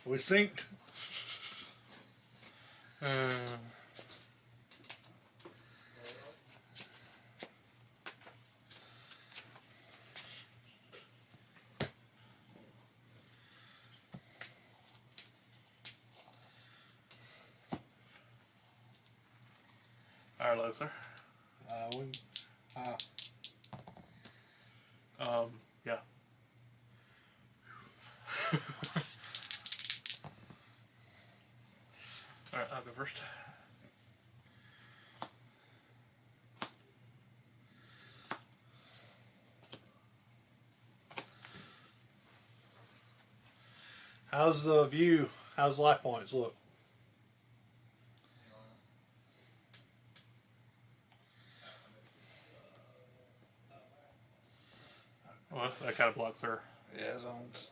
We synced. IRL, sir. Yeah. Alright, I'll go first. How's the view? How's life points look? Well, that kind of blocks her. Yeah, zones.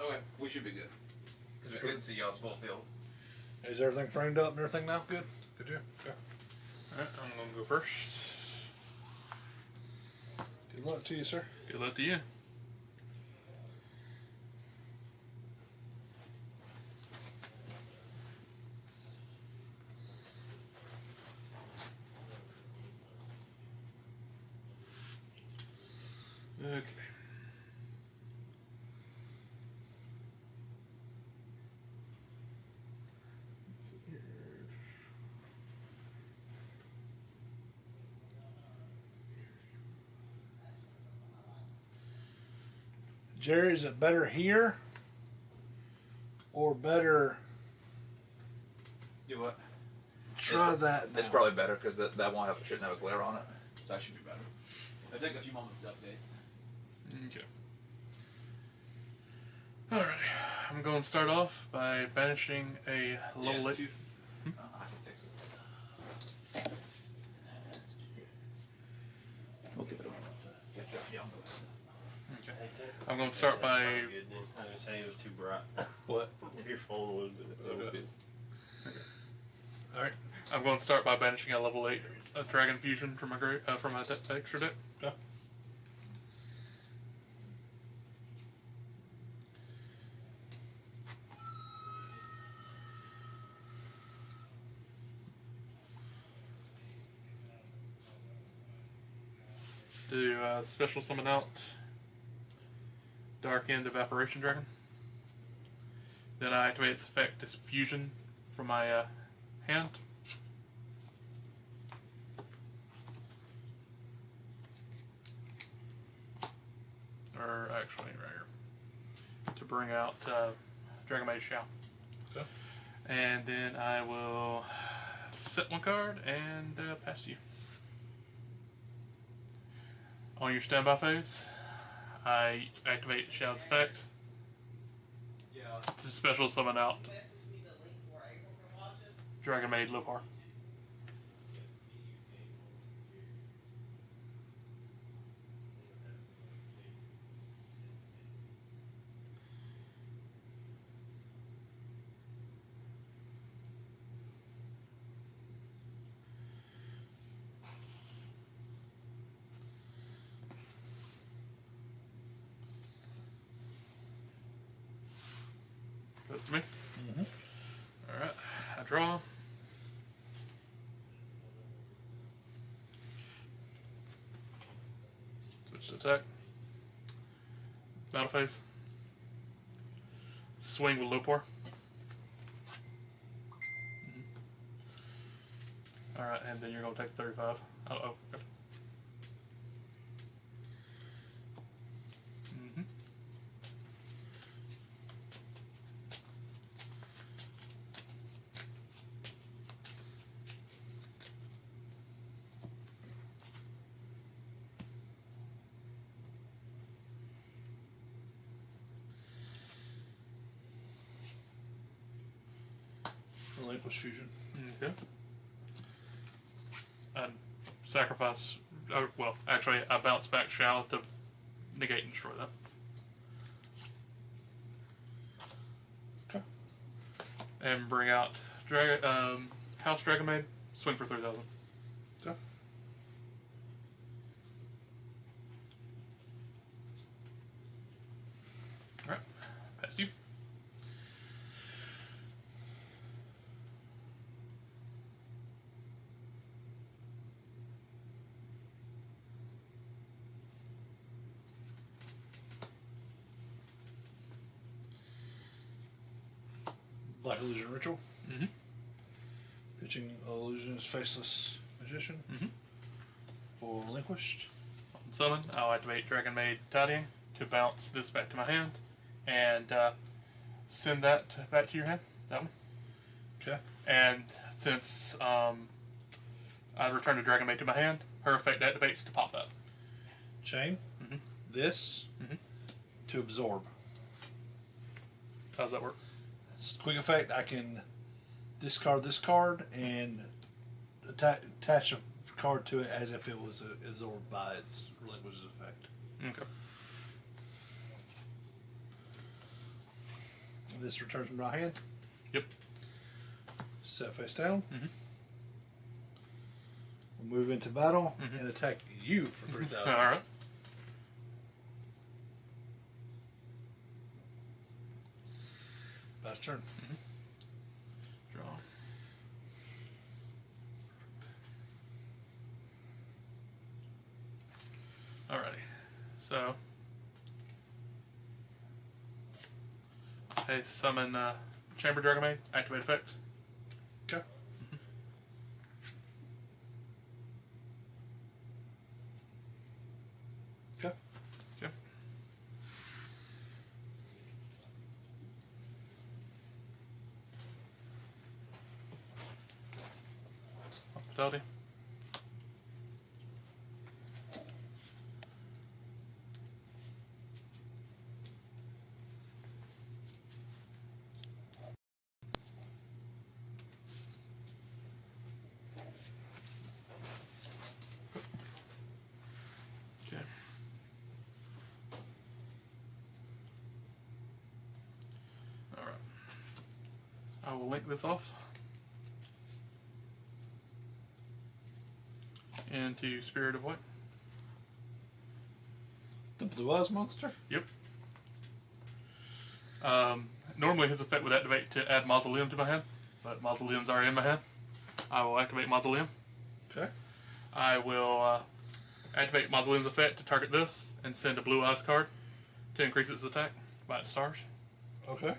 Okay, we should be good. Because we couldn't see y'all's full field. Is everything framed up and everything now? Good? Good job. Okay. Alright, I'm going to go first. Good luck to you, sir. Good luck to you. Okay. Jerry, is it better here or better? Do what? Try that. It's now. probably better because that won't have, shouldn't have a glare on it. So that should be better. It'll take a few moments to update. Okay. Alright, I'm going to start off by banishing a level 8. I can fix it. We'll give it a good job. Yeah. Okay. I'm going to start by. I was saying it was too bright. What? Your phone was, but it was good. All right. I'm going to start by banishing a level 8 Dragon Fusion from my extra deck. Yeah. Do special summon out Dark End Evaporation Dragon. Then I activate its effect as Fusion from my hand. Or actually, right here. To bring out Dragon Mage Xiao. Okay. And then I will set one card and pass to you. On your standby phase, I activate Xiao's effect to special summon out Dragon Maid Lopar. this to me. Mm-hmm. Alright, I draw. Switch to attack. Battle phase. Swing with low par. Alright, and then you're going to take 35. Oh, okay. Relinquish fusion. Okay. I sacrifice. Well, actually, I bounce back shallow to negate and destroy that. Okay. And bring out House Dragon Maid. Swing for 3,000. Okay. Alright. Past you. Black Illusion Ritual. Mm-hmm. Pitching Illusionist Faceless Magician. Mm-hmm. For relinquished. Summon, I'll activate Dragon Maid Tidying to bounce this back to my hand and send that back to your hand. That one. Okay. And since I return the Dragon Maid to my hand, her effect activates to pop that. Chain. Mm-hmm. This. Mm-hmm. To absorb. How does that work? Quick effect, I can discard this card and attach a card to it as if it was absorbed by its relinquished effect. Okay. This returns to my hand. Yep. Set face down. Mm-hmm. We'll move into battle Mm-hmm. and attack you for 3,000. All right. Last turn. Draw. Alrighty. So I summon Chamber Dragon Maid, activate effect. Okay. Okay. Okay. Hospitality. Okay. All right. I will link this off into Spirit of White. The Blue Eyes monster? Yep. Normally his effect would activate to add Mausoleum to my hand, but Mausoleum's already in my hand. I will activate Mausoleum. Okay. I will activate Mausoleum's effect to target this and send a Blue Eyes card to increase its attack by its stars. Okay.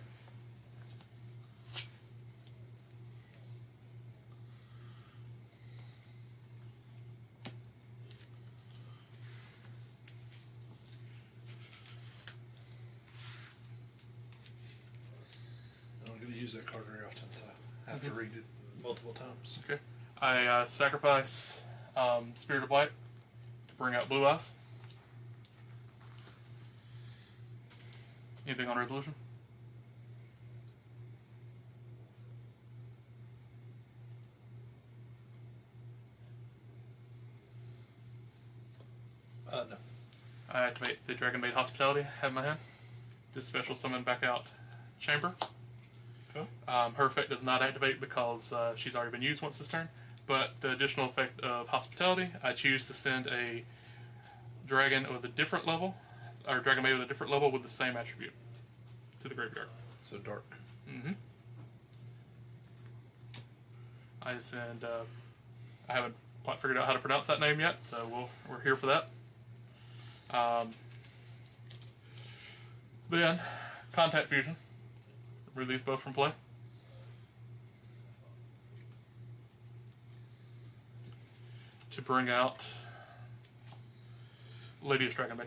I'm going to use that card very often, so I have to read it multiple times. Okay. I sacrifice Spirit of Light to bring out Blue Eyes. Anything on resolution? No. I activate the Dragon Maid Hospitality I have in my hand. Just special summon back out Chamber. Okay. Her effect does not activate because she's already been used once this turn. But the additional effect of Hospitality, I choose to send a dragon with a different level, or Dragon Maid with a different level with the same attribute to the graveyard. So dark. Mm-hmm. I send. I haven't quite figured out how to pronounce that name yet, so we're here for that. Then, Contact Fusion. Remove these both from play. To bring out Lady of Dragon Maid.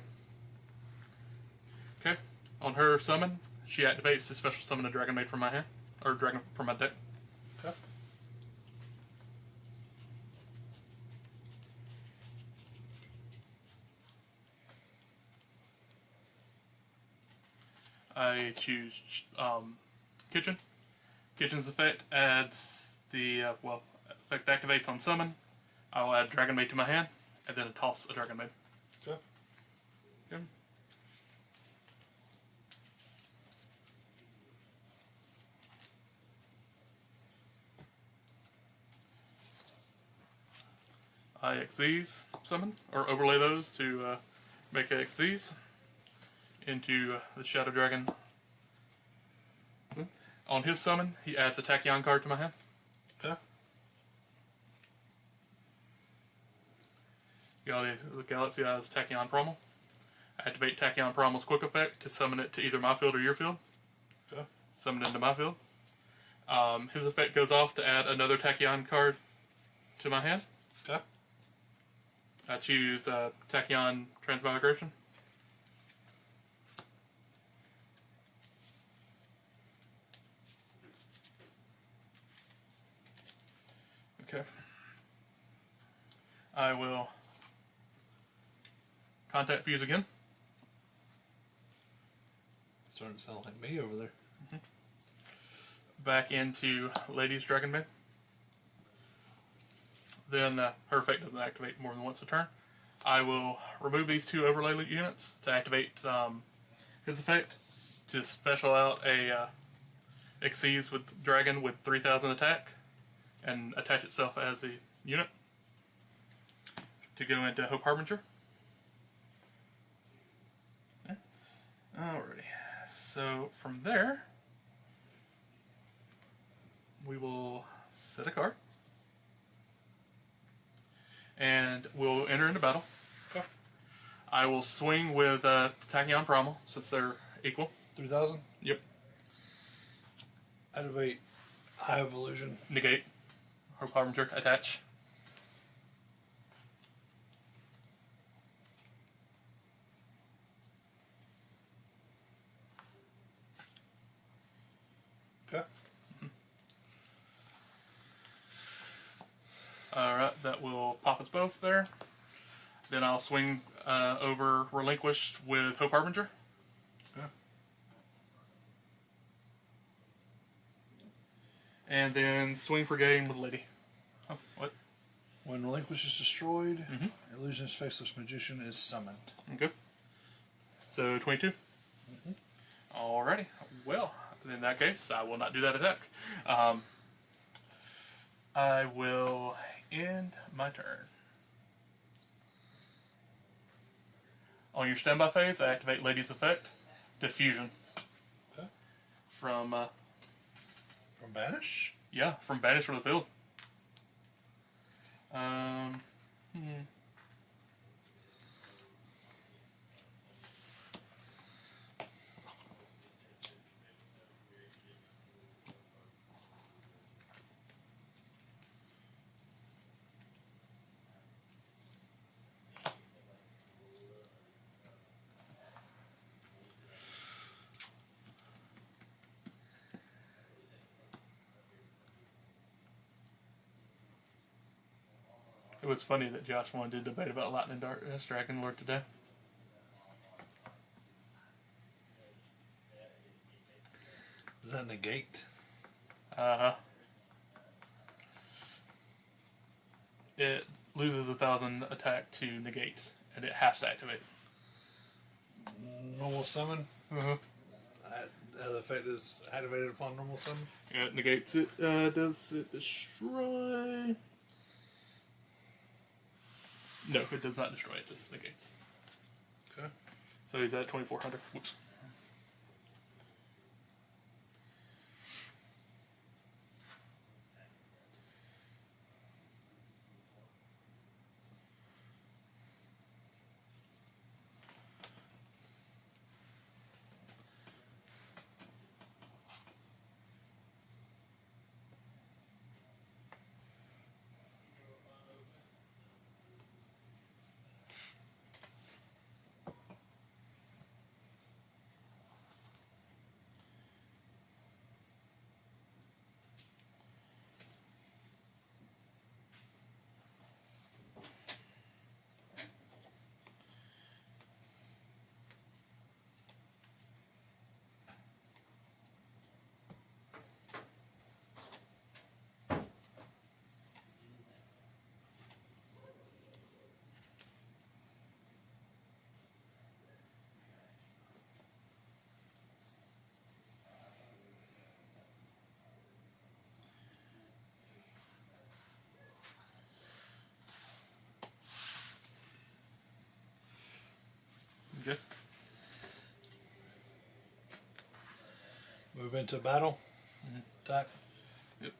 Okay, on her summon, she activates to special summon a Dragon Maid from my hand, or Dragon from my deck. Okay. I choose Kitchen. Kitchen's effect adds the effect activates on summon. I will add Dragon Maid to my hand, and then toss a Dragon Maid. Okay. Okay. I XZs summon, or overlay those to make XZs into the Shadow Dragon. On his summon, he adds a Tachyon card to my hand. Okay. The Galaxy has Tachyon Promo. Activate Tachyon Promo's quick effect to summon it to either my field or your field. Okay. Summon it into my field. His effect goes off to add another Tachyon card to my hand. Okay. I choose Tachyon Transmigration. Okay. I will Contact Fuse again. Starting to sound like me over there. Back into Lady's Dragon Maid. Then her effect doesn't activate more than once a turn. I will remove these two overlay units to activate his effect to special out a Xyz with Dragon with 3,000 attack and attach itself as a unit to go into Hope Harbinger. Okay. Alrighty. So from there, we will set a card. And we'll enter into battle. Okay. I will swing with Tachyon Primal, since they're equal. 3,000? Yep. Activate Eye of Illusion. Negate. Hope Harbinger, attach. Okay. Alright, that will pop us both there. Then I'll swing over Relinquished with Hope Harbinger. Okay. And then swing for game with Lady. Oh, what? When Relinquish is destroyed, Mhm. Illusionist Faceless Magician is summoned. Okay. So 22. Alrighty. Well, in that case, I will not do that attack. I will end my turn. On your standby phase, I activate Lady's effect, Diffusion. Okay. From Banish? from Banish from the field. It was funny that Josh wanted to debate about Lightning Dragon Lord today. Does that negate? It loses 1,000 attack to negate, and it has to activate. Normal summon? Uh-huh. The effect is activated upon normal summon? Yeah, it negates it. Does it destroy? No, it does not destroy. It just negates. Okay. So he's at 2,400. Whoops. Move into battle. Attack. Yep.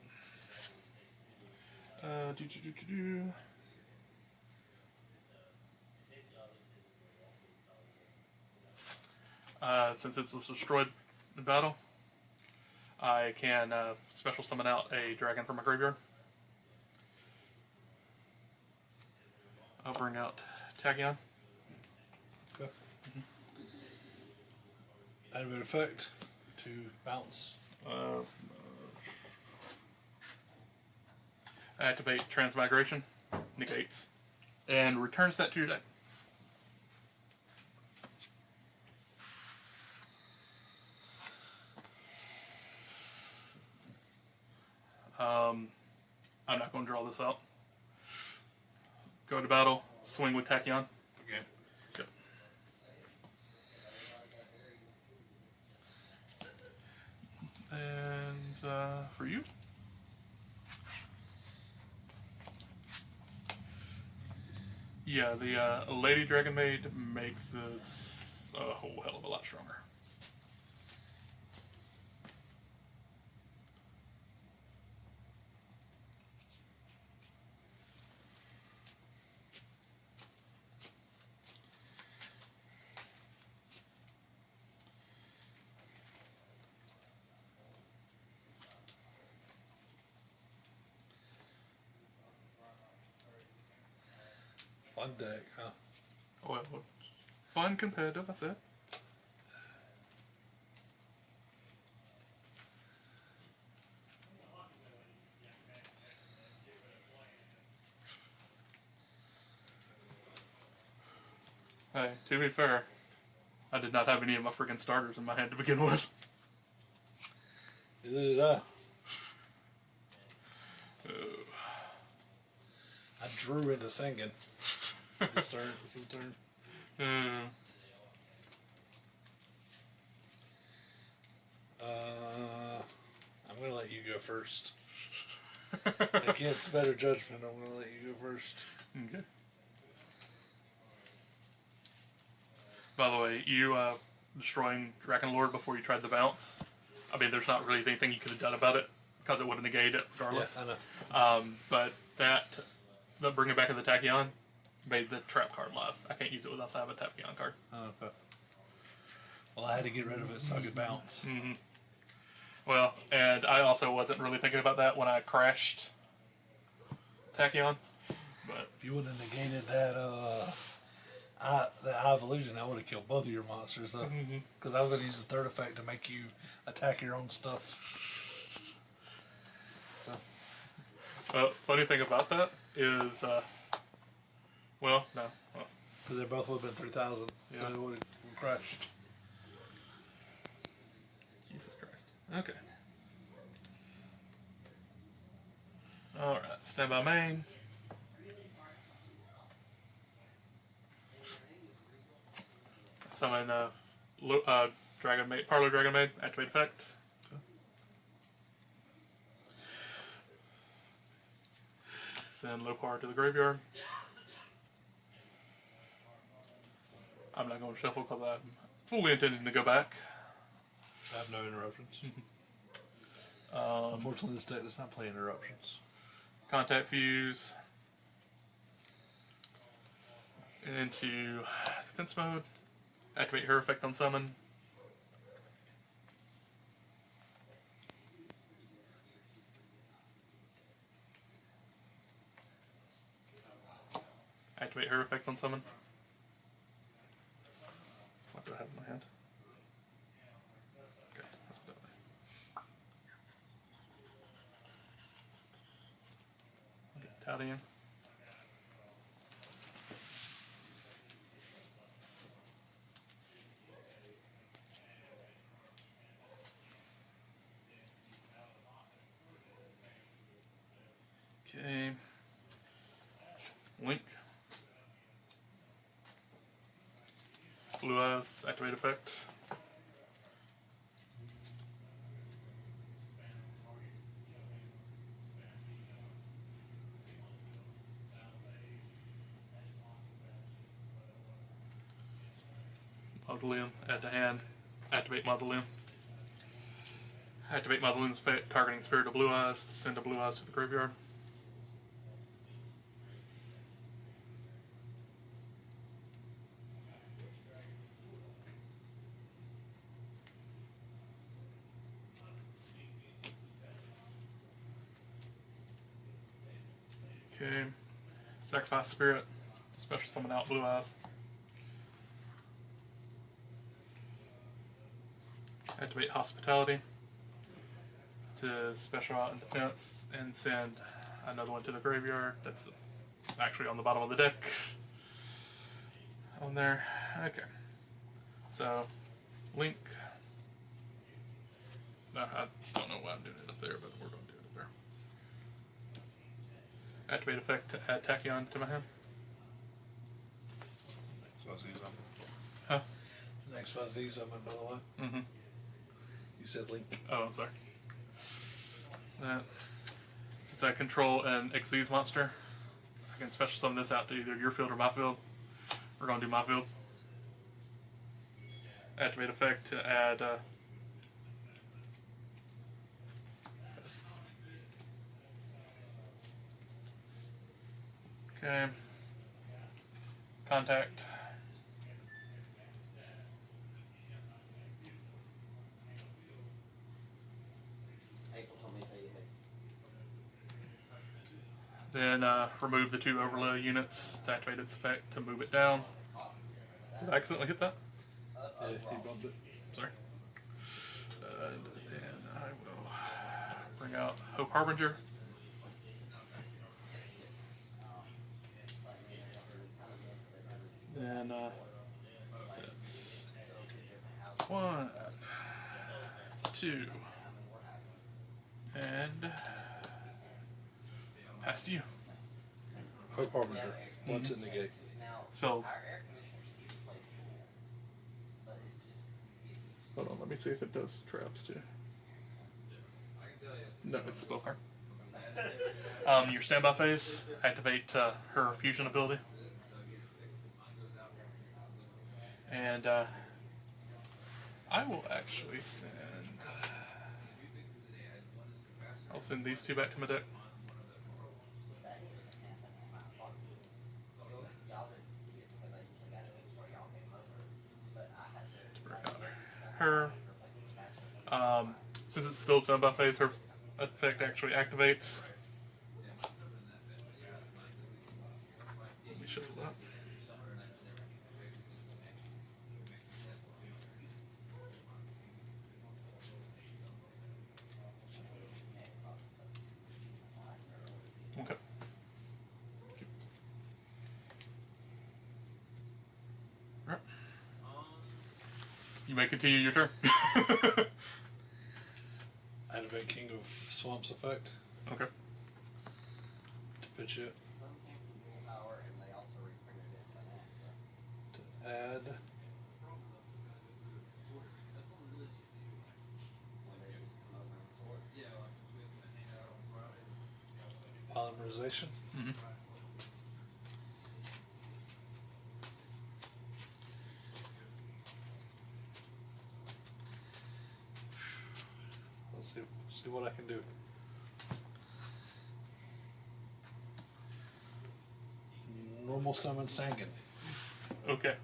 Do. Since it was destroyed in battle, I can special summon out a dragon from my graveyard. I'll bring out Tachyon. Okay. Activate effect to bounce. Activate Transmigration, negates, and returns that to your deck. I'm not going to draw this out. Go to battle, swing with Tachyon. Okay. Yep. And for you, yeah, the Lady Dragon Maid makes this a whole hell of a lot stronger. Fun deck, huh? Well, fun competitive, I said. Hey, to be fair, I did not have any of my freaking starters in my hand to begin with. Neither did I. I drew into singing. This turn, full turn. I'm gonna let you go first. Against better judgment, I'm gonna let you go first. Okay. By the way, you destroying Dragon Lord before you tried the bounce. I mean, there's not really anything you could have done about it because it would have negated it regardless. Yeah, I know. But the bringing back of the Tachyon made the trap card live. I can't use it without I have a Tachyon card. Oh, okay. Well, I had to get rid of it so I could bounce. Mm-hmm. Well, and I also wasn't really thinking about that when I crashed Tachyon. But If you would have negated that, the Eye of Illusion, I would have killed both of your monsters, though. Because I was going to use the third effect to make you attack your own stuff. So, funny thing about that is, well, no. Well, because they both would have been 3,000. Yeah. So it would have crashed. Jesus Christ. Okay. Alright, stand by main. Summon Dragon Maid, Parlor Dragon Maid, activate effect. Send low power to the graveyard. I'm not going to shuffle because I'm fully intending to go back. I have no interruptions. Unfortunately, this deck does not play interruptions. Contact Fuse. Into defense mode. Activate her effect on summon. Activate her effect on summon. What do I have in my hand? Okay, let's put that way. Okay, Talion. Okay. Link. Blue Eyes, activate effect. Mausoleum, add to hand, activate Mausoleum. Activate Mausoleum's effect, targeting Spirit of Blue Eyes to send a Blue Eyes to the graveyard. Okay. Sacrifice Spirit to special summon out Blue Eyes. Activate Hospitality to special out in defense and send another one to the graveyard. That's actually on the bottom of the deck. On there. Okay. So, Link. No, I don't know why I'm doing it up there, but we're going to do it up there. Activate effect to add Tachyon to my hand. Fuzzy summon. Huh? Next fuzzy summon, by the way. Mm-hmm. You said Link. Oh, I'm sorry. That, since I control an Xyz monster, I can special summon this out to either your field or my field. We're going to do my field. Activate effect to add okay. Contact. Then remove the 2 overlay units to activate its effect to move it down. Did I accidentally hit that? Yeah, he bumped it. Sorry. And then I will bring out Hope Harbinger. Then set 1, 2, and pass to you. Hope Harbinger. What's it negate? Spells. Hold on, let me see if it does traps too. No, it's a spell card. Your standby phase, activate her fusion ability. And I will actually send. I'll send these 2 back to my deck. Her. Since it's still standby phase, her effect actually activates. Let me shuffle that. Okay. Alright. You may continue your turn. Activate King of Swamps effect Okay. to pitch it. To add. Polymerization. Mm-hmm. Let's see what I can do. Normal summon Sangan. Okay.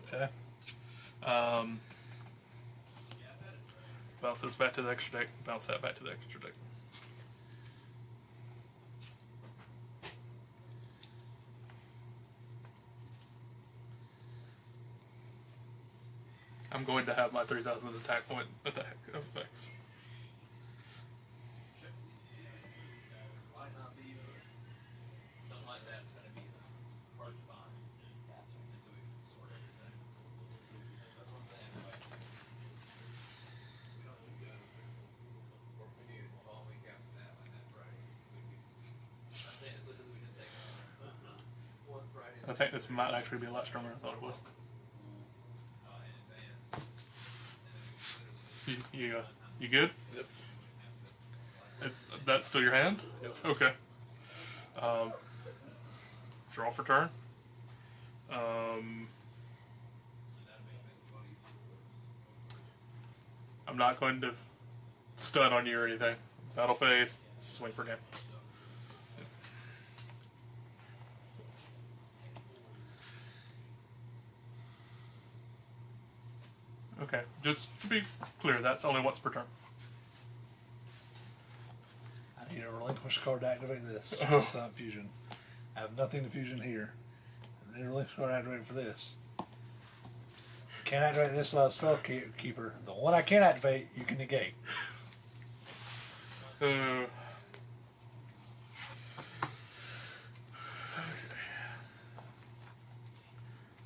Okay. Bounce this back to the extra deck. Bounce that back to the extra deck. I'm going to have my 3,000 attack point attack effects. Something like that's going to be hard to find until we sort everything. That's what I'm saying. Or if we do the whole week after that, like that Friday. I'm saying it literally we just take one Friday. I think this might actually be a lot stronger than I thought it was. You good? Yep. That's still your hand? Yep. Okay. Draw for turn. I'm not going to stun on you or anything. Battle phase, swing for game. Okay, just to be clear, that's only once per turn. I need a relinquish card to activate this. Oh. Sun fusion. I have nothing to fusion here. I need a relinquish card to activate for this. Can't activate this without spell keeper. The one I can activate, you can negate. Okay.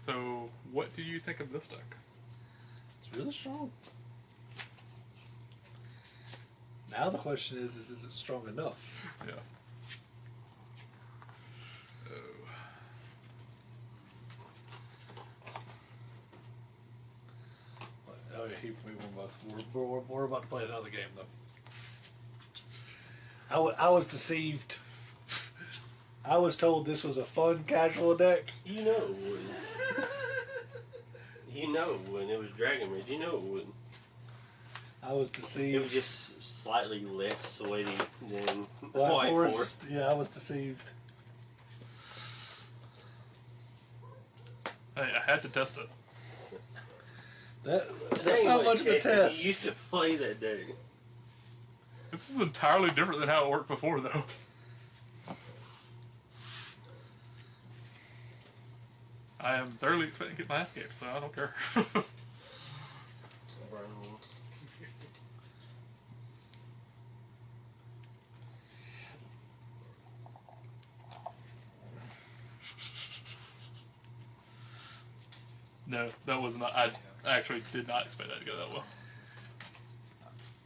So, what do you think of this deck? It's really strong. Now the question is it strong enough? Yeah. Oh yeah, we won both. We're about to play another game though. I was deceived. I was told this was a fun casual deck. You know it wouldn't. You know it wouldn't. It was Dragon Ridge. You know it wouldn't. I was It was deceived. just slightly less weighty than Black White Forest. Forest. Yeah, I was deceived. Hey, I had to test it. That's not much of a test. You used to play that day. This is entirely different than how it worked before, though. I am thoroughly expecting to get my ass kicked, so I don't care. No, that was not. I actually did not expect that to go that well.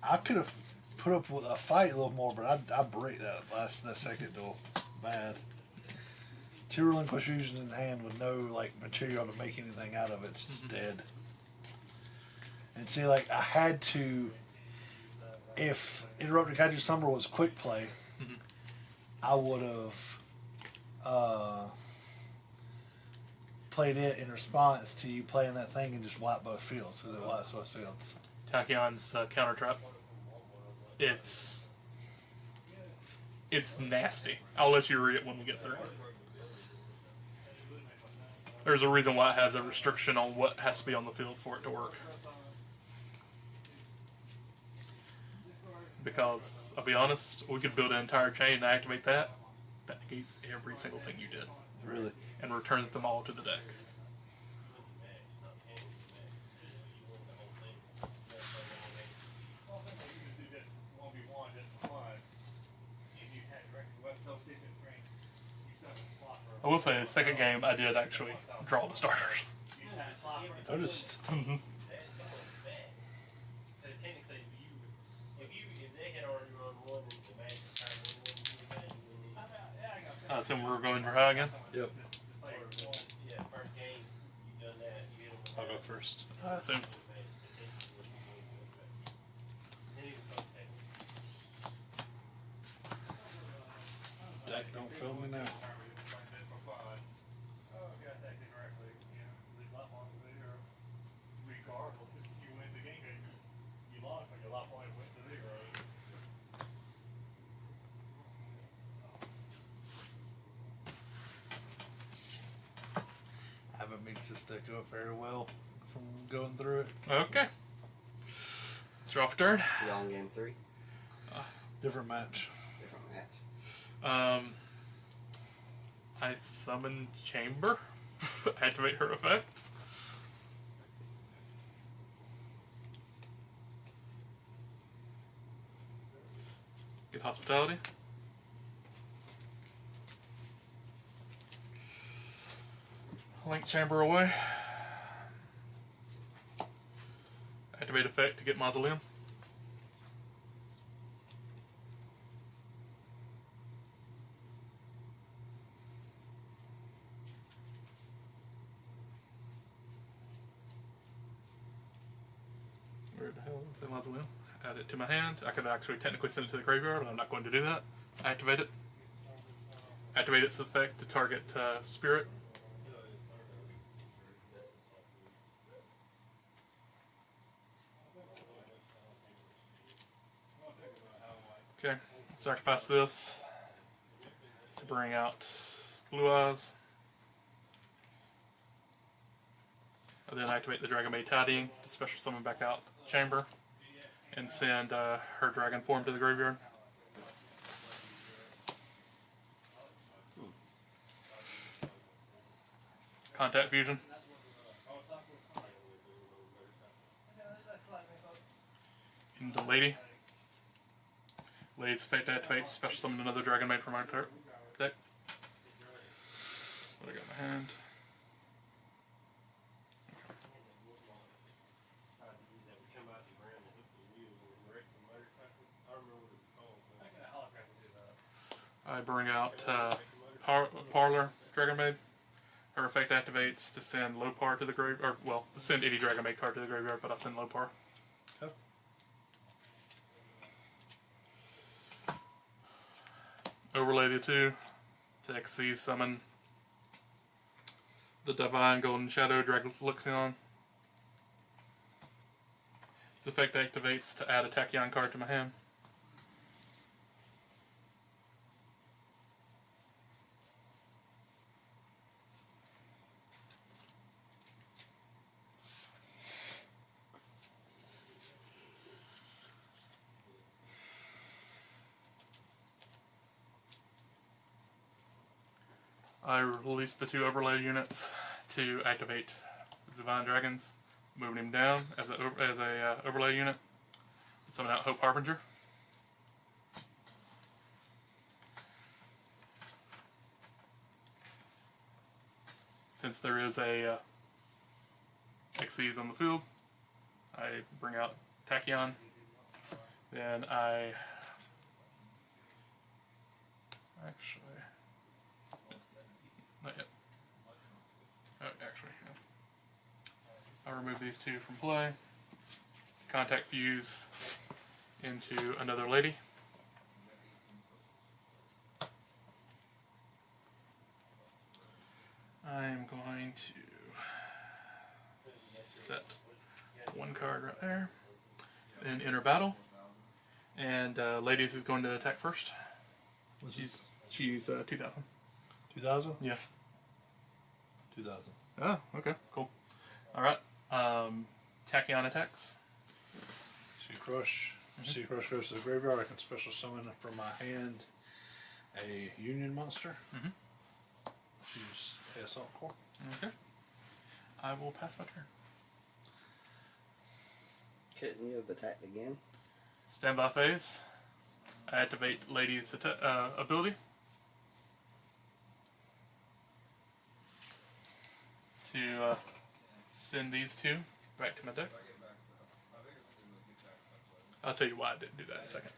I could have put up with a fight a little more, but I break that second duel bad. Two relinquish fusion in hand with no like material to make anything out of it's just dead. And see, like I had to. If Interrupted Kaiju Summer was quick play, I would have played it in response to you playing that thing and just wipe both fields, so it wipes both fields. Tachyon's counter trap. It's nasty. I'll let you read it when we get through. There's a reason why it has a restriction on what has to be on the field for it to work. Because, I'll be honest, we could build an entire chain and activate that. That negates every single thing you did. Really. And returns them all to the deck. I will say, the second game, I did actually draw the starters. Noticed. I assume we're going for high again? Yep. I'll go first. I assume. Deck don't fail me now. I haven't mixed this deck up very well from going through it. Okay. Draw for turn. We on game 3. Different match. Different match. I summon Chamber. Activate her effect. Get Hospitality. Link Chamber away. Activate effect to get Mausoleum. Where the hell is the Mausoleum? Add it to my hand. I could actually technically send it to the graveyard, but I'm not going to do that. Activate it. Activate its effect to target spirit. Okay, sacrifice this to bring out Blue Eyes. And then activate the Dragon Maid Tidying to special summon back out the chamber and send her dragon form to the graveyard. Contact Fusion. And the Lady. Lady's effect activates, special summon another Dragon Maid from our deck. What do I got in my hand? I bring out Parlor Dragon Maid. Her effect activates to send Lopar to the grave, or well, to send any Dragon Maid card to the graveyard, but I'll send Lopar. Okay. Overlay the two to XC summon the Divine Golden Shadow Dragon Luxion. Its effect activates to add a Tachyon card to my hand. I release the two overlay units to activate the Divine Dragons, moving him down as a overlay unit. Summon out Hope Harbinger. Since there is a Xyz on the field, I bring out Tachyon. Then I actually. Not yet. Oh, actually, yeah. I'll remove these two from play. Contact Fuse into another Lady. I'm going to set one card right there. Then enter battle. And Ladies is going to attack first. She's 2000. 2000? Yeah. 2000. Oh, okay, cool. Alright. Tachyon attacks. Sea Crush. Sea Crush goes to the graveyard. I can special summon from my hand a Union monster. Use Assault Core. Okay. I will pass my turn. Couldn't you have attacked again? Standby phase. I activate Lady's ability. To send these two back to my deck. I'll tell you why I didn't do that in a second.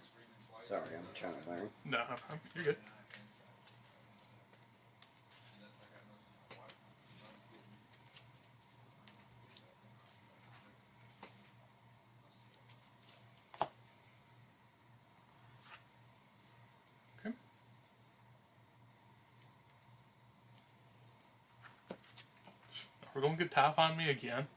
Sorry, I'm trying to learn. No, you're good. Okay. We're going to get TIE on me again.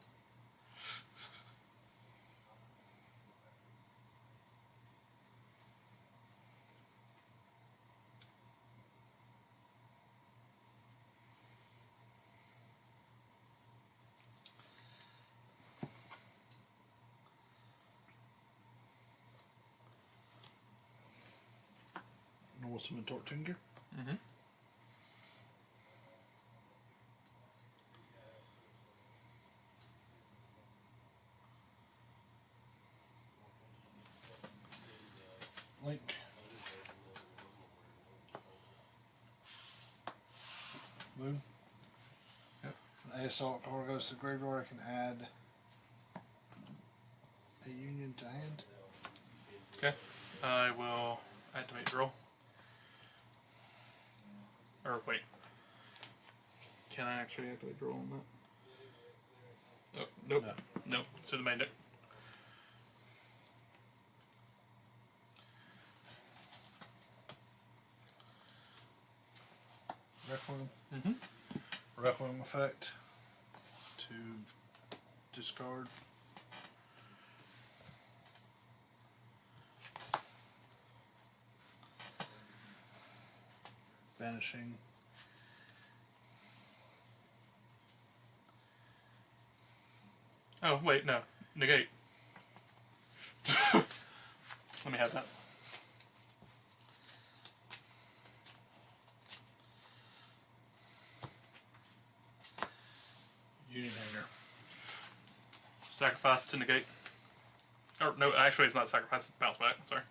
Normal summon Tortunger. Mm-hmm. Link. Moon. Yep. An Assault Core goes to the graveyard. I can add a Union to hand. Okay. I will activate drill. Or wait. Can I actually activate drill on that? Oh, nope. No. Nope. It's to the main deck. Requiem. Mm-hmm. Requiem effect to discard. Banishing. Oh, wait, no. Negate. Let me have that. Union Hanger. Sacrifice to negate. Or, no, actually, it's not sacrifice, it's bounce back. Sorry.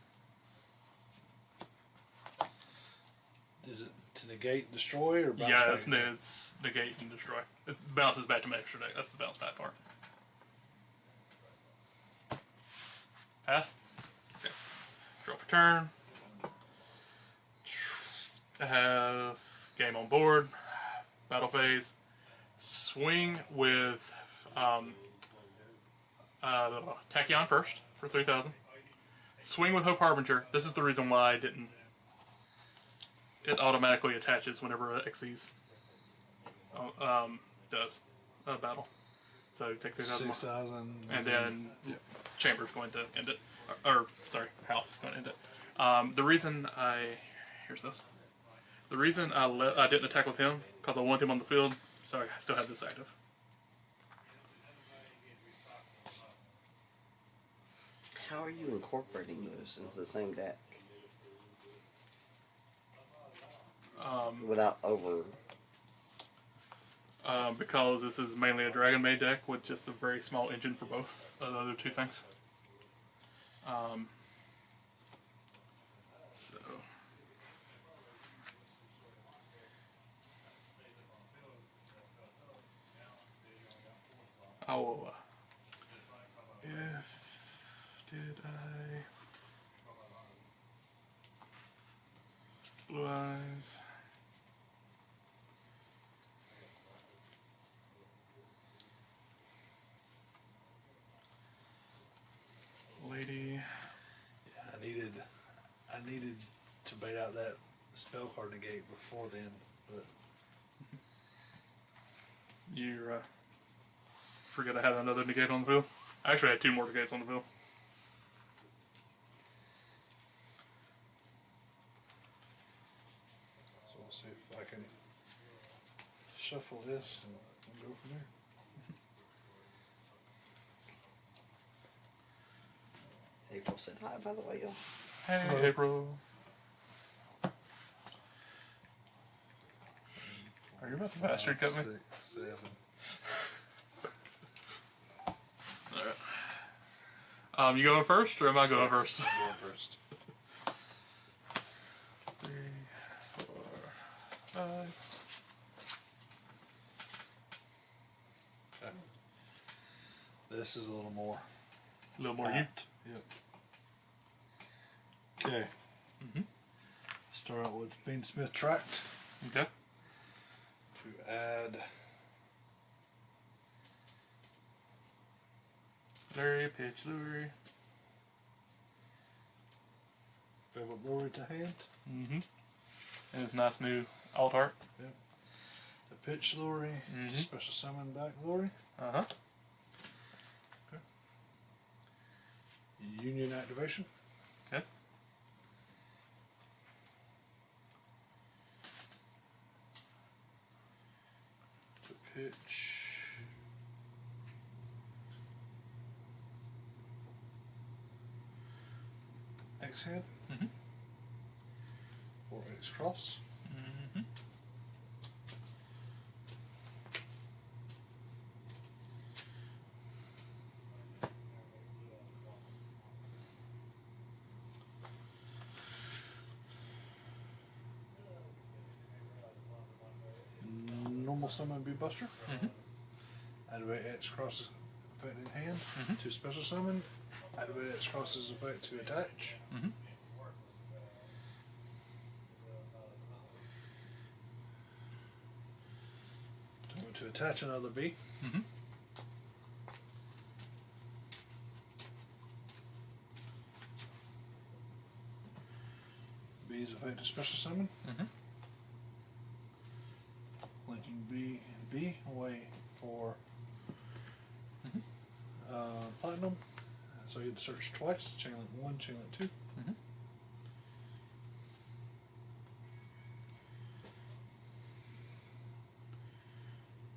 Is it to negate, destroy, or bounce Yeah, back? it's negate and destroy. It bounces back to my extra deck. That's the bounce back part. Pass. Okay. Draw for turn. I have game on board. Battle phase. Swing with Tachyon first for 3,000. Swing with Hope Harbinger. This is the reason why I didn't. It automatically attaches whenever Xyz does a battle. So take 3,000. 6,000. And then Chamber's going to end it. Or sorry, House is going to end it. The reason here's this. The reason I didn't attack with him because I want him on the field, so I still have this active. How are you incorporating those into the same deck without over? Because this is mainly a Dragon Maid deck with just a very small engine for both of the other two things. So I will. Did I? Blue Eyes. Lady. I needed to bait out that spell card negate before then, but You forget I had another negate on the field. I actually had two more negates on the field. so we'll see if I can shuffle this and go from there. April said hi, by the way, y'all. Hey, Hello. April. Are you about to bastard cut me? 6, 7. Alright. You going first, or am I going first? Going first. 3, 4, 5. Okay. This is a little more. A little more you. apt. Yep. Okay. Mhm. Start out with Fiendsmith Tract Okay. to add Lurie, pitch, Lurie. Velvet Lure to hand. Mm-hmm. And it's nice new alt art. The pitch Lure, Mhm. special summon back Lure. Uh-huh. Union activation. Okay. To pitch. X hand. Mhm. Or X cross. Mm-hmm. Normal summon B Buster. Mhm. Activate X cross effect in hand. Mhm. To special summon. Activate X cross's effect to attach. Mm-hmm. To attach another B. Mm-hmm. B's effect to special summon. Mm-hmm. B and B away for platinum. So you had to search twice. Chain link 1, chain link 2. Mhm.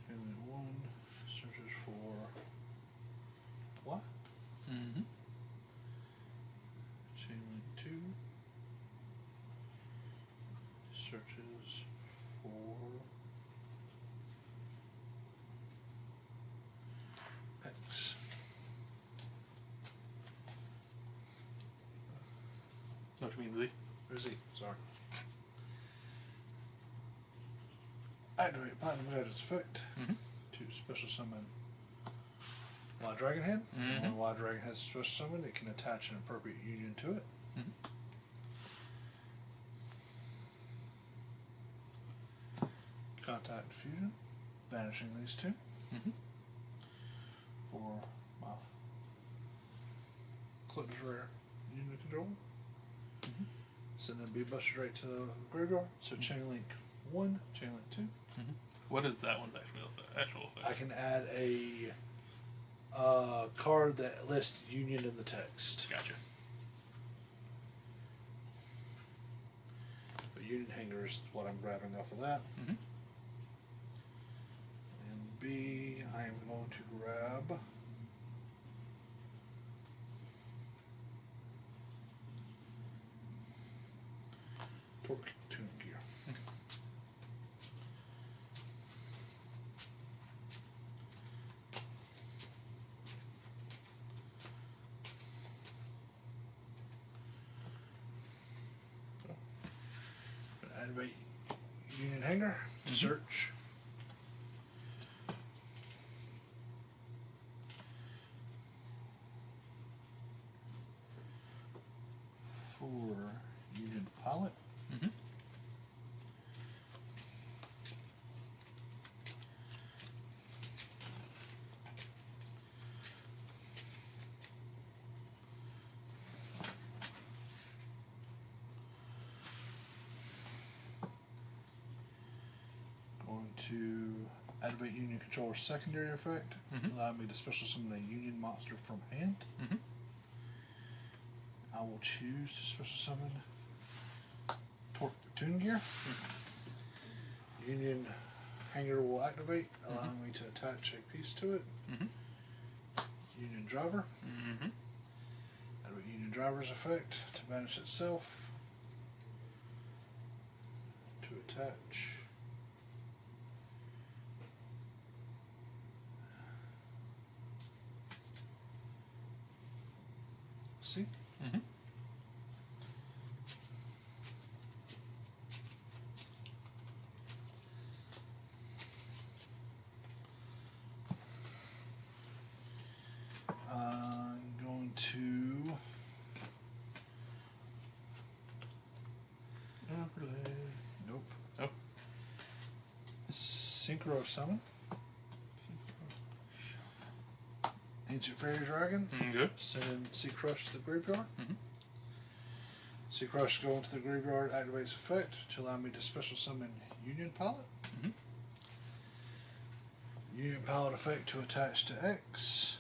Chain link 1 searches for Y. Mm-hmm. Chain link 2 searches for X. What do you mean, Z? Or Z, sorry. Activate platinum gadget's effect Mhm. to special summon Y Dragon Head. Mhm. When Y Dragon Head is special summoned, it can attach an appropriate union to it. Mhm. Contact fusion, banishing these two Mhm. for my Collector's Rare Union Control. Mhm. Send them B busted right to the graveyard. So chain link 1, chain link 2. What is that one's actual effect? I can add a card that lists union in the text. Gotcha. But union hanger is what I'm grabbing off of that. Mhm. And B, I am going to grab Torque Tuning Gear. Activate Union Hanger to search. For Union Pilot. Mhm. Going to activate Union Controller's secondary effect, allow me to special summon a Union monster from hand. Mhm. I will choose to special summon Torque Tune Gear. Union Hanger will activate, allowing me to attach a piece to it. Mhm. Union Driver. Mhm. Activate Union Driver's effect to banish itself. To attach. See? Mhm. I'm going to Overlay. nope. Oh. Synchro Summon. Ancient Fairy Dragon. Good. Send Sea Crush to the graveyard. Mhm. Sea Crush go into the graveyard, activates effect to allow me to special summon Union Pilot. Mhm. Union Pilot effect to attach to X.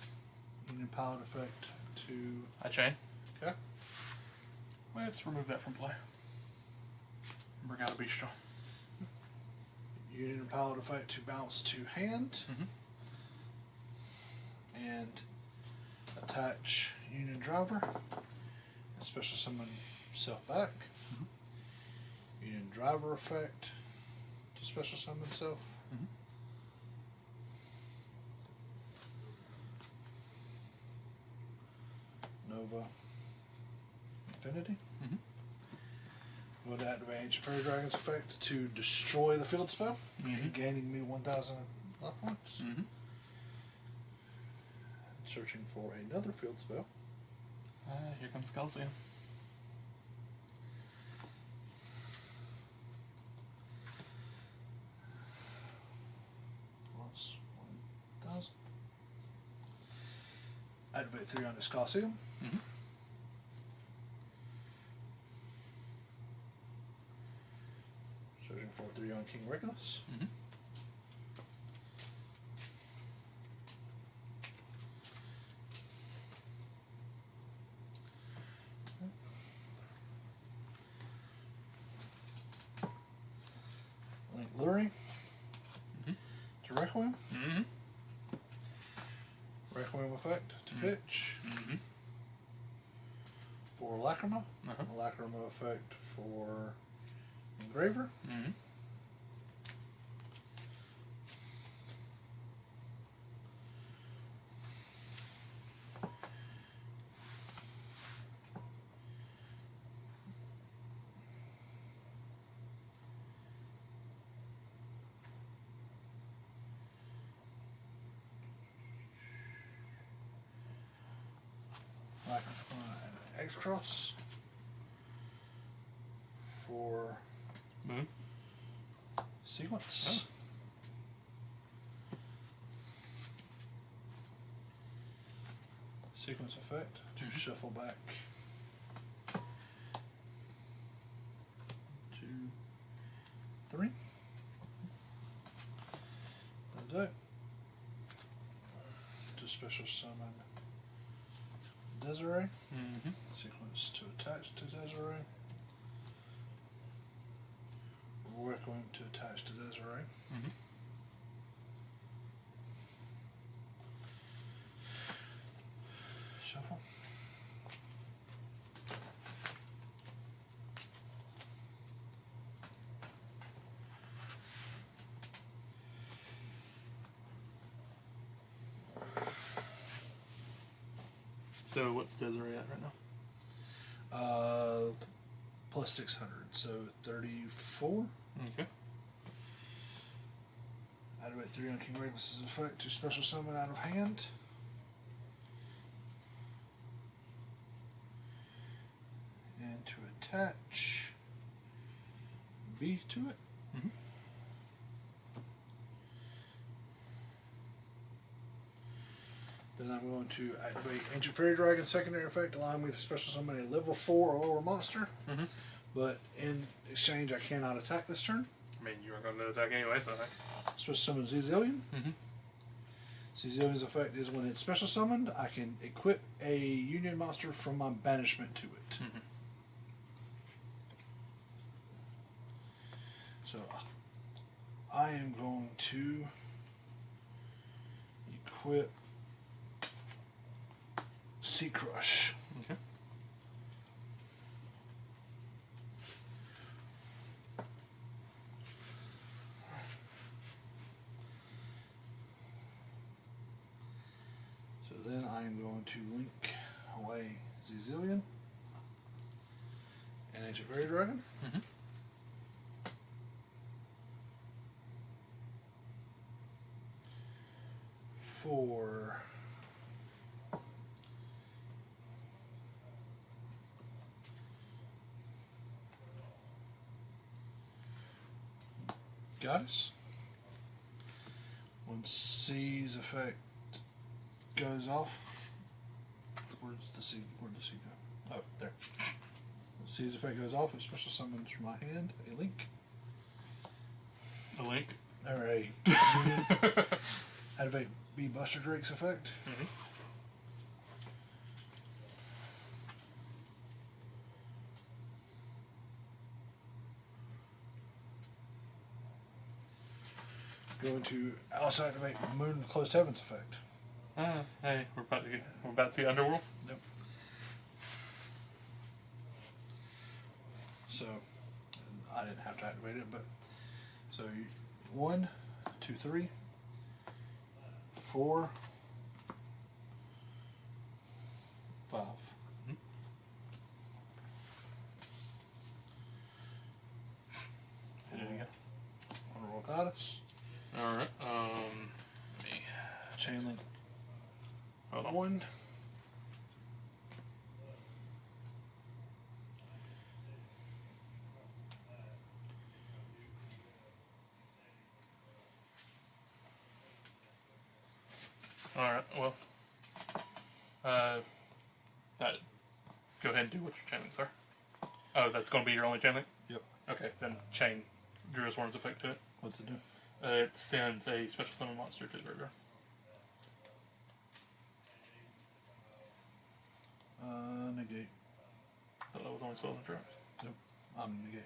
Union Pilot effect to I chain. okay. Let's remove that from play. Bring out a beast jaw. Union Pilot effect to bounce to hand. Mhm. And attach Union Driver. And special summon self back. Union Driver effect to special summon self. Mhm. Nova Infinity. Mhm. Would activate Ancient Fairy Dragon's effect to destroy the field spell, Mhm. gaining me 1,000 luck points. Mhm. Searching for another field spell. Here comes Coliseum. Plus 1,000. Activate 3 on this Coliseum. Mhm. Searching for 3 on King Regulus. Mhm. effect to pitch. Mm-hmm. For Lacrima. Uh-huh. Lacrima effect for Engraver. Mm-hmm. Lacrima and X-Cross. For Moon. Sequence. Sequence effect to shuffle back 2, 3. That's it. To special summon Desiree. Mm-hmm. Sequence to attach to Desiree. We're going to attach to Desiree. Mm-hmm. Shuffle. So what's Desiree at right now? Plus 600, so 34. Okay. Activate 3 on King Regulus's effect to special summon out of hand. And to attach B to it. Mm-hmm. Then I'm going to activate Ancient Fairy Dragon secondary effect, allowing me to special summon a level 4 or lower monster. Mm-hmm. But in exchange, I cannot attack this turn. I mean, you were going to attack anyway, so Special summon Zillion. Mm-hmm. Zillion's effect is when it's special summoned, I can equip a union monster from my banishment to it. Mm-hmm. So I am going to equip Sea Crush. Okay. So then I am going to link away Zillion and Ancient Fairy Dragon. Mm-hmm. For Goddess. When C's effect goes off, where'd the C go? Oh, there. When C's effect goes off, it special summons from my hand a link. A link. Or a activate B Buster Drake's effect. Mm-hmm. Going to also activate Moon Closed Heavens effect. Hey, we're about to see Underworld. Yep. So I didn't have to activate it, but so 1, 2, 3, 4, 5. Hit it again. Honorable Goddess. All right. Me. Chain Link Hold on. 1. All right. Well, that. Go ahead and do what your chain links are. Oh, that's going to be your only chain link? Yep. Okay, then chain Druid's Worm's effect to it. What's it do? It sends a special summon monster to the graveyard. Negate. Thought that was only spells and traps. Yep. Negate.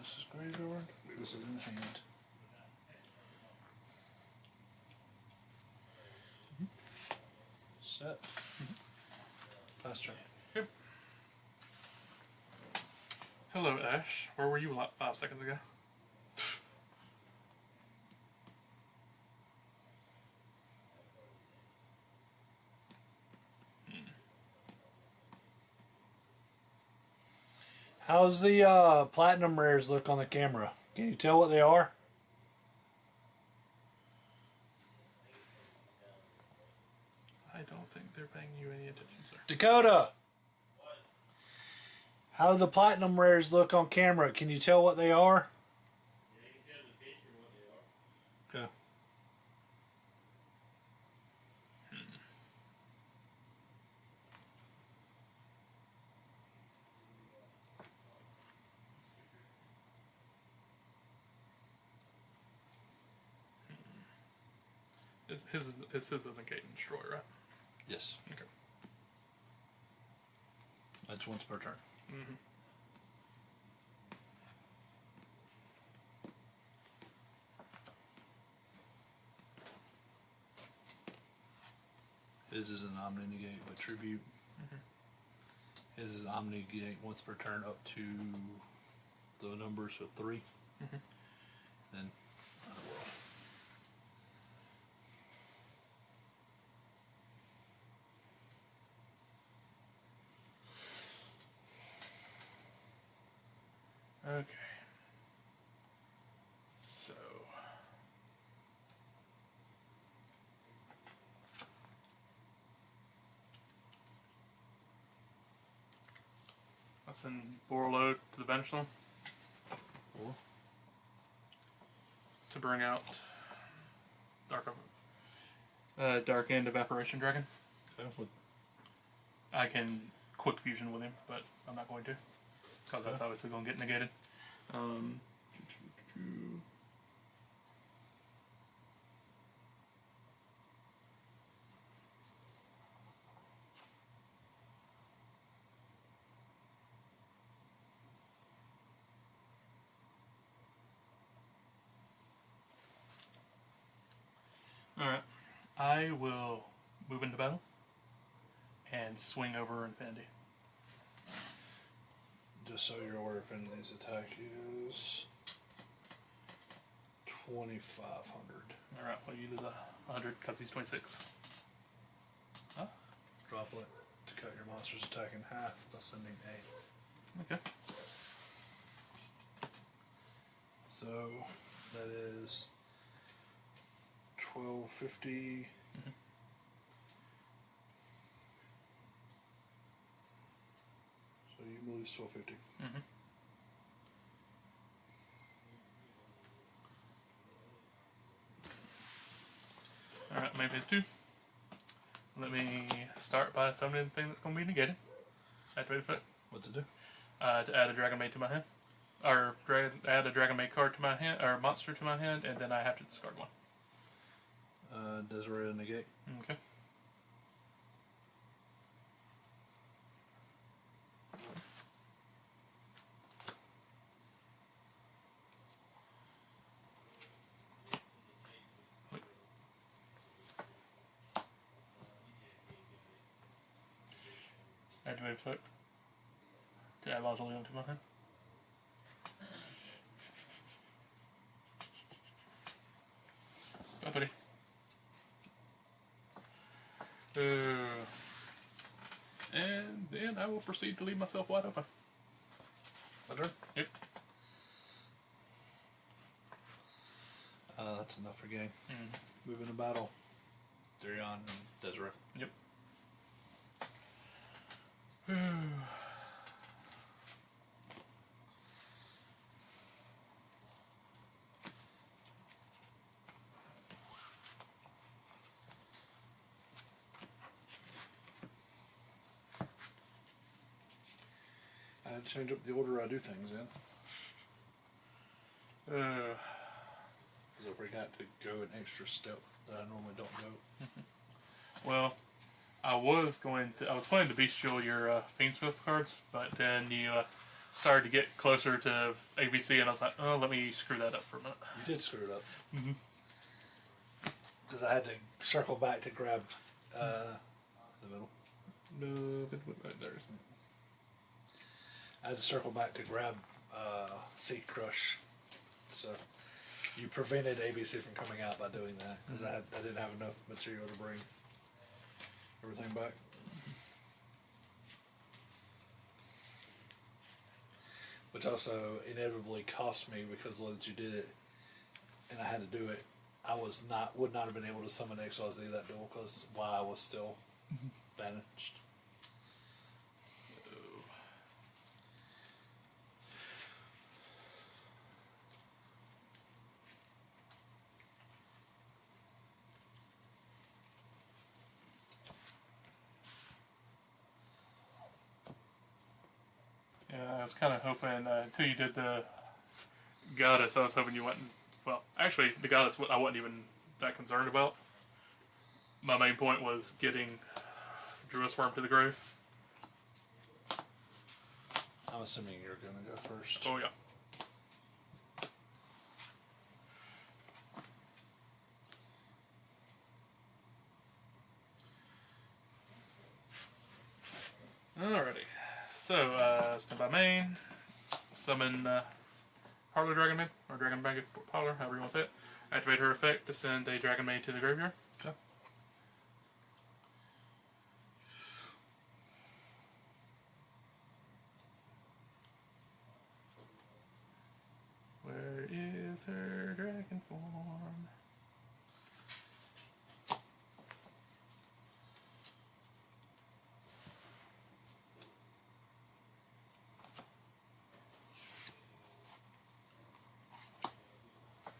This is graveyard. This is in hand. Set. Pass turn. Yep. Hello, Ash. Where were you like 5 seconds ago? How's the platinum rares look on the camera? Can you tell what they are? I don't think they're paying you any attention, sir. Dakota! How do the platinum rares look on camera? Can you tell what they are? Okay. It's his negate and destroy, right? Yes. Okay. That's once per turn. Mm-hmm. His is an Omni Negate with Tribute. His is Omni Negate once per turn up to the numbers of 3. Then Underworld. Okay. So. I'll send Borlo to the bench then. Four. To bring out Dark End Evaporation Dragon. Okay. With I can quick fusion with him, but I'm not going to. Because that's obviously going to get negated. Alright. I will move into battle and swing over Infinity. Just so you're aware, Infinity's attack is 2,500. Alright, well, you do the 100 because he's 26. Huh? Droplet to cut your monster's attack in half by sending A. Okay. So that is 1,250. So you lose 1,250. Alright, main phase 2. Let me start by summoning the thing that's going to be negated. Activate effect. What's it do? To add a Dragon Maid to my hand. Or add a Dragon Maid card to my hand, or monster to my hand, and then I have to discard one. Desiree negate. Okay. Activate effect. To add Mausoleum to my hand. Bye, buddy. And then I will proceed to leave myself wide open. My turn? Yep. That's enough for game. Move into battle. Darion and Desiree. Yep. I had to change up the order I do things in. Because I forgot to go an extra step that I normally don't go. Well, I was planning to bestial your Fiendsmith cards, but then you started to get closer to ABC, and I was like, oh, let me screw that up for a minute. You did screw it up. Mhm. Because I had to circle back to grab the middle. No, there's. I had to circle back to grab Seed Crush. So you prevented ABC from coming out by doing that because I didn't have enough material to bring everything back. Which also inevitably cost me because that you did it, and I had to do it. I would not have been able to summon XYZ that duel because Y was still banished. Yeah, I was kind of hoping until you did the goddess, I was hoping you went. Well, actually, the goddess I wasn't even that concerned about. My main point was getting Druid Worm to the grave. I'm assuming you're going to go first. Oh yeah. Alrighty. So, stand by main. Summon Parlor Dragon Maid, or Dragon Bag Parlor, however you want to say it. Activate her effect to send a Dragon Maid to the graveyard. Okay. Where is her dragon form?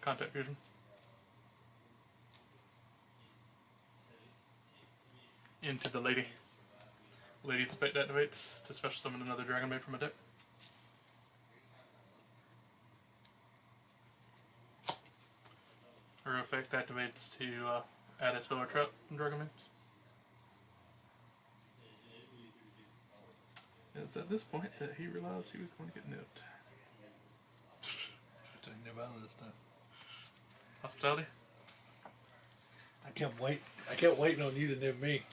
Contact fusion. Into the lady. Lady's effect activates to special summon another Dragon Maid from a deck. Her effect activates to add a spell or trap from Dragon Maids. It's at this point that he realized he was going to get nipped. Didn't know about it this time. Hospitality? I kept waiting on you to nib me.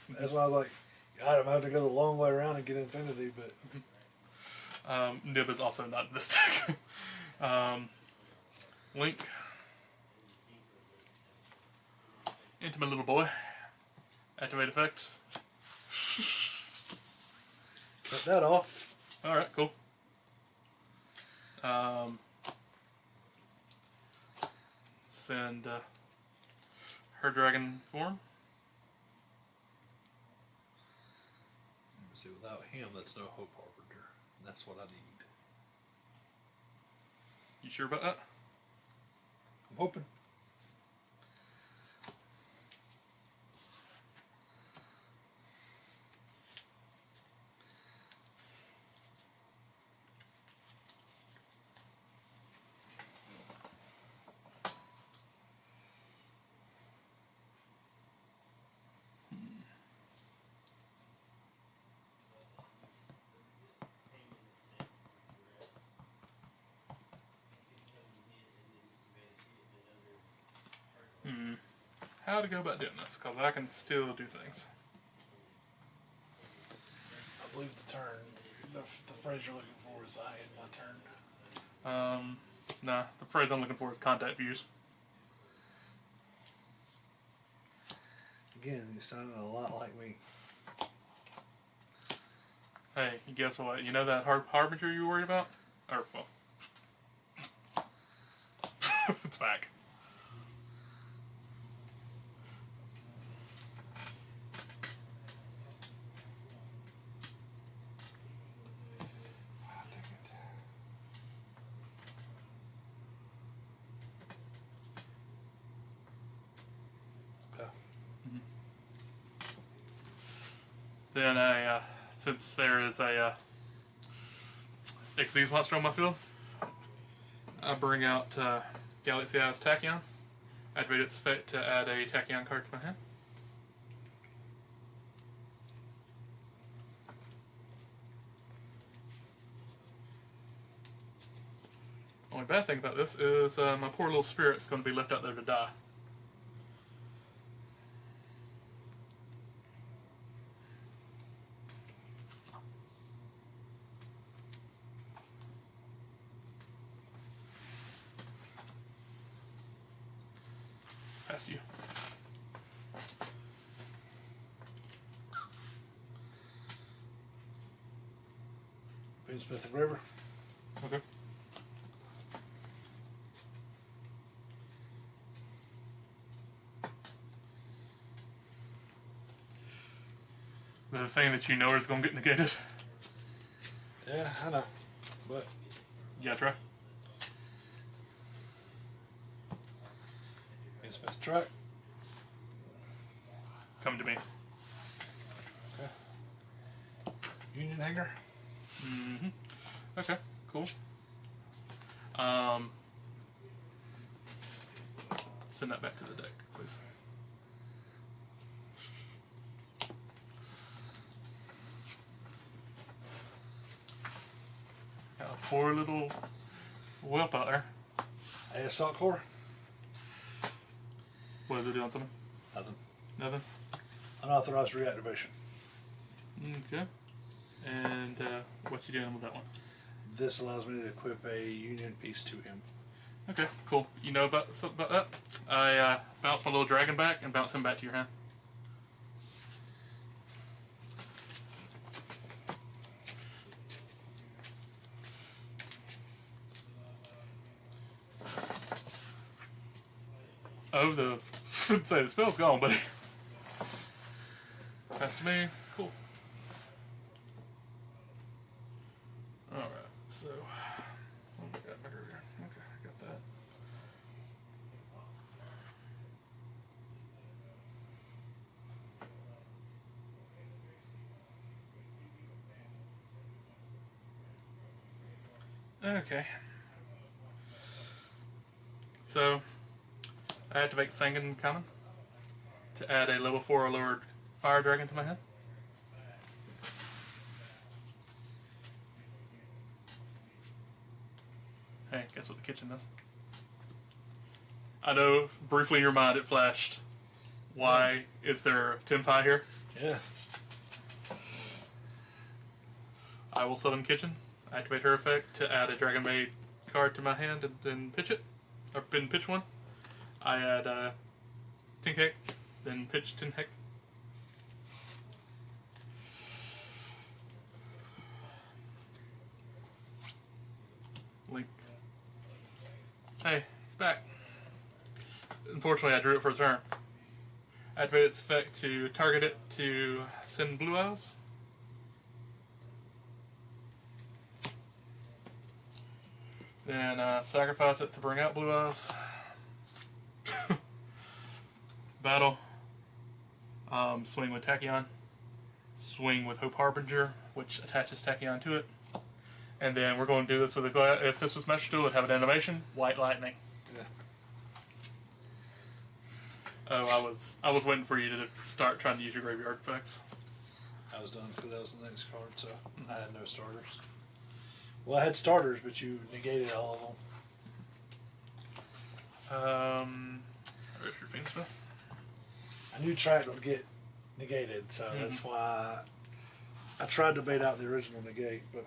That's why I was like, God, I'm going to have to go the long way around and get Infinity, but Nib is also not in this deck. Link. Into my little boy. Activate effect. cut that off. Alright, cool. Send her dragon form. See, without him, that's no Hope Harbinger. And that's what I need. You sure about that? I'm hoping. How to go about doing this, because I can still do things. I believe the turn, the phrase you're looking for is I end my turn. Nah, the phrase I'm looking for is contact views. Again, you sounded a lot like me. Hey, guess what? You know that harbinger you were worried about? Or, well. It's back. Then since there is a Xyz monster on my field, I bring out Galaxy Eyes Tachyon. Activate its effect to add a Tachyon card to my hand. Only bad thing about this is my poor little spirit's going to be left out there to die. Past you. Smith and River. Okay. The thing that you know is going to get negated. Yeah, I know. But Yeah, try. Smith track. Come to me. Union hanger. Mm-hmm. Okay, cool. Send that back to the deck, please. Got a poor little whelp out there. Hey, assault core. What is it doing? Something? Nothing. Nothing? Unauthorized reactivation. Okay. And what you doing with that one? This allows me to equip a Union piece to him. Okay, cool. You know about something about that? I bounce my little dragon back and bounce him back to your hand. Oh, I'd say the spell's gone, buddy. Pass to me. Cool. Alright, so. What do we got back over here? Okay, I got that. Okay. So, I activate Sangan Common to add a level 4 or lower fire dragon to my hand. Hey, guess what the kitchen is? I know, briefly in your mind it flashed. Why is there tin pie here? Yeah. I will summon kitchen, activate her effect to add a Dragon Maid card to my hand and then pitch it. Or then pitch one. I add tin cake, then pitch tin cake. Link. Hey, it's back. Unfortunately, I drew it for a turn. Activate its effect to target it to send blue eyes. Then sacrifice it to bring out blue eyes. Battle. Swing with Tachyon. Swing with Hope Harbinger, which attaches Tachyon to it. And then we're going to do this with a if this was Master Duel, it'd have an animation, White Lightning. Yeah. Oh, I was waiting for you to start trying to use your graveyard effects. I was done because that was the next card, so I had no starters. Well, I had starters, but you negated all of them. Where's your Fiendsmith? I knew Track would get negated, so that's why I tried to bait out the original negate, but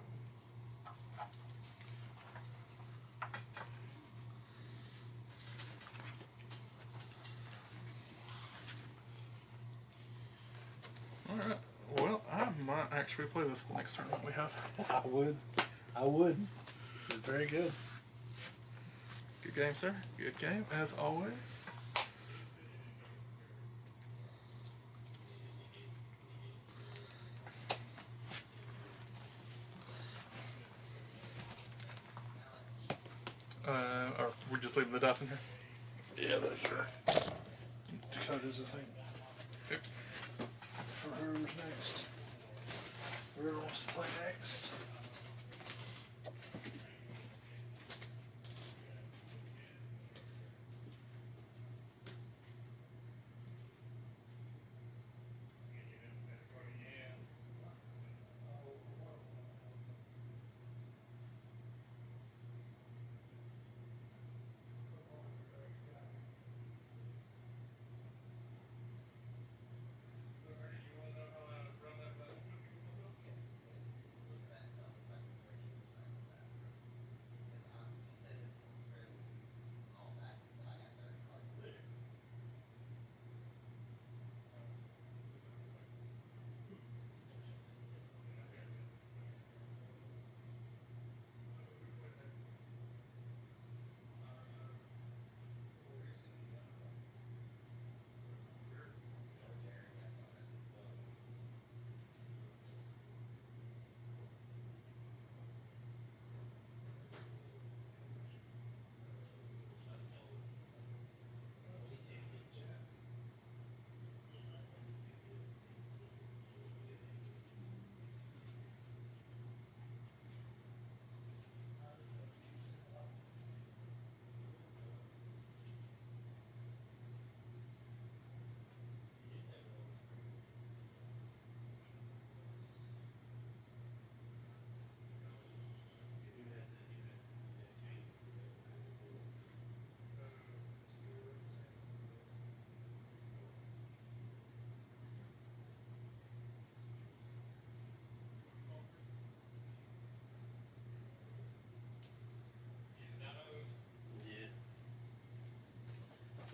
Alright, well, I might actually play this the next tournament we have. I would. It's very good. Good game, sir. Good game, as always. Or we're just leaving the dice in here? Yeah, that's sure. Dakota is a thing. Yep. For who's next? Whoever wants to play next.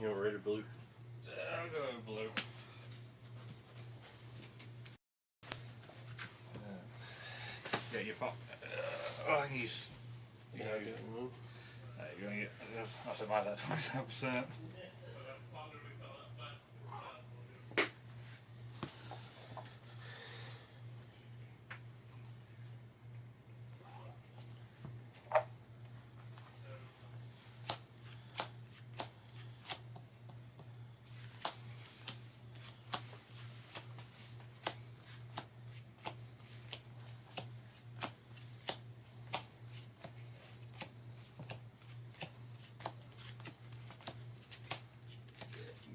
You want red or blue? I'll go with blue. Yeah, your phone. Oh, he's. Yeah, I got one. You're gonna get. I said mine's at 27%.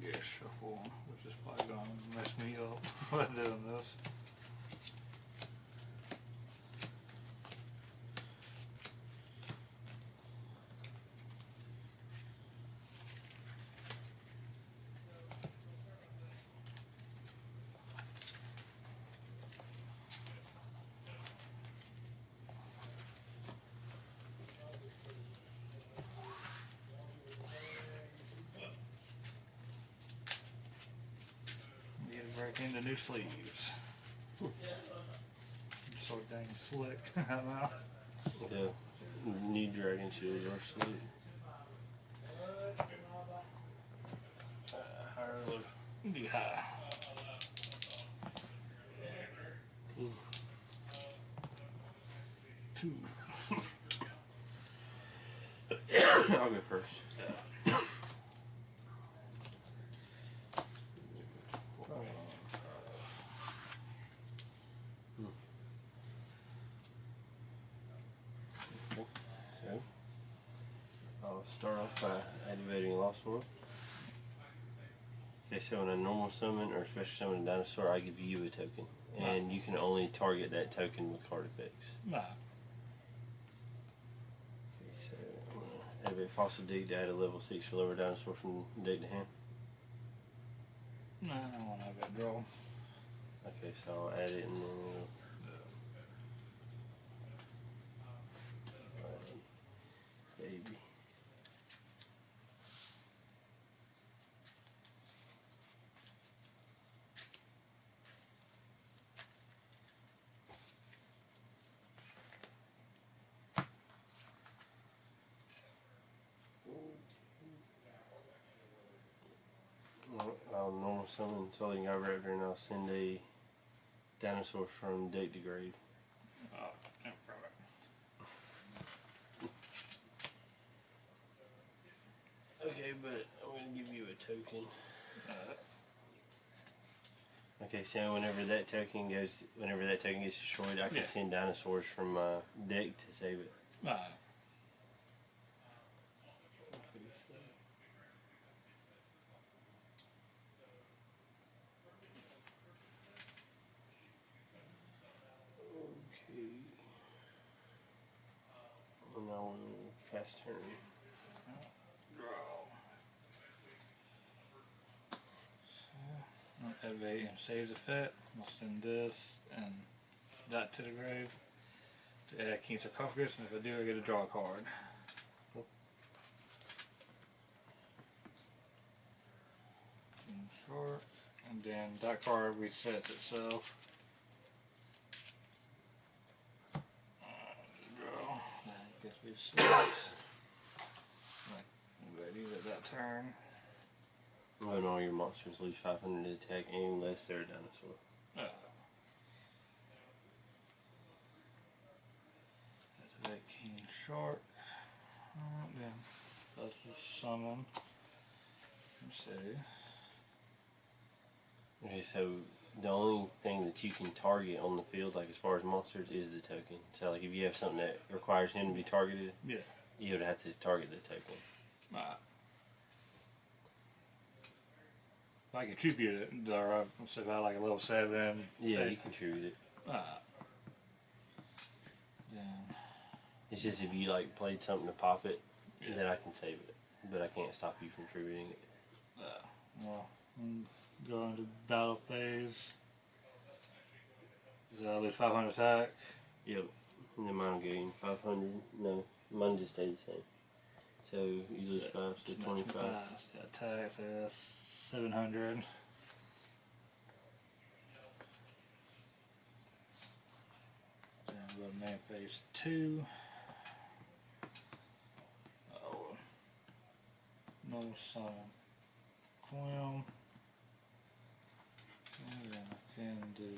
Get a shuffle, which is probably gonna mess me up by doing this. Need to break into new sleeves. So dang slick. I know. Yeah. New dragon shields are sweet. Higher or low? Be high. Two. I'll go first. So, I'll start off by activating Lost World. Okay, so in a normal summon or special summon a dinosaur, I give you a token. And you can only target that token with card effects. Nah. Okay, so I'm going to activate Fossil Dig to add a level 6 or lower dinosaur from deck to hand. Nah, I don't want to have that draw. Okay, so I'll add it and then it'll... Baby. I'll normal summon Tully Raptor and I'll send a dinosaur from deck to grave. Oh, and from it. Okay, but I'm gonna give you a token. Okay, so whenever that token gets destroyed, I can Yeah. send dinosaurs from deck to save it. Nah. Okay. And I will pass turn. Draw. Activate and saves effect. I'll send this and that to the grave to add King's Sarcophagus, and if I do, I get to draw a card. King Shark, and then that card resets itself. Draw. I guess we six. Ready at that turn. When all your monsters lose 500 to attack unless they're a dinosaur. Activate King Shark. Then that's just summon. Let's see. Okay, so the only thing that you can target on the field, like as far as monsters, is the token. So like if you have something that requires him to be targeted, Yeah. you would have to target the token. Alright. If I contribute it, or say if I like a level 7. Yeah, eight. you contribute it. Alright. Then, It's just if you like played something to pop it, Yeah. then I can save it. But I can't stop you from contributing it. well, go into battle phase. Does that lose 500 attack? Yep. And then mine will gain 500. No, mine just stays the same. So you lose 5, so 25. Yeah, attack, so that's 700. Then we go to main phase 2. Oh, no summon Quim. And then I can do.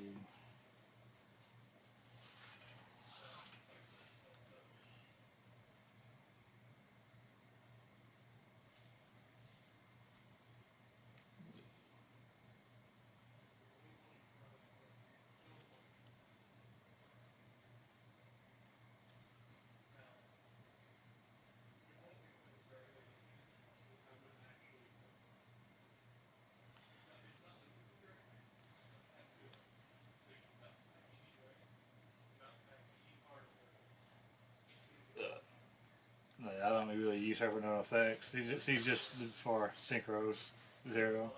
I don't really use her for no effects. He's just for synchros 0.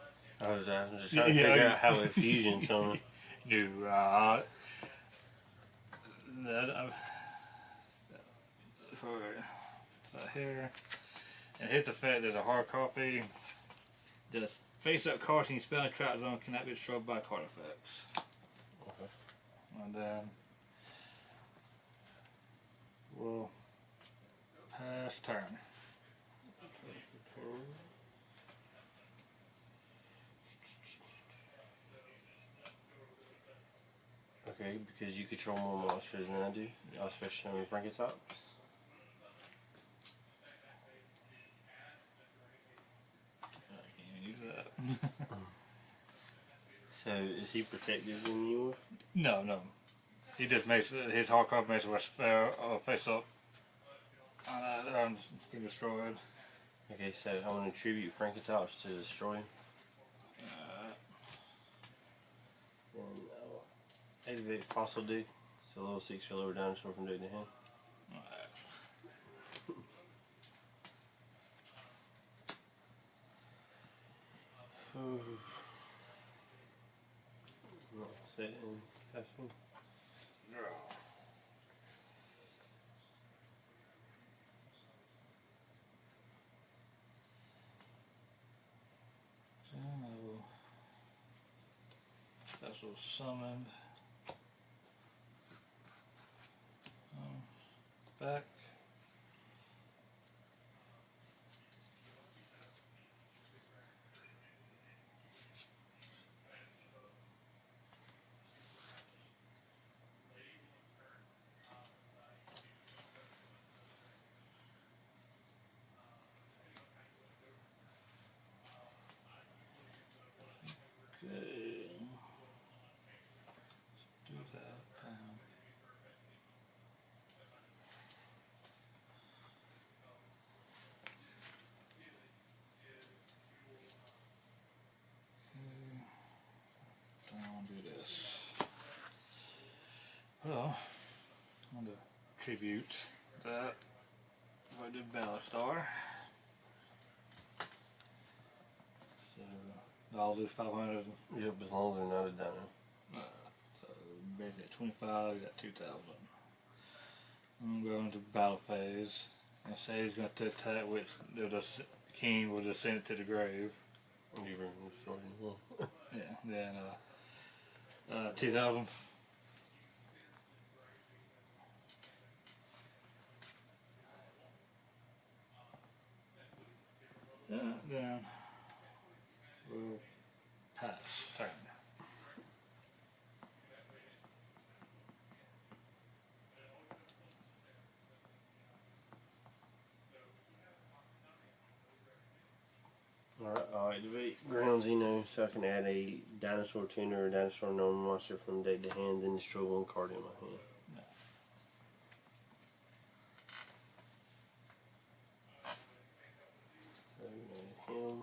I was just trying to figure out how it fusion something. No, for here, and his effect. There's a hard copy. The face-up cards in your spell and trap zone cannot be destroyed by card effects. Okay. And then we'll pass turn. Okay, because you control more monsters than I do, especially on Frankentops. I can't use that. So is he protected than you No. He just makes his hard copy makes it face up. Get destroyed. are? Okay, so I'm going to tribute Frankentops to destroy him. And I'll activate Fossil Dig. So level 6 or lower dinosaur from deck to hand. Set and passing. Special summoned. Back. Okay. Let's do that. I want to do this. Well, I'm going to tribute that. If I did Battlestar. So I'll do 500. Yep, as long as they're not a dino. So basically at 25, I got 2,000. I'm going to battle phase. And say he's going to attack, which the king will just send it to the grave. You were destroying him. Yeah, then 2,000. Then we'll pass turn. Alright, I'll activate Ground Xeno so I can add a dinosaur tuner or dinosaur known monster from deck to hand, then destroy one card in my hand. So him.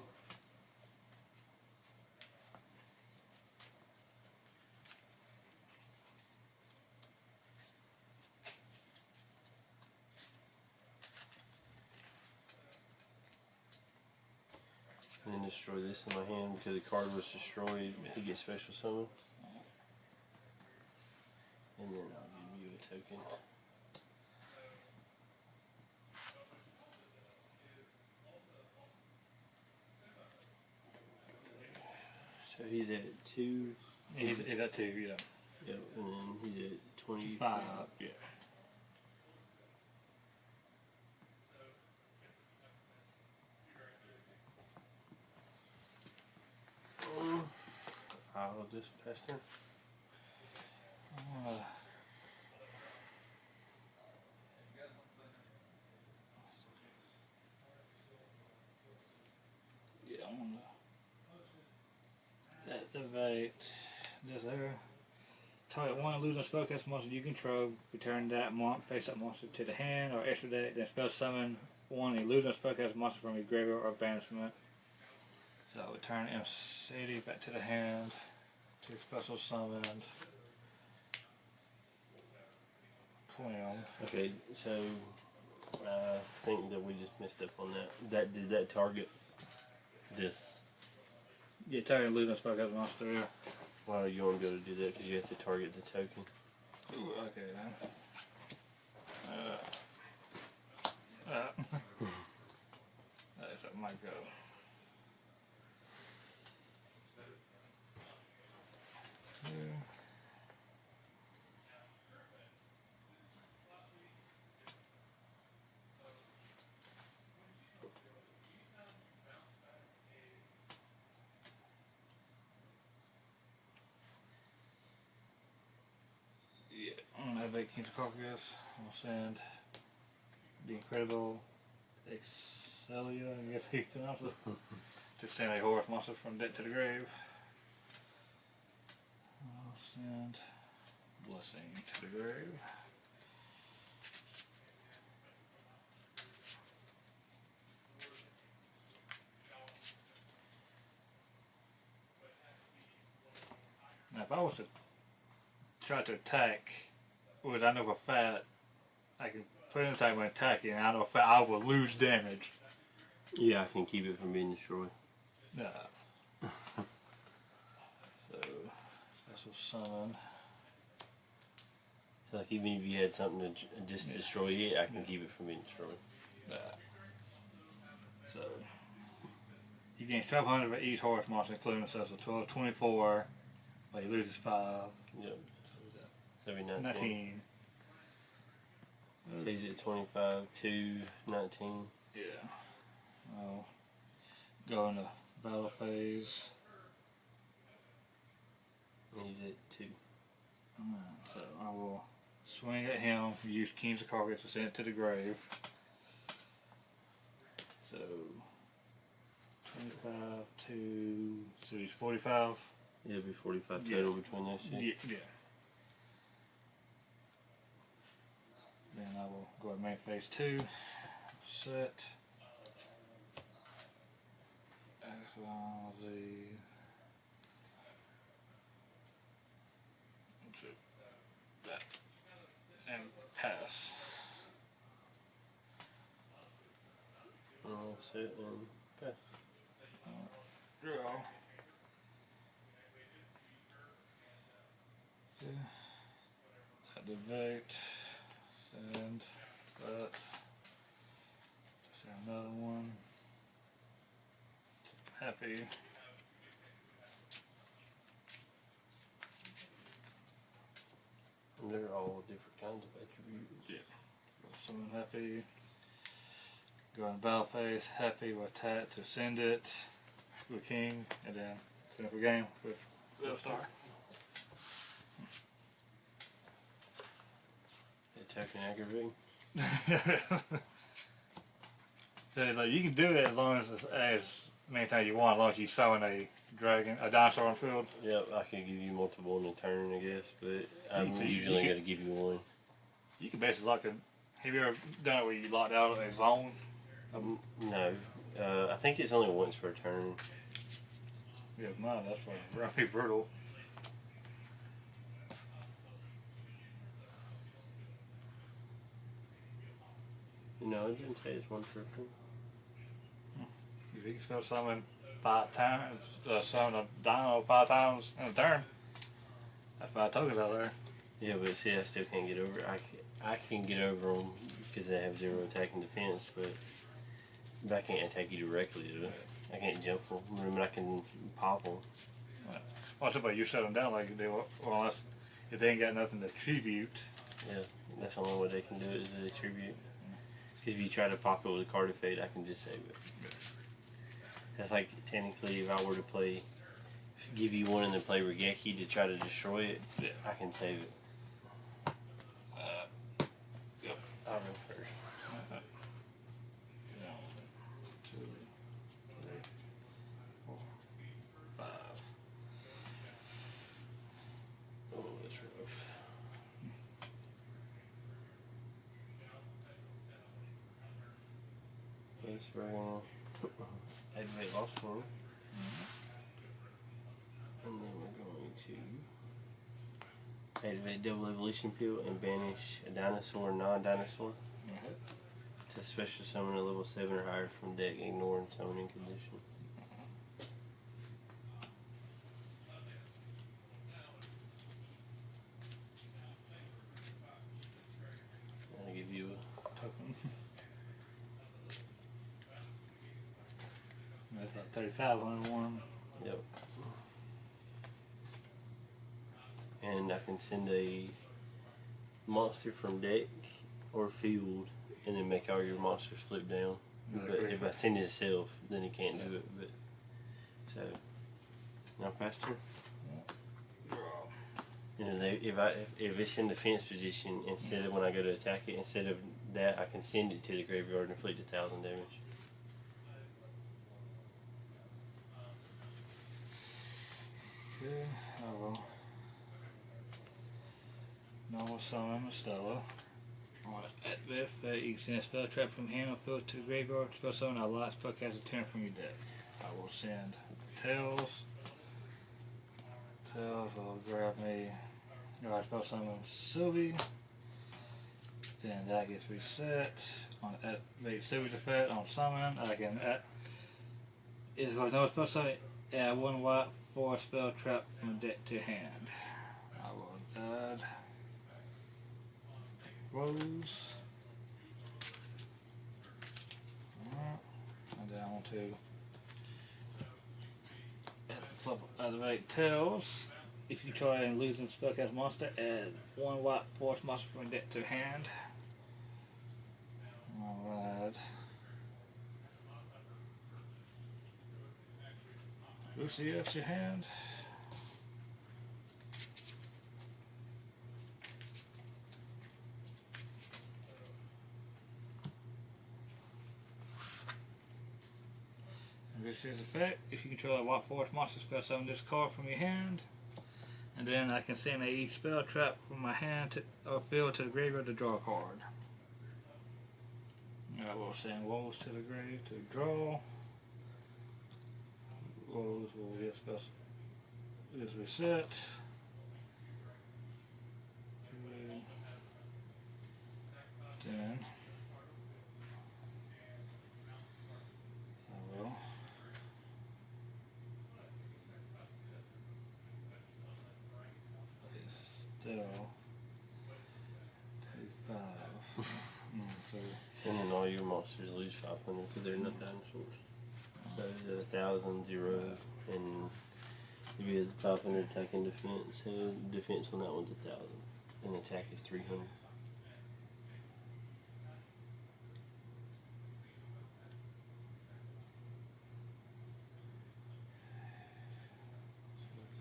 And then destroy this in my hand because the card was destroyed. He gets special summon. And then I'll give you a token. he's at 2. He's at 2, yeah. Yep, and then he's at 25. 5, yeah. I'll just pass turn. Yeah, I'm gonna activate this there. Target 1 losing spellcast monster you control. Return that face up monster to the hand or extra deck. Then spell summon 1 illusion spellcast monster from your graveyard or banishment. So return M City back to the hand. 2 special summoned. Okay, so I think that we just messed up on that. Did that target this? Yeah, target losing spellcast monster. Yeah. Well, you won't be able to do that because you have to target the token. Ooh, okay then. That's what might go. Yeah, I'm gonna have 8 Kings of Carcass. I'll send the Incredible Excelia, I guess he pronounced it. To send a horse monster from dead to the grave. I'll send Blessing to the grave. Now if I was to try to attack, which I know for a fact I can put in attack when attacking, and I know for a fact I will lose damage. Yeah, I can keep it from being destroyed. No. So, special summon. So like even if you had something to just destroy it, I can keep it from being destroyed. So, you gain 1200 for each horse monster, including themselves, so 12, 24, but he loses 5. Yep. So it'd be 19. 19. So he's at 25, 2, 19. Yeah. I'll go into battle phase. And he's at 2. So I will swing at him, use Kings of Carcass to send it to the grave. So 25 to, so he's 45. It'll be 45 total between those two. Yeah. Then I will go to main phase 2. Set. XYZ. That. And pass. I'll set and pass. Draw. Activate. Send that. Send another one. Happy. And they're all different kinds of attributes. Yeah. Summon happy. Go in battle phase. Happy will attack to send it to a king, and then send it for game with Little Star. Attacking aggravating. So it's like you can do it as long as many times you want, as long as you summon a dragon, a dinosaur on field. Yep, I can give you multiple in a turn, I guess, but I'm You usually can- going to give you one. You can basically lock it. Have you ever done it where you locked out a zone? No, I think it's only once per turn. Yeah, mine. That's pretty brutal. No, it didn't say it's one per turn. If you can spell summon 5 times, summon a dino 5 times in a turn, that's 5 tokens out there. Yeah, but see, I still can't get over. I can get over them because they have 0 attack and defense, but I can't attack you directly. Do it. I can't jump them. I mean, I can pop them. Well, somebody you shut them down like they were, well, unless if they ain't got nothing to tribute. Yeah, that's the only way they can do it is to attribute. Because if you try to pop it with a card of fate, I can just save it. That's like technically if I were to play, give you one and then play Regeki to try to destroy it, Yeah. I can save it. Yep. I'll run first. One, two, three, 4, 5. Oh, that's rough. Let's bring activate lost form. And then we're going to activate double evolution pill and banish a dinosaur, non-dinosaur. To special summon a level 7 or higher from deck, ignoring summoning condition. I'll give you Token. That's like 3,501. yep. And I can send a monster from deck or field and then make all your monsters flip down. But if I send it itself, then it can't do it. But so now pass turn. And then if it's in defense position, instead of when I go to attack it, instead of that, I can send it to the graveyard and inflict 1,000 damage. Okay, I will. Normal summon Stella. At the effect, you can send a spell trap from hand or field to the graveyard. Spell summon a light spell cast a turn from your deck. I will send Tails. Tails will grab me. Alright, spell summon Sylvie. Then that gets reset. On activate Sylvie's effect on summon. I can is with no spell summon. Add 1 white for a spell trap from deck to hand. I will add Rose. And then I want to activate Tails. If you try and lose a spellcast monster, add 1 white force monster from deck to hand. Alright. Lucy, that's your hand. This is effect. If you control a white force monster, spell summon this card from your hand. And then I can send a spell trap from my hand to, or field to the graveyard to draw a card. I will send Woes to the grave to draw. Woes will get special. Is reset. 10. I will. Still 2-5. So And then all your monsters lose 500 because they're not dinosaurs. So it's 1,000, 0, and if you have 500 attack and defense, defense on that one's 1,000, and attack is 300.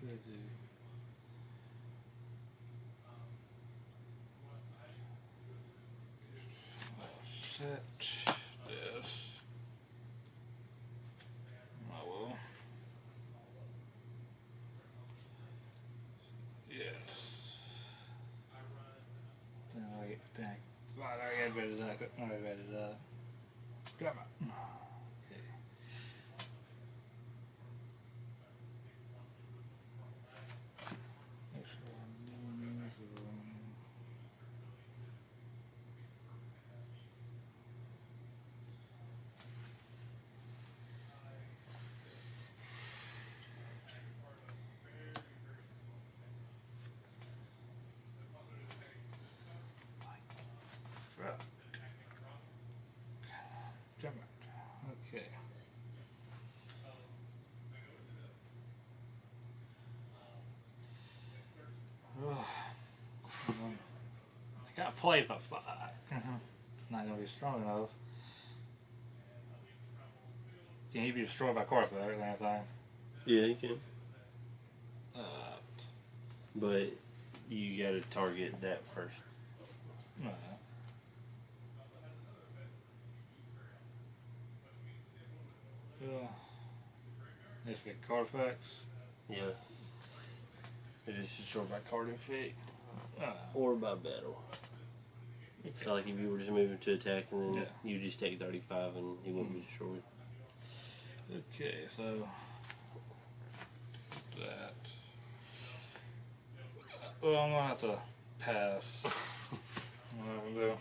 could do. Set this. I will. Yes. Then I get dang. Right, I get rid of that. I get rid of that. Come on. Okay. This one, this one. Right. Jump it. plays about 5. It's not gonna be strong enough. Can he be destroyed by card effect or anything? Yeah, you can. Uh, But you gotta target that first. no. Yeah. This big card effects. Yeah. It is destroyed by card effect Uh, or by battle. So like if you were just moving to attack and then Yeah. you just take 35 and he wouldn't be destroyed. okay, so that. Well, I'm gonna have to pass. What I'm gonna do.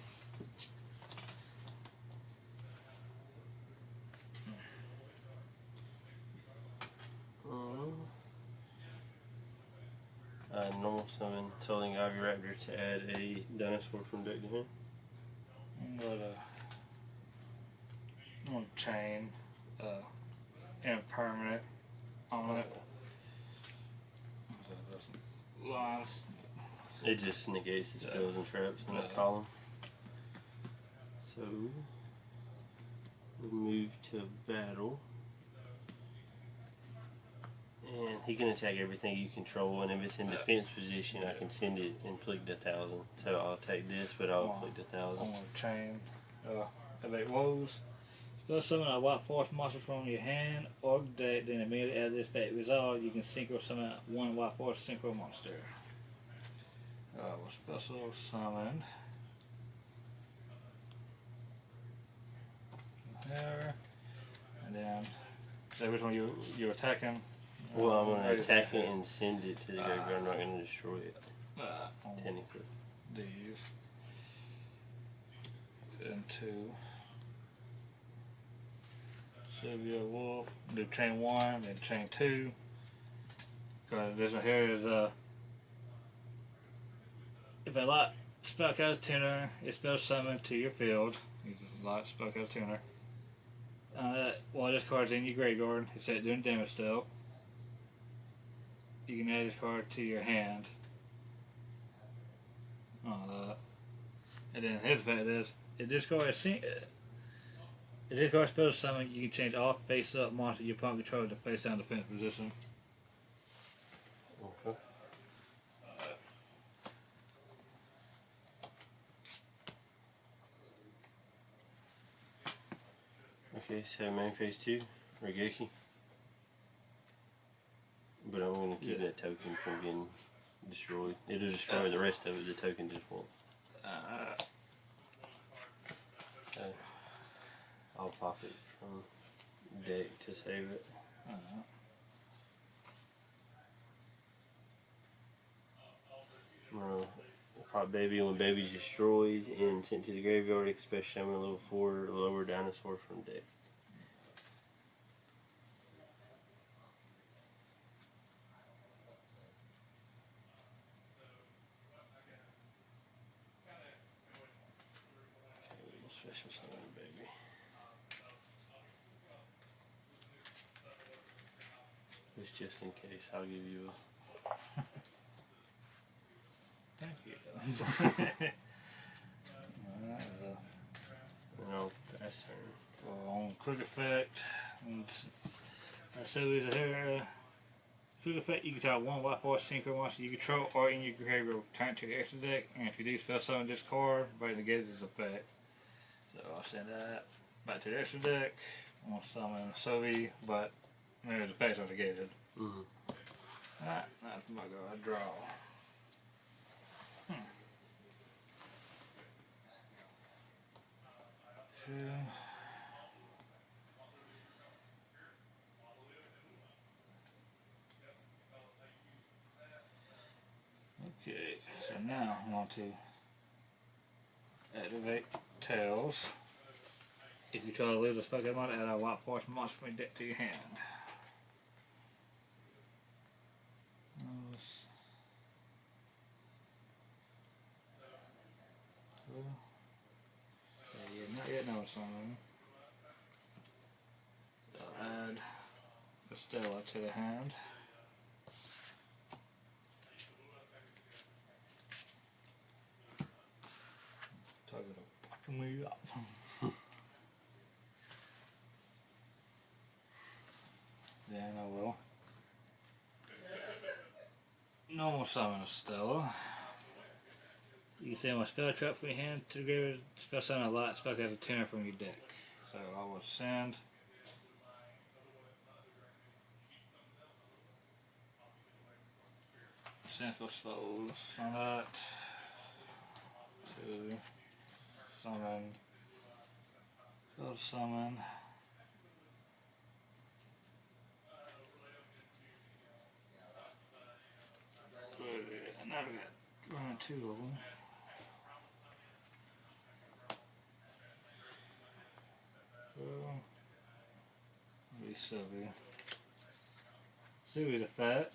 Normal summon telling Ivy Raptor to add a dinosaur from deck to hand. I'm gonna chain impermanent on it. So this lines. It just negates the spells and traps in that Yeah. column. So we move to battle. And he can attack everything you control, and if it's in defense position, I can send it inflict 1,000. So I'll take this, but I'll inflict I'm 1,000. gonna chain evade woes. Spell summon a white force monster from your hand or deck, then immediately as this effect resolved, you can synchro summon one white force synchro monster. We'll special summon there, and then say which one you're attacking. Well, I'm going to Ready attack it and send it to the graveyard. I'm not going to destroy it, on technically. these into Sylvia Wolf. Do chain 1 and chain 2. Because this one here is if a lot spellcast out of tuner, it's spell summoned to your field. Use a lot spellcast out of tuner. While this card's in your graveyard, it's set doing damage dealt. You can add this card to your hand. And then his effect is if this card spells summon, you can change all face up monster your opponent controls to face down defense position. Okay. Okay, so main phase 2, Regeki. But I'm going to keep that token from getting destroyed. It'll destroy the rest of it, the token just won't. I'll pop it from deck to save it. Pop baby when baby's destroyed and sent to the graveyard, especially I'm a level 4 or lower dinosaur from deck. Special summon baby. It's just in case, I'll give you a... Thank you. No, that's her. On quick effect, and so is here. Quick effect, you can tell one white force synchro monster you control or in your graveyard, turn to your extra deck, and if you do spell summon this card, right negates its effect. So I'll send that back to the extra deck. I'm gonna summon Sovi, but maybe the effects are negated. Mm-hmm. Alright, that's my go. I draw. Okay, so now I want to activate Tails. If you try to lose a Pokemon, add a white force monster from your deck to your hand. Yeah, not yet, no, something. I'll add the Stella to the hand. waking me up. Then I will normal summon a Stella. You can send my spell trap from your hand to the graveyard. Spell summon a light spell has a tuner from your deck. So I will send Senseless Foes on that to summon. Go to summon. Now we got running 2 of them. Be Sylvie. Sylvie the Fat.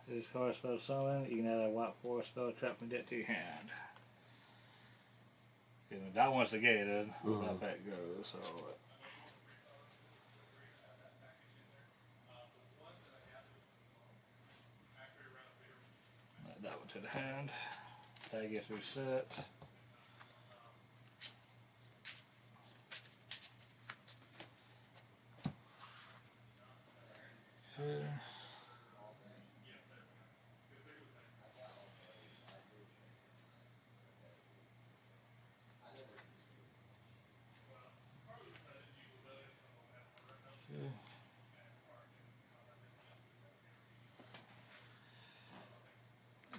This card spell summon. You can add a white forest spell trap from deck to your hand. That one's negated. How that goes. So. Add that one to the hand. That gets reset. Sure.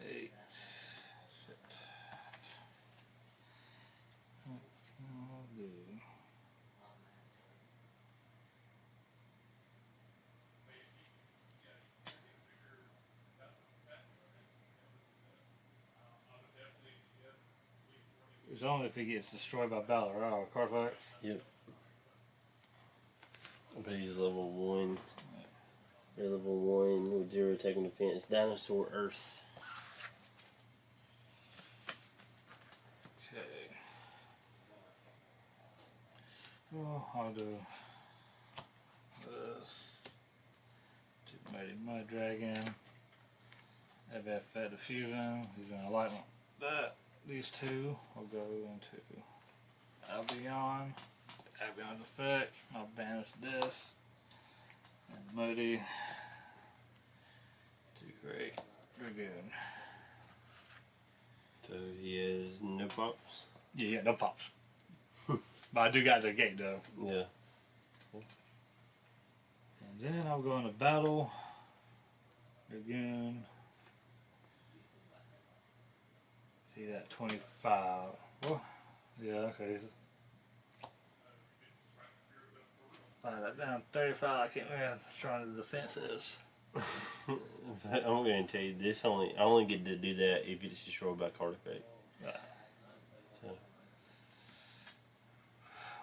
Eight. Shit. What can I do? It's only if he gets destroyed by battle or card fights. Yep. But he's level 1. You're level 1 with 0 taking defense. Dinosaur Earth. Okay. Well, I'll do this. Mighty Mud Dragon. Have that Fat Diffusion. He's gonna light that. These 2 will go into Albion. Albion's effect. I'll banish this. And Muddy to create Dragoon. So he has no pops? Yeah, no pops. But I do got the gate though. Yeah. And then I'll go into battle. Dragoon. See that 25. Oh, yeah, okay. Find that down 35. I can't remember how strong the defense is. I'm going to tell you this. I only get to do that if it's destroyed by card effect. Right. So.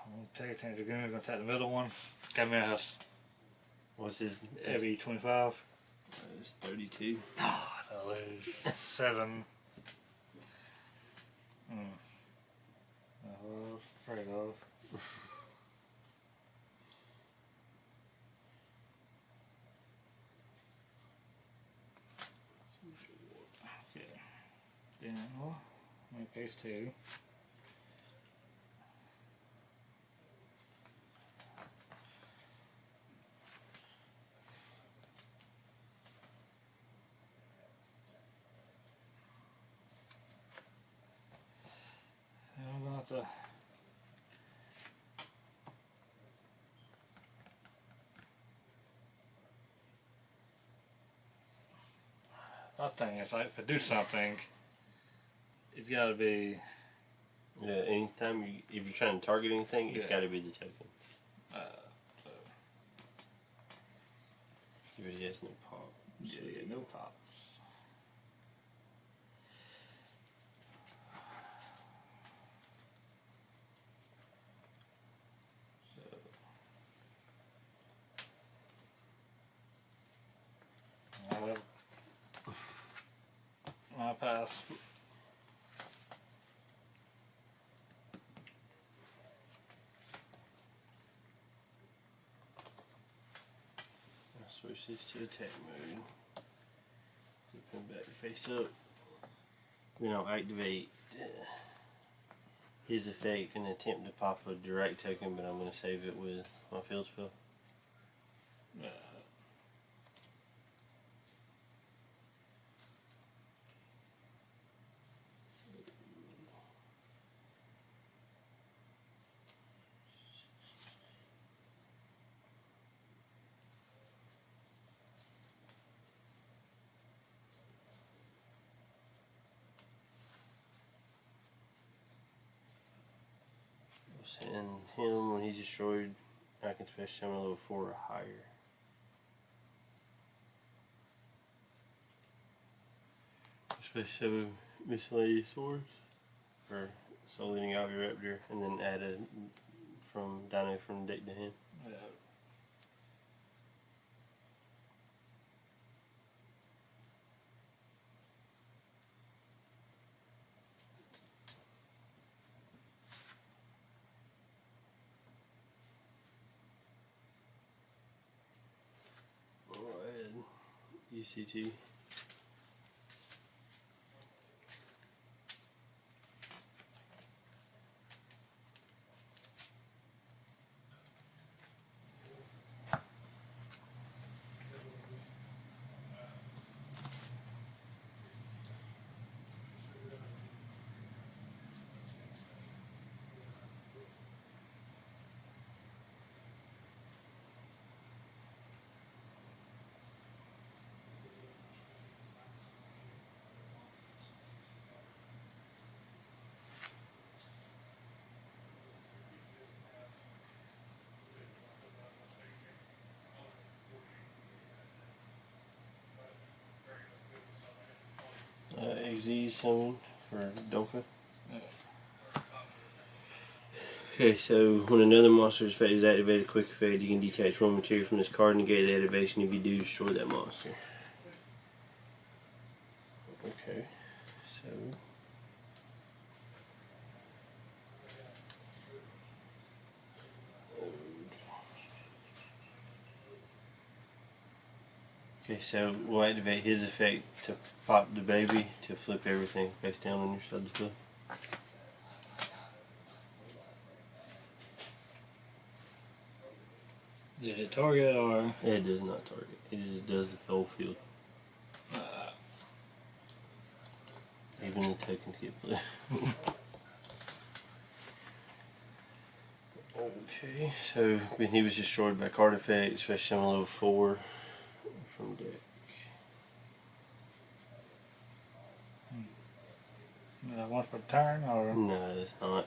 I'm going to take a Dragoon. I'm going to take the middle one. Got me a house. What's his? Every 25. It's 32. Ah, I lose 7. I was afraid of. Okay. Then, well, my pace 2. And I'm going to have to I think it's like if I do something, it's got to be. Yeah, anytime if you're trying to target anything, it's Yeah. got to be the token. So, If he has no pop. yeah, no pops. So, my pass. I'll switch this to attack mode. Flip him back face up. Then I'll activate his effect and attempt to pop a direct token, but I'm going to save it with my field spell. And him, when he's destroyed, I can special summon a level 4 or higher. Special summon miscellaneous swords, or Soul Eating Raptor, and then add a from Dino from deck to hand. Yeah. Alright, UCT. XZ summon for Doka. Okay, so when another monster's effect is activated, quick effect, you can detach raw material from this card and negate the activation. If you do, destroy that monster. Okay, so okay, so we'll activate his effect to pop the baby to flip everything face down on your side of the field. Did it target or? It does not target. It just does the whole field. Even the tokens get played. Okay, so when he was destroyed by card effect, especially on level 4 from deck. Once per turn or? No, it's not.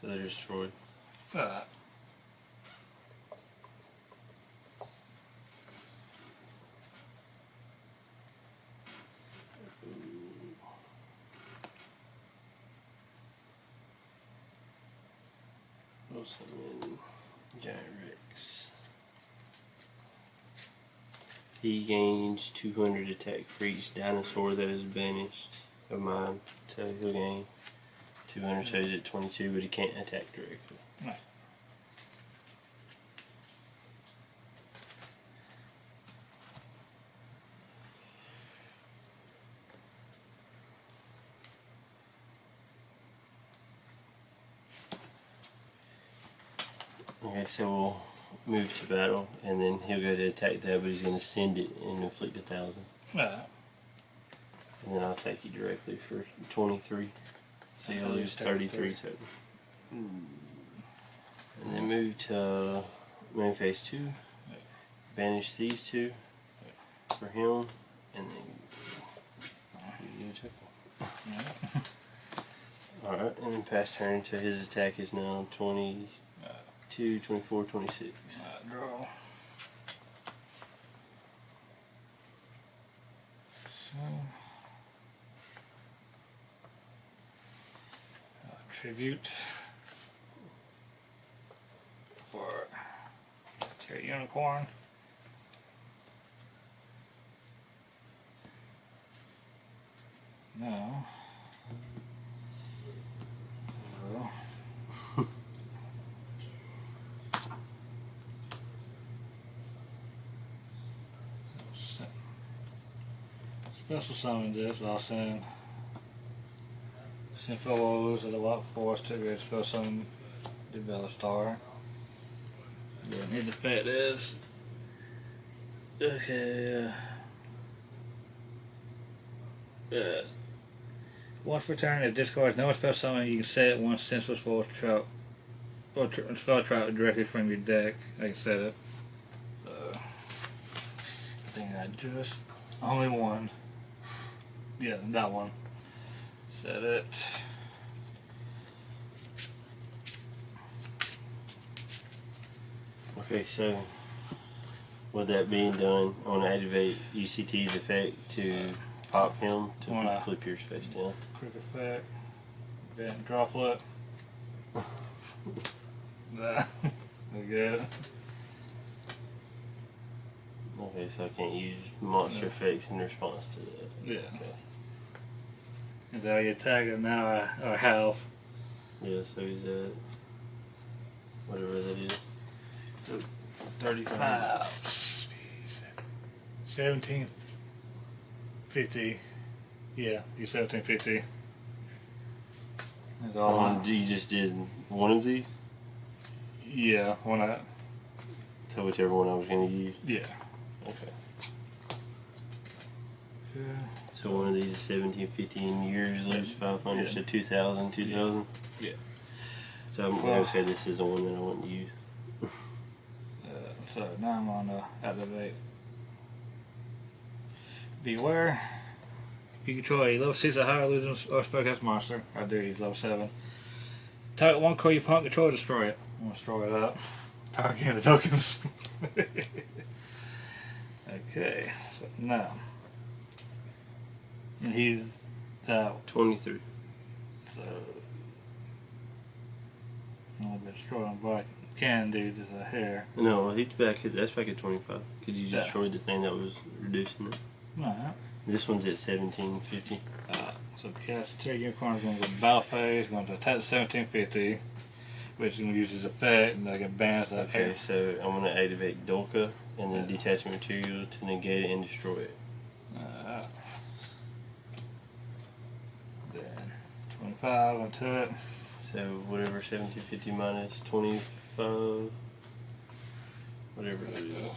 So they're destroyed. We'll summon Giant Rex. He gains 200 attack for each dinosaur that is banished of mine. So he'll gain 200, so he's at 22, but he can't attack directly. No. Okay, so we'll move to battle, and then he'll go to attack that, but he's going to send it and inflict 1,000. And then I'll attack you directly for 23. So you'll lose 33 total. And then move to main phase 2. Banish these two for him, and then you attack. Alright, and then pass turn, so his attack is now 22, 24, 26. Draw. Tribute for Terry Unicorn. No. Special summon this, I'll send Simple Woes of the White Forest to get special summon the Bellastar. Then his effect is okay. Once per turn, if discards no special summon, you can set it once Senseless Force Trap or spell trap directly from your deck. I can set it. So I think I just only one. Yeah, that one. Set it. Okay, so with that being done, I want to activate UCT's effect to pop him to Wanna- flip yours face down. Quick effect. Event droplet. That. Good. Okay, so I can't use monster effects in response to that. Yeah. Okay. Is that how you attack it now? I have. Yeah, so he's at whatever that is. 35. 1750. Yeah, you 1750. That's all I. You just did one of these? Yeah, when I. So whichever one I was going to use? Yeah. Okay. So one of these is 1750 and yours lose 500, so 2000, 2000? Yeah. So I'm going to say this is the one that I want to use. So now I'm on activate. Beware. If you control a level 6 or higher losing or spellcast monster, I do use level 7. Target one card your opponent control, destroy it. I'm gonna destroy it up. Target the tokens. Okay, so now. And he's out. 23. So. I'm gonna destroy him, but I can do this a hair. No, he's back at, that's back at 25. Because you Yeah. destroyed the thing that was reducing it. Alright. This one's at 1750. So cast a unicorn is going to go battle phase, going to attack the 1750, which is going to use his effect, and I can banish that Okay, hair. so I'm going to activate Dolka and then Yeah. detach material to negate it and destroy it. Then 25 onto it. So whatever 1750 minus 25, whatever it is.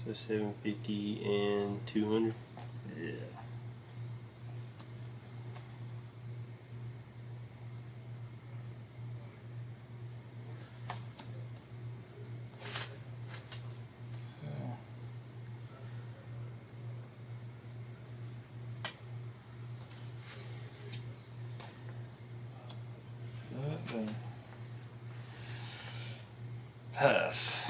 So 750 and 200. Yeah. Pass.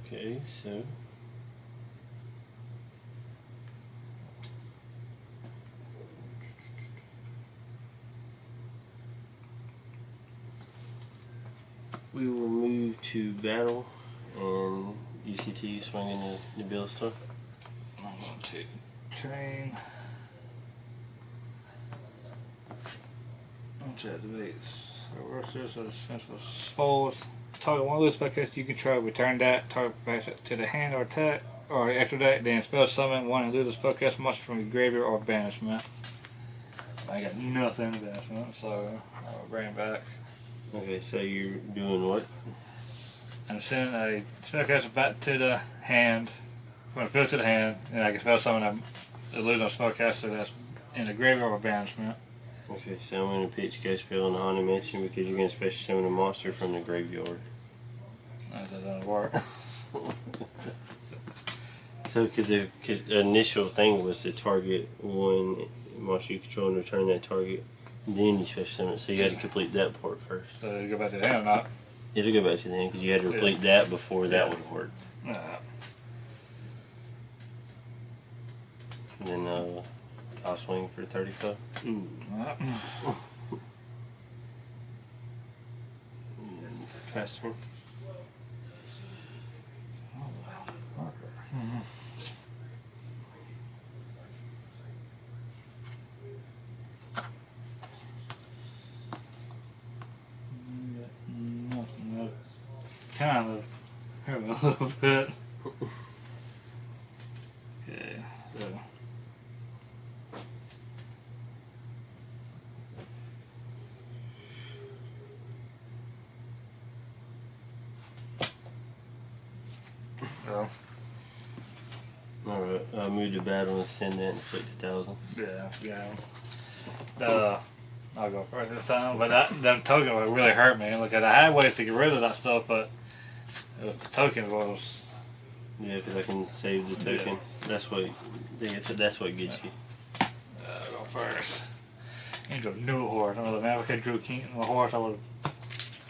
Okay, so we will move to battle and UCT swinging the bill stuff. I'm going to train. Folds. Target one loose spellcast you control. Return that target back to the hand or attack or after that. Then spell summon one and lose a spellcast monster from your graveyard or banishment. I got nothing in banishment, so I'll bring it back. Okay, so you're doing what? I'm sending a spellcaster back to the hand. From the field to the hand, and I can spell summon a losing spellcaster that's in the graveyard or banishment. Okay, so I'm going to pitch Ghost Spell in the Haunted Mansion because you're going to special summon a monster from the graveyard. That doesn't work. So, because the initial thing was to target one monster you control and return that target, then you special summon it. So you had to complete that part first. So you go back to the hand or not? It'll go back to the end because you had to complete that before that would have worked. And then I'll swing for 35. Ooh. Fast turn. kind of hurt me a little bit. Okay, so. Well, Alright, move to battle and send that and inflict 1,000. yeah. I'll go first this time, but them tokens would really hurt me. Look, I had ways to get rid of that stuff, but it was the tokens was. Yeah, because I can save the token. That's what gets you. I'll go first. You drew a new horse. I know, man, if I drew a king and a horse, I would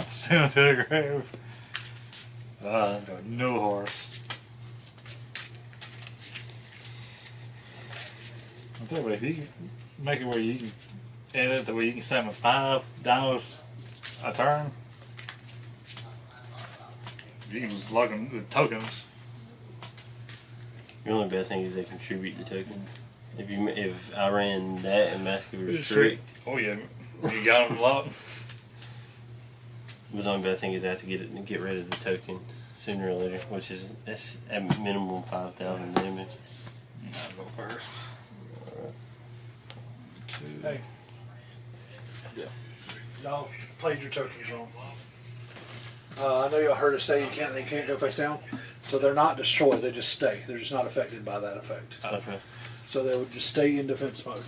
send him to the grave. I drew a new horse. I'll tell you what, if you can make it where you can edit the way you can summon 5 dinos a turn, you can just log them with tokens. The only bad thing is they contribute the token. If I ran that and Massive Restrict, Oh yeah, you got them a lot. but the only bad thing is I have to get rid of the token sooner or later, which is that's at minimum 5,000 damage. I'll go first. Hey. Y'all played your tokens wrong. I know y'all heard us say they can't go face down. So they're not destroyed, they just stay. They're just not affected by that effect. Okay. So they would just stay in defense mode.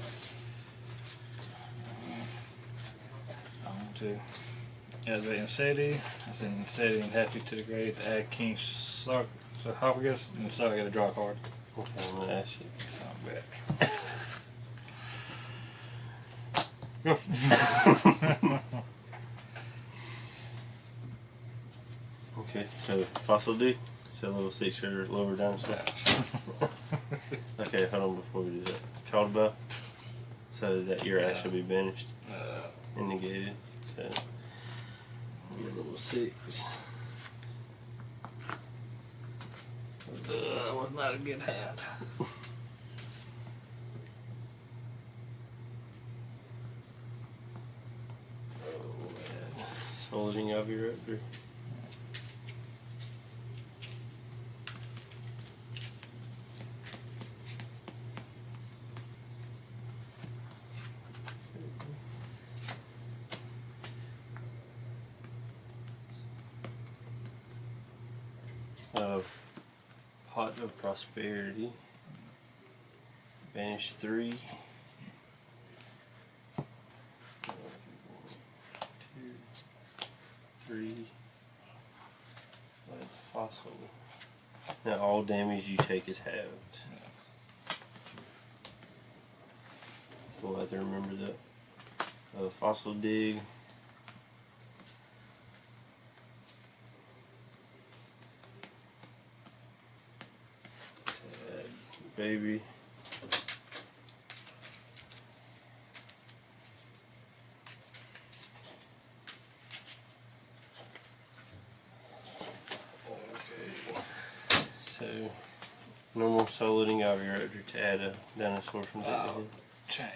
I want to elevate in city. I send city and happy to the grave to add King Sarcophagus, and so I gotta draw a card. Okay, I'm gonna ask you. Go. Okay, so Fossil D. So level 6 or lower dinosaur. Okay, hold on before we do that. Called buff. So that your ash will be banished and negated. So level 6. That was not a good hand. Soliding of your Raptor. Pot of Prosperity. Banish 3. 2, 3. Like fossil. Now all damage you take is halved. We'll have to remember that. Fossil dig. Baby. Okay. So normal soliding of your Raptor to add a dinosaur from deck to hand. Chain.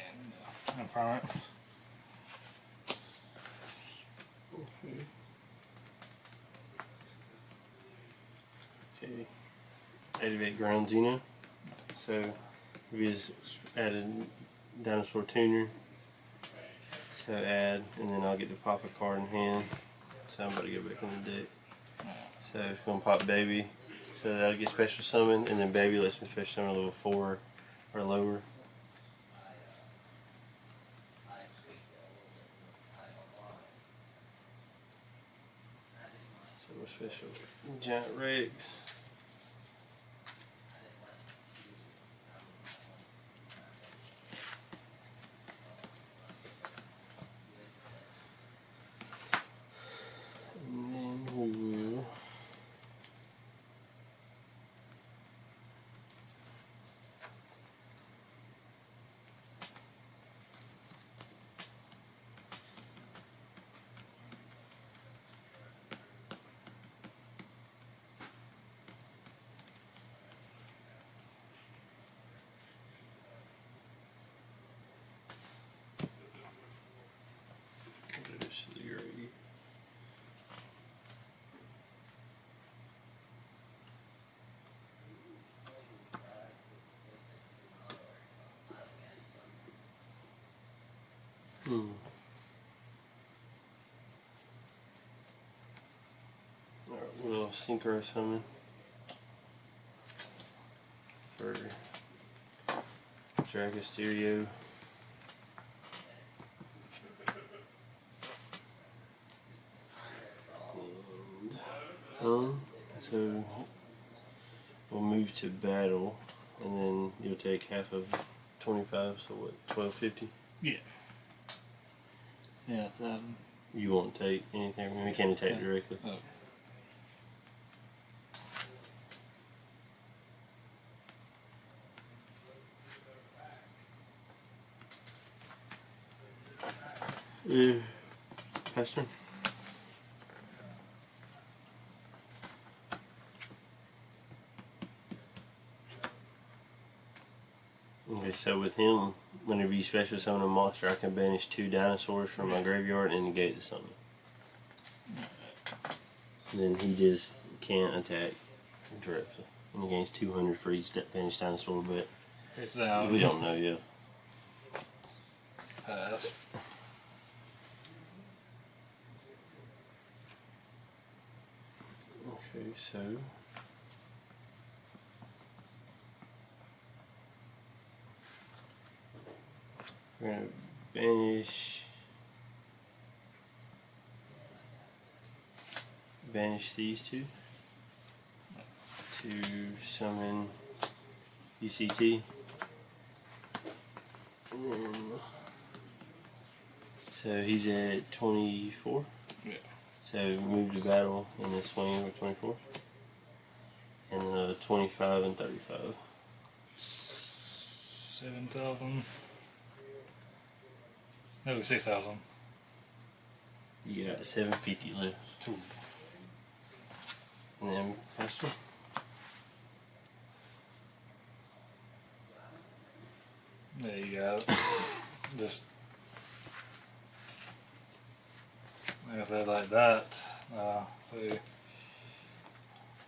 No problem. Okay. Activate Ground Xeno. So we just added dinosaur tuner. So add, and then I'll get to pop a card in hand. So I'm about to go back on the deck. So it's gonna pop baby. So that'll get special summon, and then baby lets me special summon level 4 or lower. So we're special Giant Rex. synchro summon for Dragosterio. So we'll move to battle, and then you'll take half of 25. So what? 1250. Yeah. Yeah, 1,000. You won't take anything from me. We can't attack directly. Oh. Pastor. Okay, so with him, whenever you special summon a monster, I can banish 2 dinosaurs from my graveyard and negate the summon. Then he just can't attack directly. And he gains 200 for each banished dinosaur, but It's down. we don't know yet. Pass. Okay, so we're gonna banish these 2 to summon UCT. And then, so he's at 24. Yeah. So move to battle in this swing with 24. And 25 and 35. 7,000. No, 6,000. You got 750 left. And then Pastor. There you go. Just if they're like that. 2,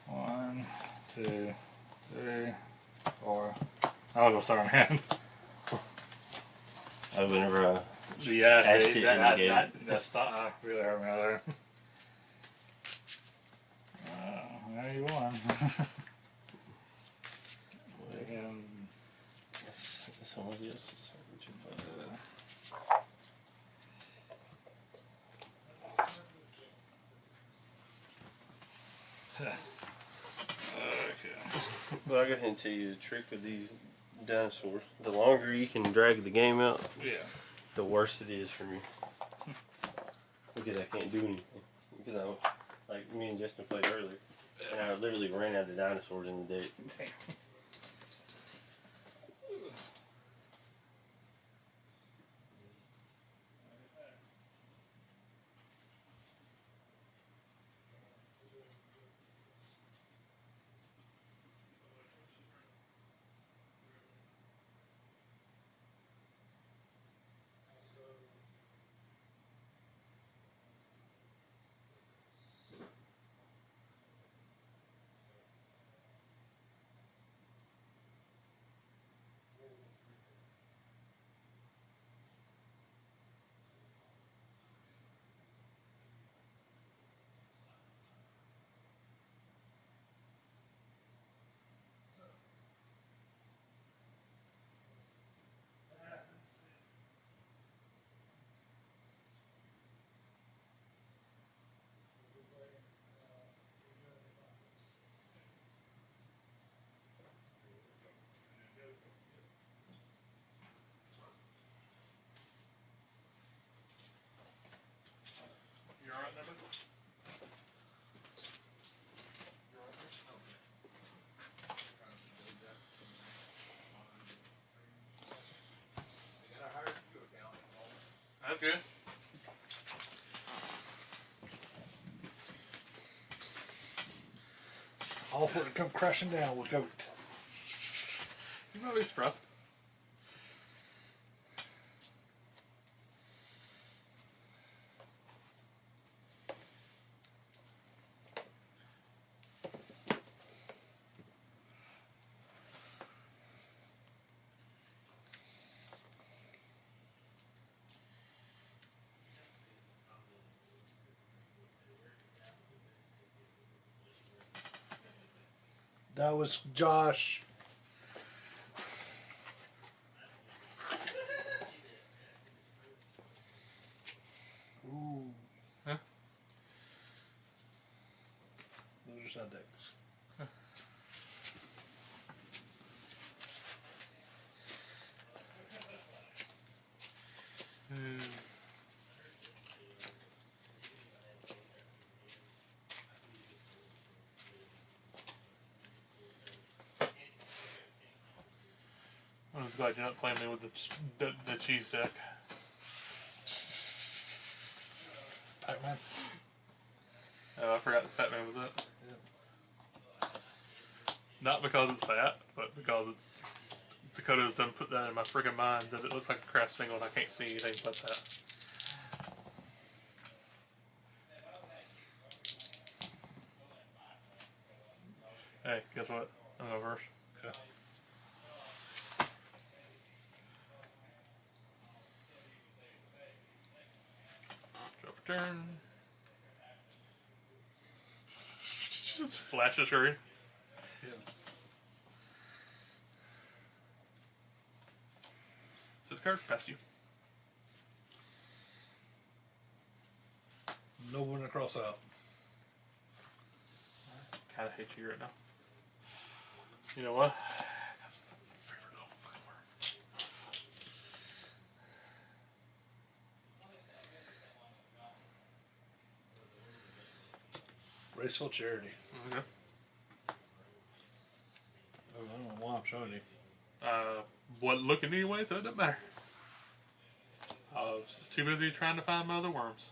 1, 2, 3, 4. I'll go start on hand. Whenever I Yeah, Asked see, it in the game. that's not really hurt me out there. There you won. And somebody else's okay. But I'll go ahead and tell you the trick of these dinosaurs. The longer you can drag the game out, Yeah. the worse it is for me. Because I can't do anything. Because like me and Justin played earlier, and I literally ran out of dinosaurs in the deck. You alright there, bud? That's good. All for it to come crashing down with goat. You might be surprised. That was Josh. Ooh. Huh? Those are side decks. I'm just glad you're not playing me with the cheese deck. Pac-Man. Oh, I forgot that Pac-Man was it. Not because it's that, but because Dakota's done put that in my freaking mind that it looks like a craft single and I can't see anything but that. Hey, guess what? I'm going first. Okay. Drop a turn. Just flash a screen. Yeah. So the card past you. No one to cross out. Kinda hate you right now. You know what? That's my favorite little fucking word. Graceful charity. Okay. Oh, I don't know why I'm showing you. Wasn't looking anyway, so it doesn't matter. I was just too busy trying to find my other worms.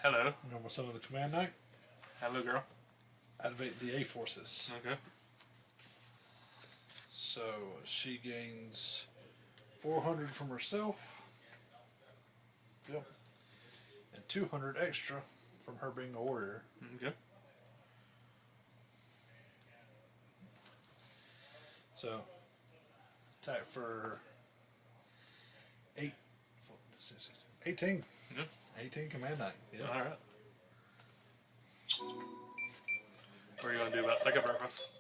Hello. Normal summon the command knight. Hello, girl. Activate the A forces. Okay. So she gains 400 from herself. Yep. And 200 extra from her being a warrior. Okay. So attack for 18. Yep. 18 command knight. Yeah. All right. What are you gonna do about second breakfast?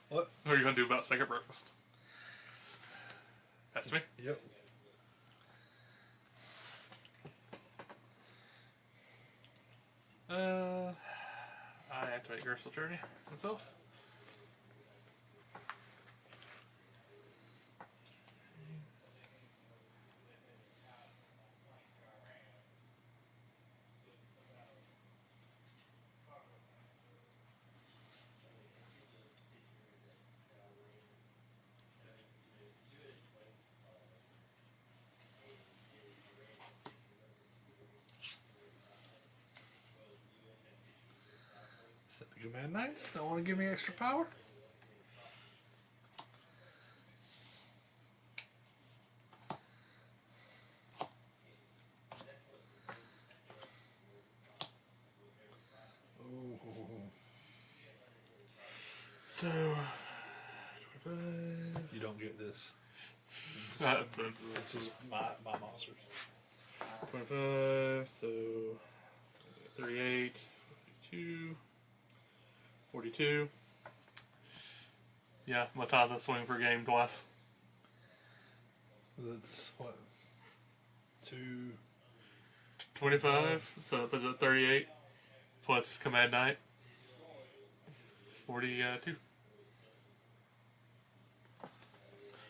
What? What are you gonna do about second breakfast? That's me. Yep. I activate Graceful Charity myself. Set the command knights. Don't want to give me extra power. Ooh. So, You don't get this. uh, It's just my monsters. 25, so 38, 42, 42. Yeah, Mataza swing per game twice. That's what? 2. 25, so that puts it at 38, plus Command Knight, 42.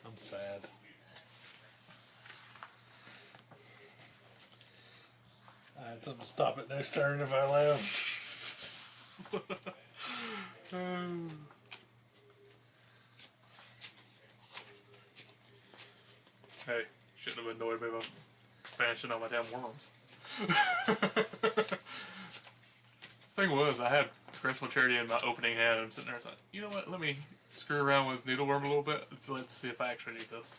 I'm sad. I had something to stop it next turn if I left. Hey, shouldn't have annoyed me by banishing all my damn worms. Thing was, I had Graceful Charity in my opening hand. I'm sitting there, like, you know what? Let me screw around with Noodleworm a little bit. Let's see if I actually need this.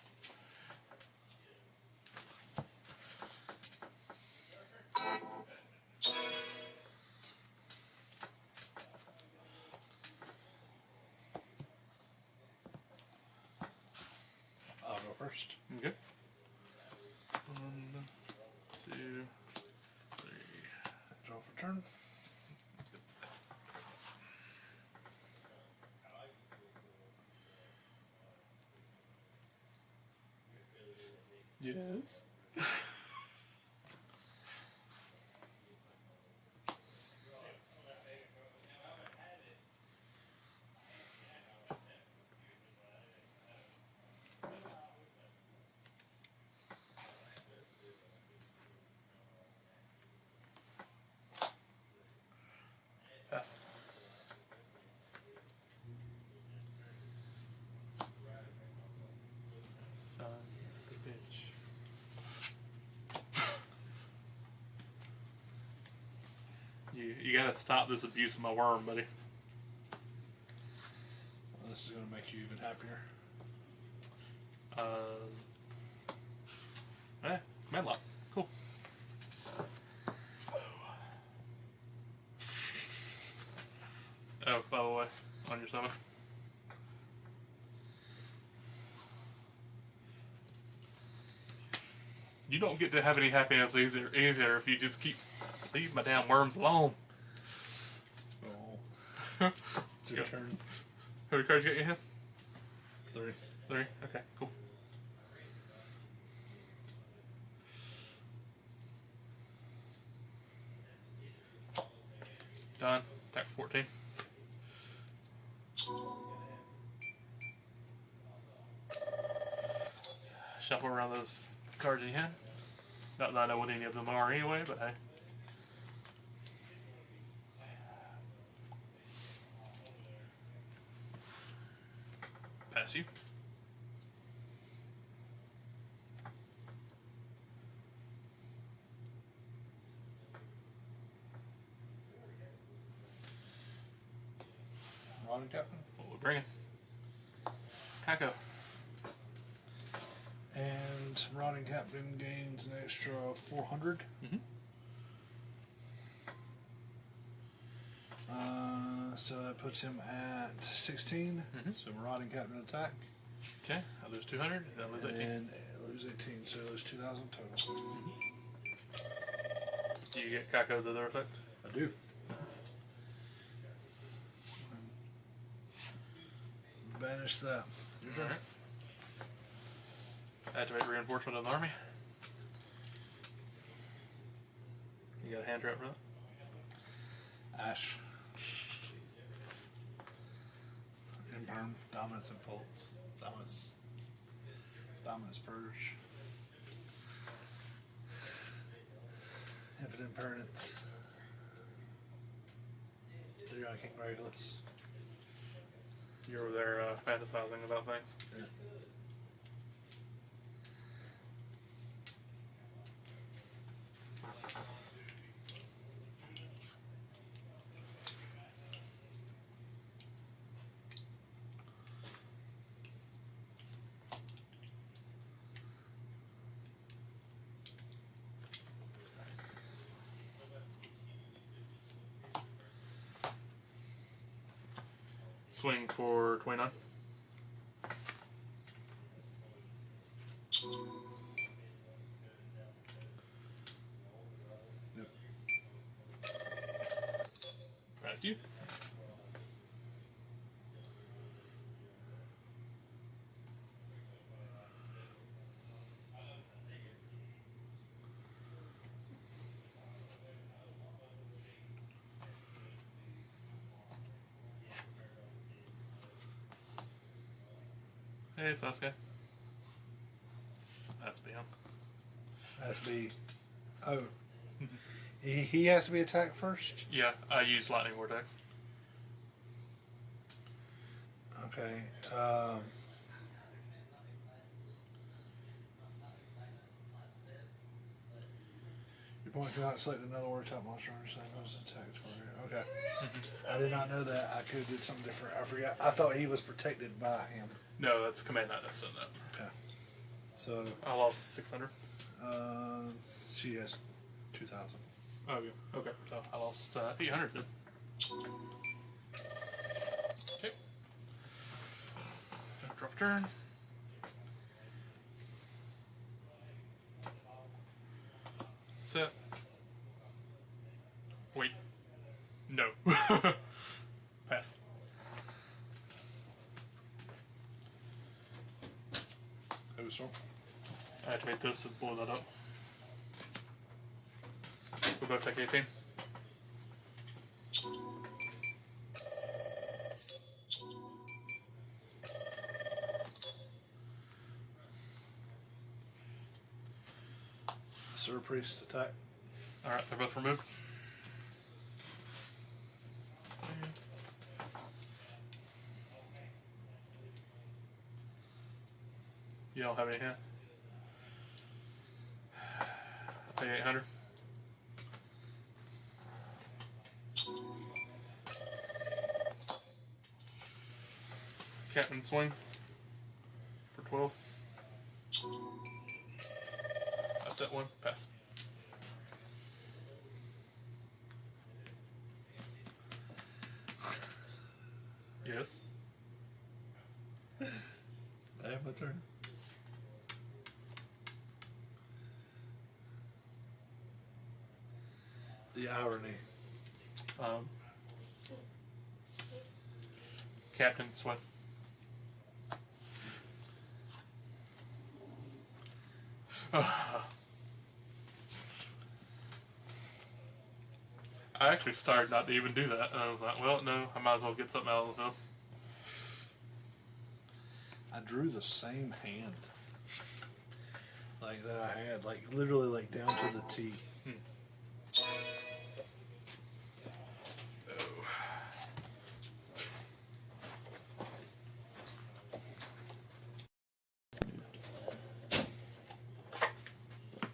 Yes. Pass. Son of a bitch. You gotta stop this abuse of my worm, buddy. Well, this is gonna make you even happier. Madlock. Cool. Oh, by the way, on your 7. You don't get to have any happiness either if you just keep leave my damn worms alone. Oh. It's your Go. turn. How many cards you got in your hand? 3. 3? Okay, cool. Done. Attack 14. Shuffle around those cards in your hand. Not that I know what any of them are anyway, but hey. Pass you. Rotting Captain. What we bringing? Taco. And Rotting Captain gains an extra 400. Mhm. So that puts him at 16. Mhm. So Rotting Captain attack. Okay, I lose 200. Then I lose 18. And lose 18, so lose 2,000 total. Do you get Kako's other effect? I do. Banish that. Alright. Activate reinforcement of the army. You got a hand trap for that? Ash. Imperm. Dominance and Pulse. Dominance Purge. Infinite Impermanence. 3 on King Regulus. You were there fantasizing about things. Yeah. Swing for 29. Yep. Past you. Hey, it's Sasuke. That's beyond. Has to be. Oh. He has to be attacked first? Yeah, I use Lightning Vortex. Okay. Your point cannot select another word type monster on your side was attacked for you. Okay. I did not know that. I could have did something different. I forgot. I thought he was protected by him. No, that's command knight. That's done that. Okay. So, I lost 600. she has 2,000. Oh, yeah. Okay. So I lost 800 then. Okay. Drop turn. Set. Wait. No. Pass. Who's so? Activate this to blow that up. We both take 18. Sir Priest attack. Alright, they're both removed. You don't have any hand? Pay 800. Captain swing for 12. I set one. Pass. Yes. I have my turn. The irony. Captain swing. I actually started not to even do that, and I was like, well, no, I might as well get something out of the field. I drew the same hand. Like that I had, like literally like down to the T.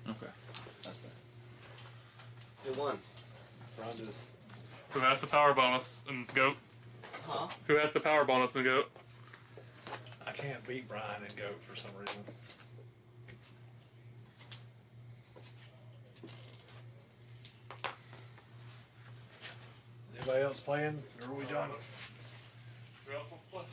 Okay. Who won? Brian did. Who has the power bonus and goat? Huh? Who has the power bonus and goat? I can't beat Brian and Goat for some reason. Anybody else playing? Or are we done? Who else wants to play?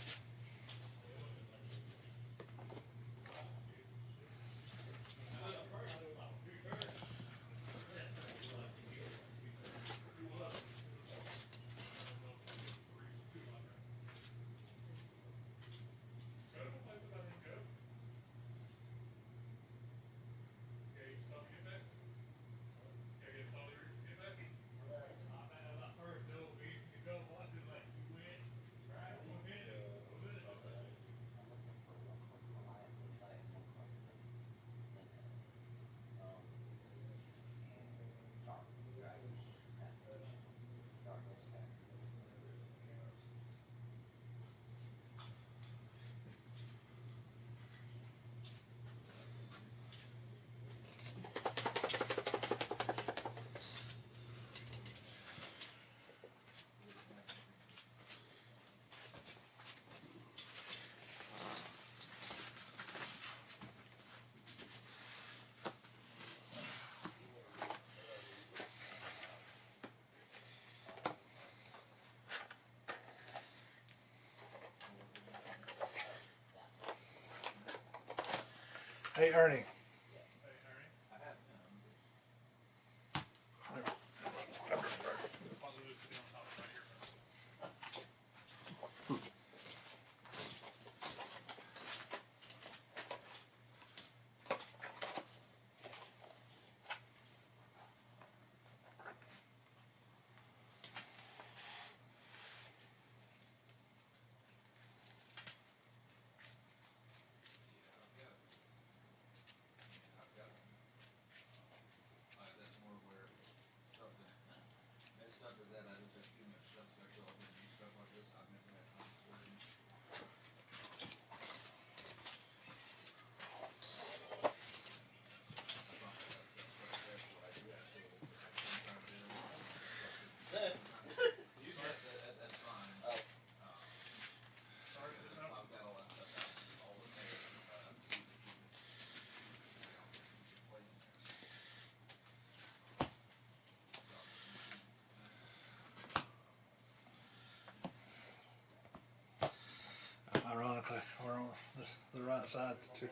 Hey Ernie. Ironically, we're on the right side too.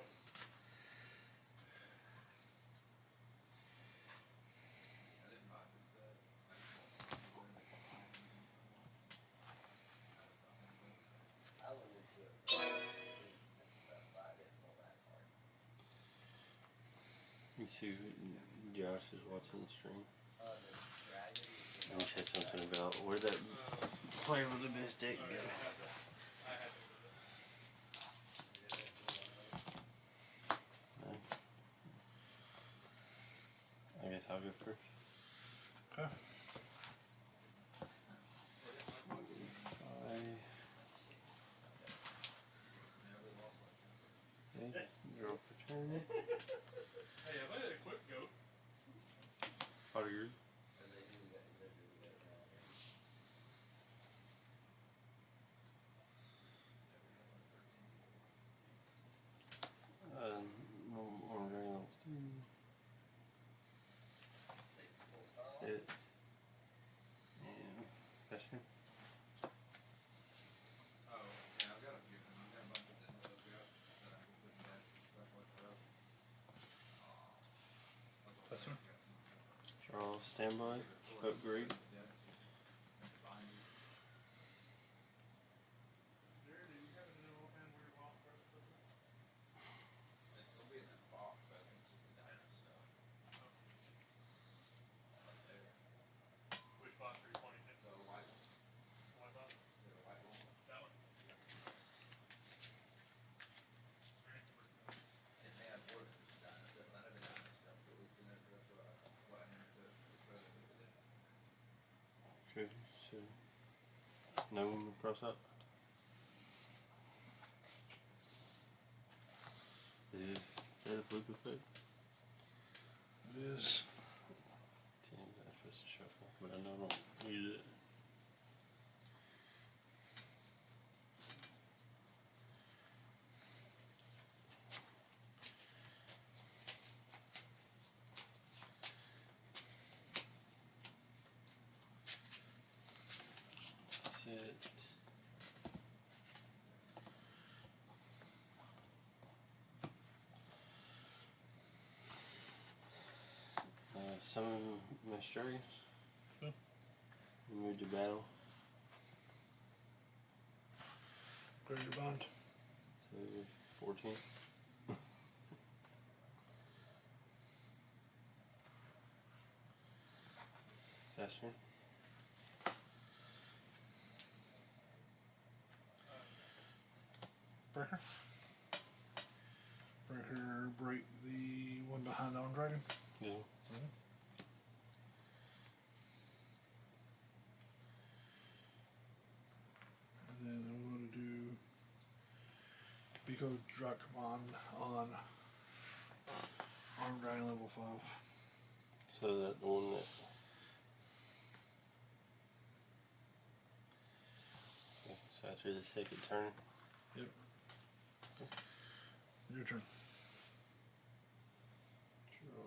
You see, Josh is watching the stream. And he said something about where that player with the best deck go. I guess I'll go first. Okay. 5. Okay, draw for turn. Hey, I let it quick go. Fired. I'm drawing on 3. Set. And that's him. That's one. Draw standby. Upgrade. Which box are you pointing at? The white one. The white box? That one? Okay, so no one cross up. Is that a fluke effect? It is. Damn, I'm supposed to shuffle, but I know I don't use it. Set. Summon Mass Dragons. Okay. Move to battle. Greater bond. So 14. Faster. Breaker. Breaker, break the one behind the arm dragon. Yeah. And then I'm going to do Pico Drachmon on arm dragon level 5. So that the one that. Okay, so after the second turn. Yep. Your turn. Draw.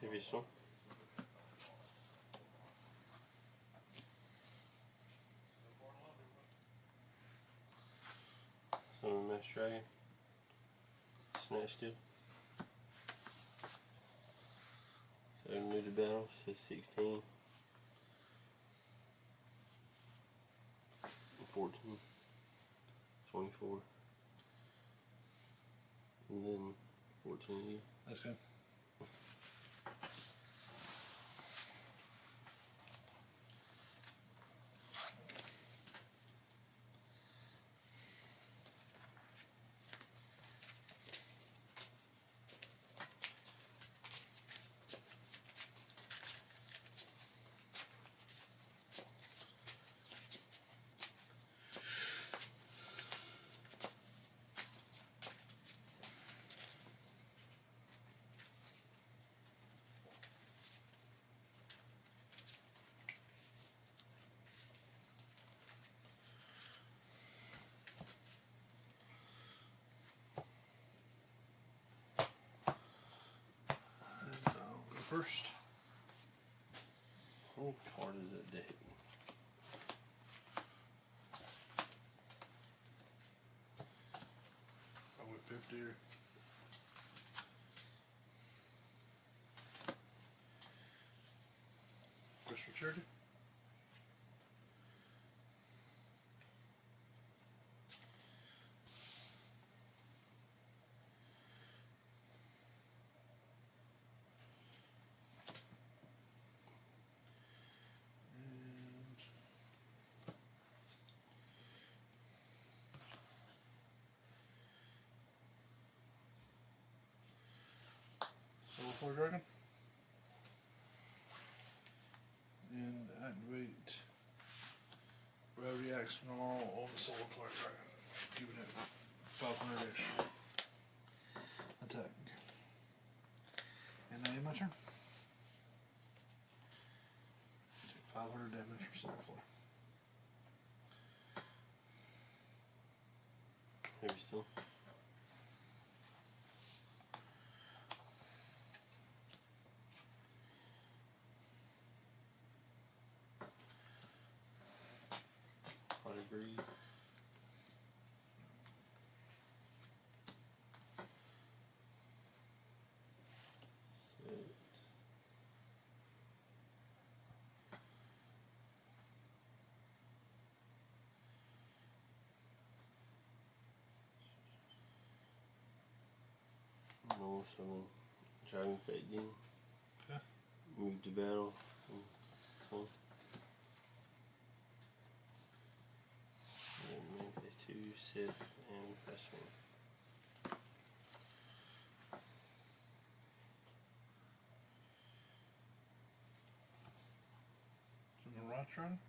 Heavy storm. Summon Mass Dragon. Snatch Steel. So new to battle, so 16. 14. 24. And then 14 again. That's good. And I'll go first. What card is that deck? here. Crystal Charity. Soulfire Dragon. And activate gravity axe normal on the Soulfire Dragon. Giving it 500 extra attack. And now in my turn. Take 500 damage from Soulfire. Heavy still. I agree. Set. No, summon Dragon Fate again. Okay. Move to battle. So. And make this 2 set and fast one. So Mirage Dragon.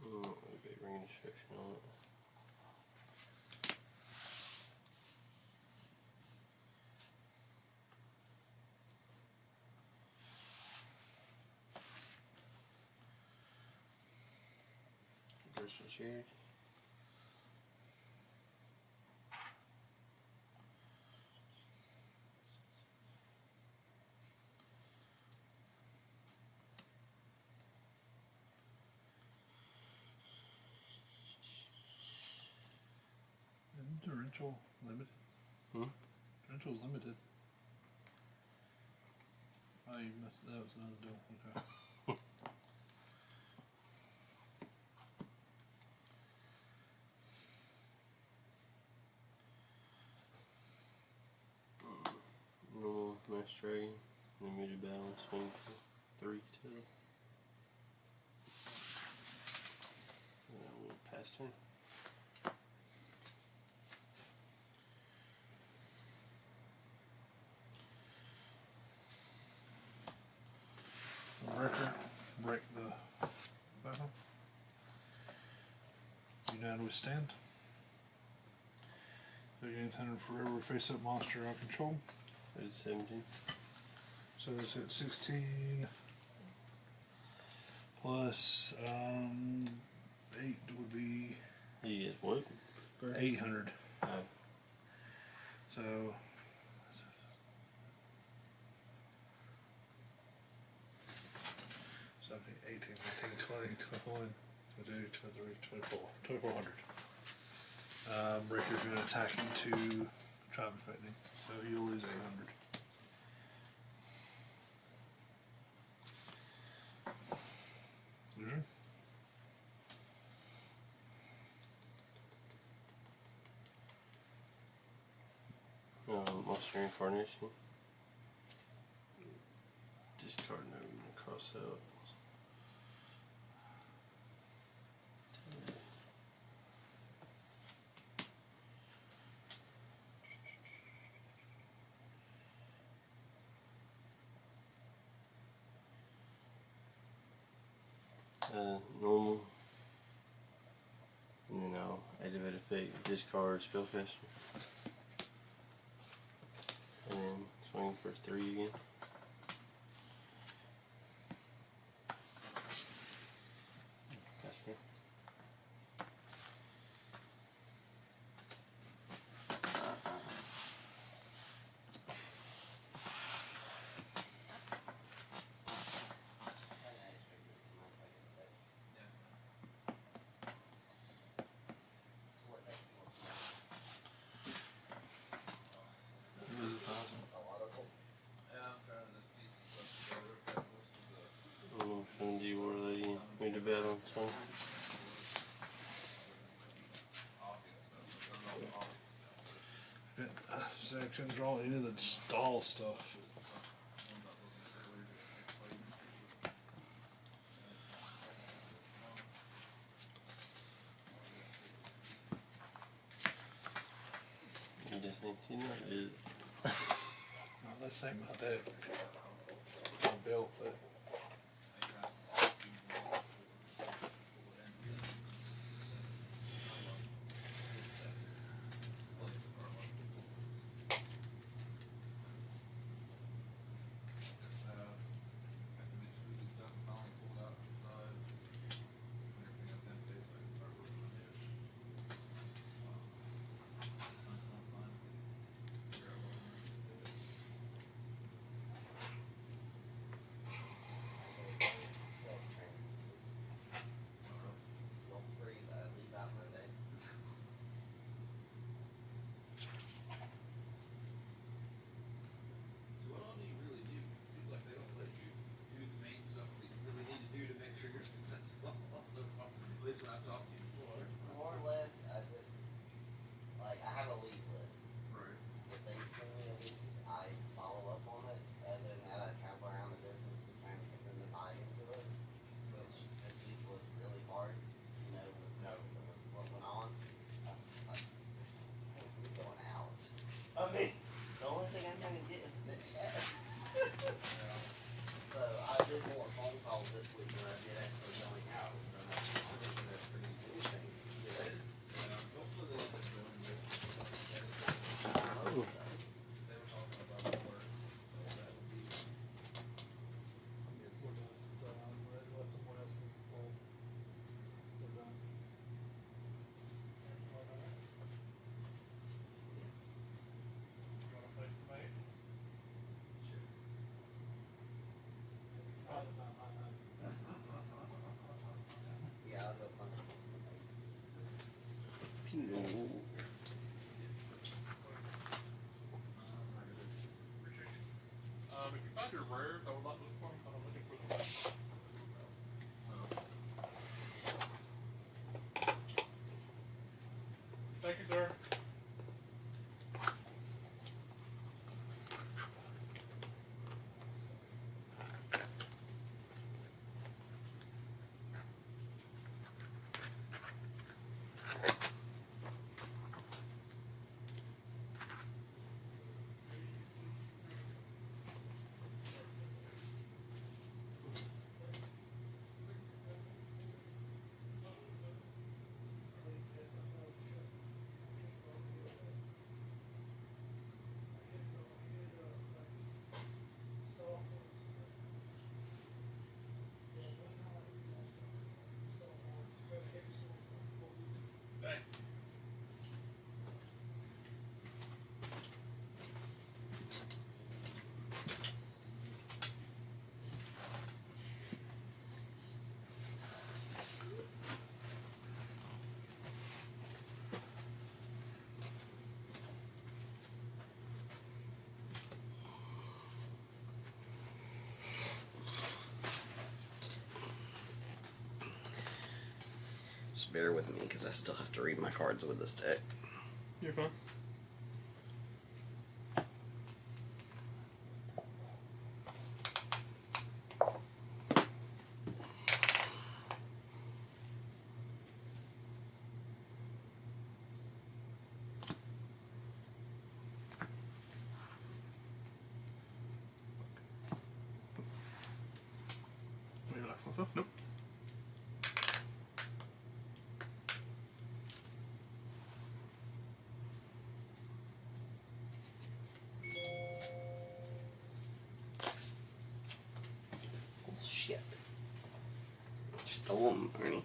Okay, ring destruction on it. Crystal Charity. And torrential limited. Torrential's limited. Oh, you missed. That was another duel. Okay. Normal Master Dragon. Limited battle. Swing for 3 total. And then we'll pass turn. Wrecker, break the battle. Unanimous stand. They gain 100 for every face-up monster I control. It's 17. So it's at 16 plus 8 would be You get what? 800. Oh. So 17, 18, 19, 20, 21, 22, 23, 24. 2400. Breaker's going to attack into Tribe Infecting, so you'll lose 800. Loser. Monster Incarnation. Discard no, I'm gonna cross out. Normal. And then I'll activate effect, discard spellcaster. And then swing for 3 again. That's fair. next one. So I couldn't draw any of the stall stuff. You just need to know it. No, this ain't my deck. I built it. So what all do you really do? 'Cause it seems like they don't let you do the main stuff that you really need to do to make sure you're successful. So far, at least when I've talked to you before. More or less, I just like I have a lead list. Right. If they send me a lead, I follow up on it. Other than that, I travel around the businesses trying to get them to buy into us, which this week was really hard. You know, with what went on. I was just like, hey, we're going out. I mean, the only thing I'm gonna get is the check. So I did more phone calls this week than I did actually going out. So I don't think that's pretty anything. Good. Hopefully they don't just really make it. So, They were talking about more, so that would be. We're done. So unless someone else needs to pull, we're done. You want to place the mates? yeah, I'll go punch. If you find your rares, I would like to look for them, but I'm looking for them. Thank you, sir. Thank you. Just bear with me because I still have to read my cards with this deck. You're fine. Let me relax myself. Nope. Oh, shit. Stole them, Ernie.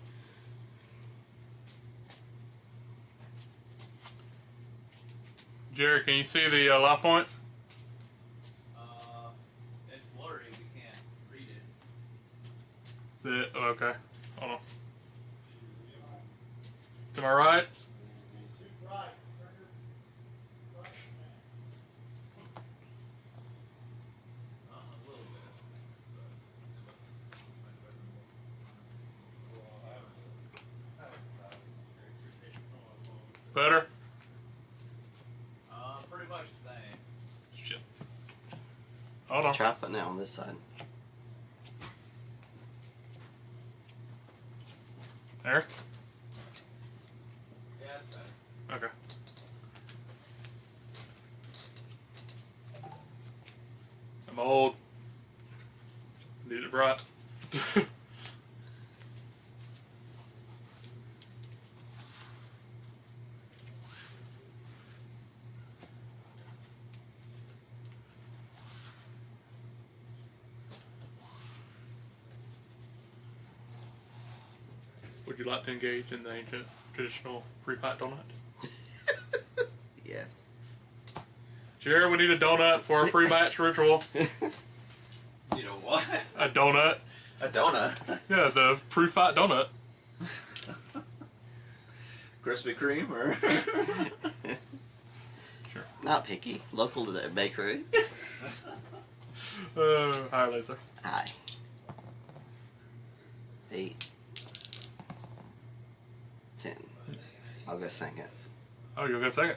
Jerry, can you see the life points? It's blurry, we can't read it. Oh, okay. Hold on. To my right? A little bit. But it must be much better than what Better? Pretty much the same. Shit. Hold on. Try putting it on this side. There? Yeah, it's better. Okay. I'm old. Need it bright. Would you like to engage in the ancient traditional pre-fight donut? Yes. Jared, we need a donut for our pre-match ritual. You know what? A donut. A donut. Yeah, the pre-fight donut. Krispy Kreme or? Sure. Not picky. Local to the bakery. Hi, Laser. Hi. 8. 10. I'll go second. Oh, you'll go second.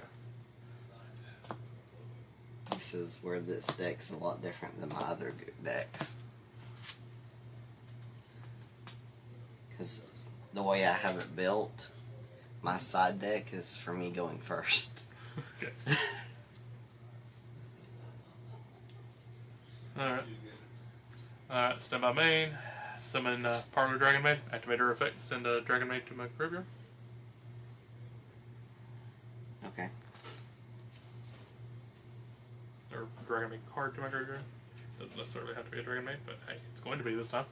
This is where this deck's a lot different than my other decks. Because the way I have it built, my side deck is for me going first. Okay. Alright. Alright, stand by main. Summon Parlor Dragon Maid. Activate her effect. Send a Dragon Maid to my graveyard. Okay. Or Dragon Maid card to my graveyard. Doesn't necessarily have to be a Dragon Maid, but hey, it's going to be this time.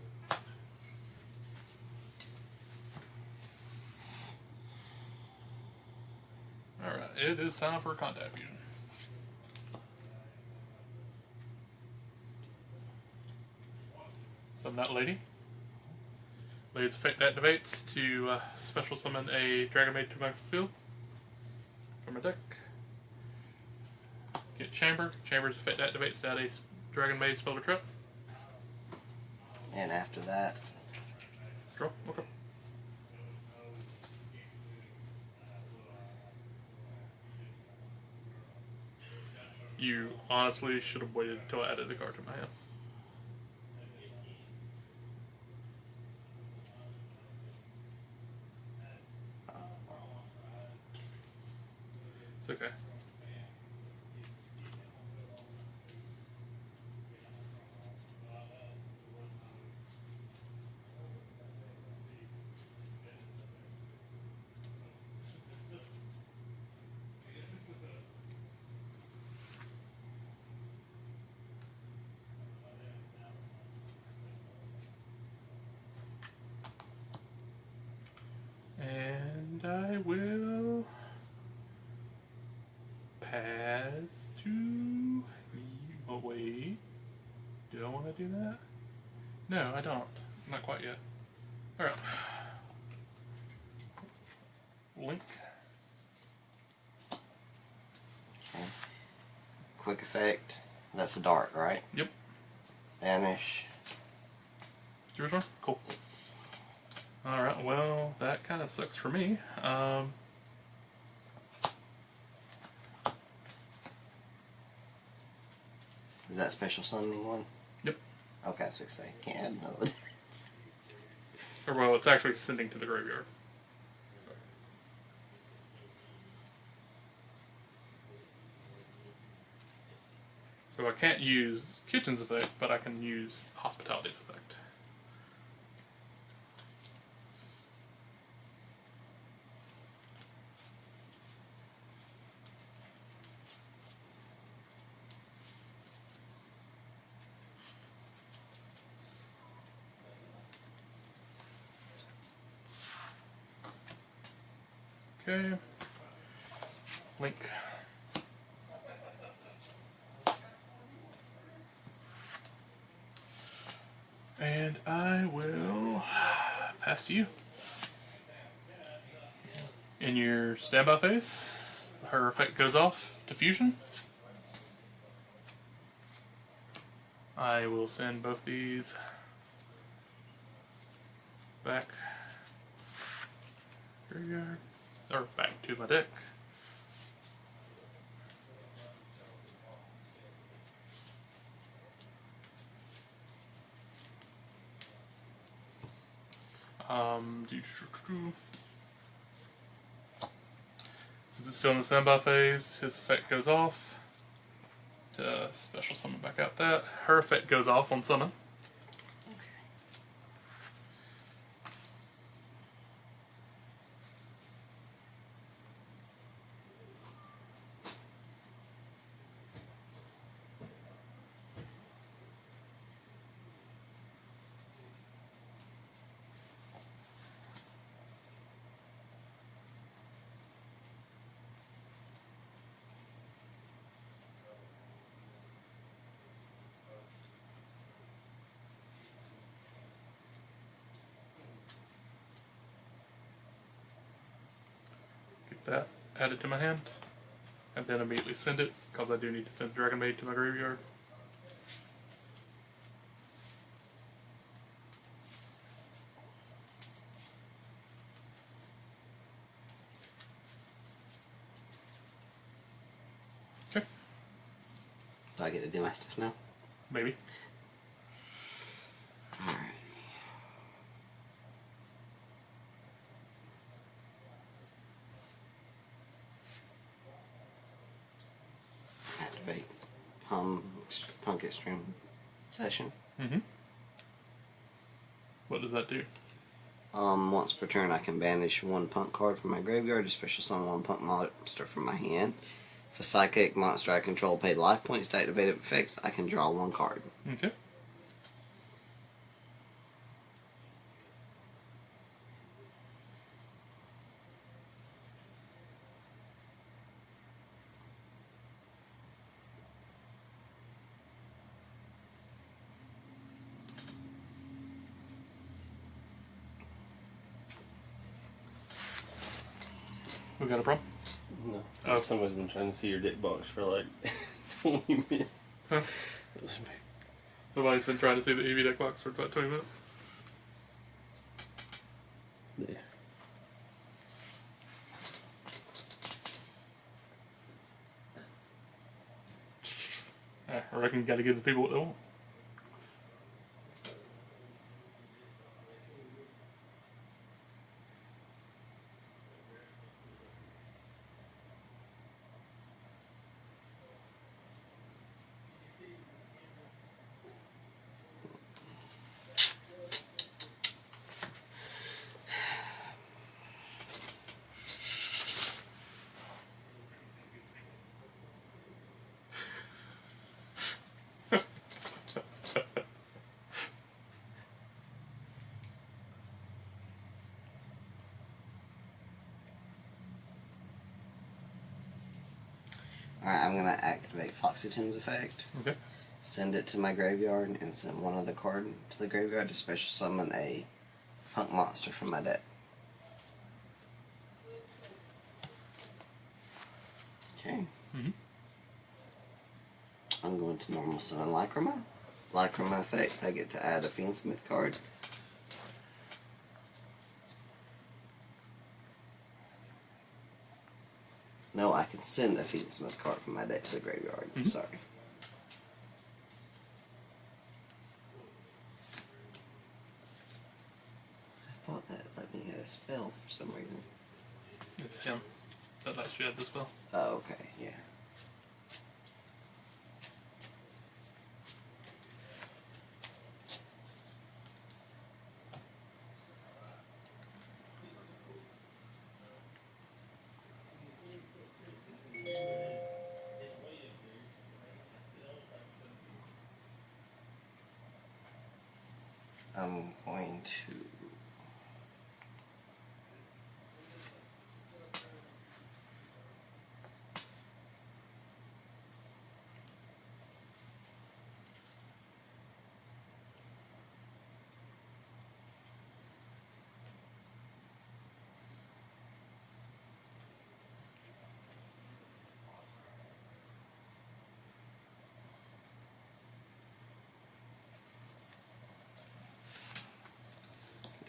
Alright, it is time for Contact Fusion. Summon that lady. Lady's effect activates to special summon a Dragon Maid to my field from a deck. Get Chamber. Chamber's effect activates to add a Dragon Maid spell to trap. And after that, Draw. Okay. You honestly should have waited until I added the card to my hand. It's okay. And I will pass to you. Oh, wait. Do I want to do that? No, I don't. Not quite yet. Alright. Link. quick effect. That's a dart, right? Yep. Vanish. It's yours one? Cool. Alright, well, that kind of sucks for me. Is that special summoning one? Yep. Okay, I was going to say, can't add another one. Or, well, it's actually sending to the graveyard. So I can't use Kitchen's effect, but I can use Hospitality's effect. Okay. Link. And I will pass to you. In your standby phase, her effect goes off to fusion. I will send both these back graveyard, or back to my deck. Since it's still in the standby phase, his effect goes off. To special summon back out that. Her effect goes off on summon. Get that added to my hand. And then immediately send it, because I do need to send Dragon Maid to my graveyard. Okay, Do I get to do my stuff now? maybe. Alright. Activate Punk Extreme Session. Mm-hmm. What does that do? Once per turn, I can banish one punk card from my graveyard to special summon one punk monster from my hand. If a psychic monster I control paid life points to activate effects, I can draw one card. Okay. We got a problem? No. Oh. Somebody's been trying to see your deck box for like 20 minutes. Huh. That was me. Somebody's been trying to see the EV deck box for about 20 minutes. There. I reckon you got to give the people what they want. Alright, I'm gonna activate Foxy Tune's effect. Okay. Send it to my graveyard and send one other card to the graveyard to special summon a punk monster from my deck. Okay. Mm-hmm. I'm going to normal summon Lycroma. Lycroma effect, I get to add a Fiendsmith card. No, I can send a Fiendsmith card from my deck to the graveyard. Mhm. Sorry. I thought that let me add a spell for some reason. It's him that actually had the spell. Oh, okay, yeah. I'm going to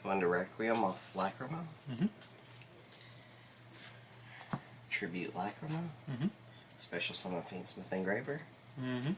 go into Requiem off Lycroma. Mm-hmm. Tribute Lycroma. Mm-hmm. Special summon Fiendsmith Engraver. Mm-hmm.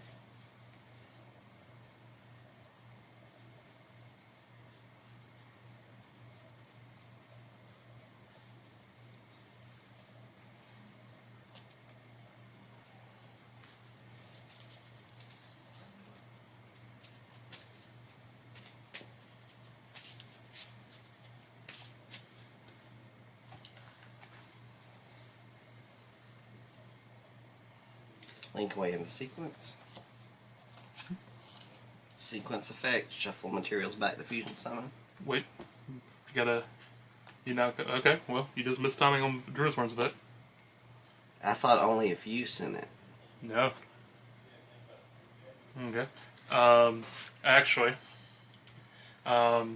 Link away into sequence. Sequence effect. Shuffle materials back to fusion summon. Wait. You gotta. You now. Okay, well, you just missed timing on Drew's words with it. I thought only if you sent it. No. Okay. Actually, go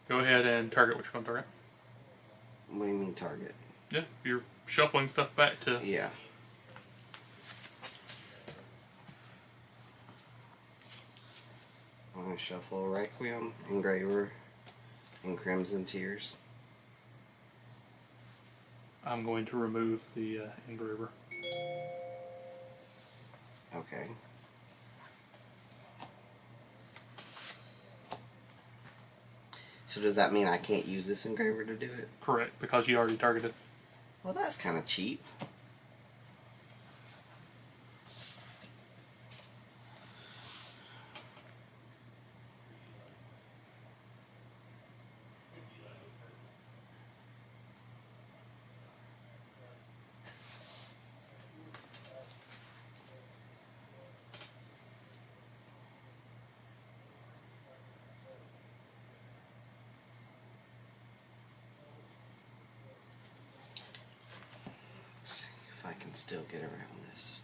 ahead and target what you're going to target. What do you mean target? Yeah, you're shuffling stuff back to. Yeah. I'm going to shuffle Requiem, Engraver, and Crimson Tears. I'm going to remove the engraver. Okay. So does that mean I can't use this engraver to do it? Correct, because you already targeted. Well, that's kind of cheap. See if I can still get around this.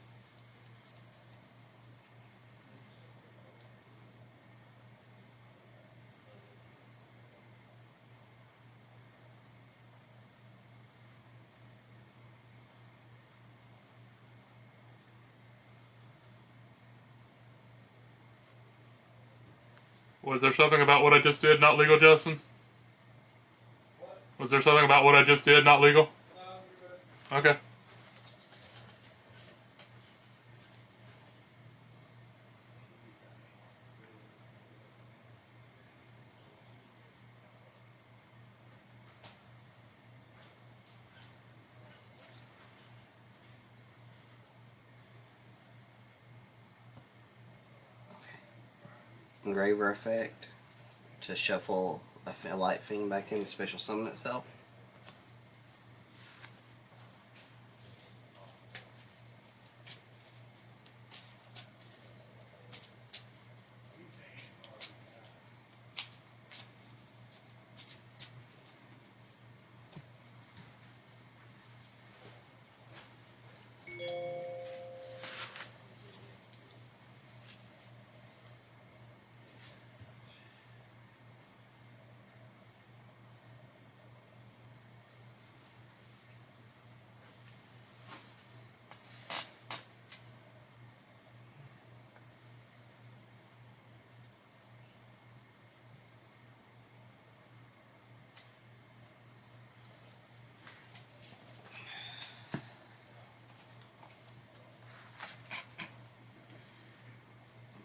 Was there something about what I just did not legal, Justin? Was there something about what I just did not legal? Okay. Engraver effect to shuffle a light fiend back into special summon itself.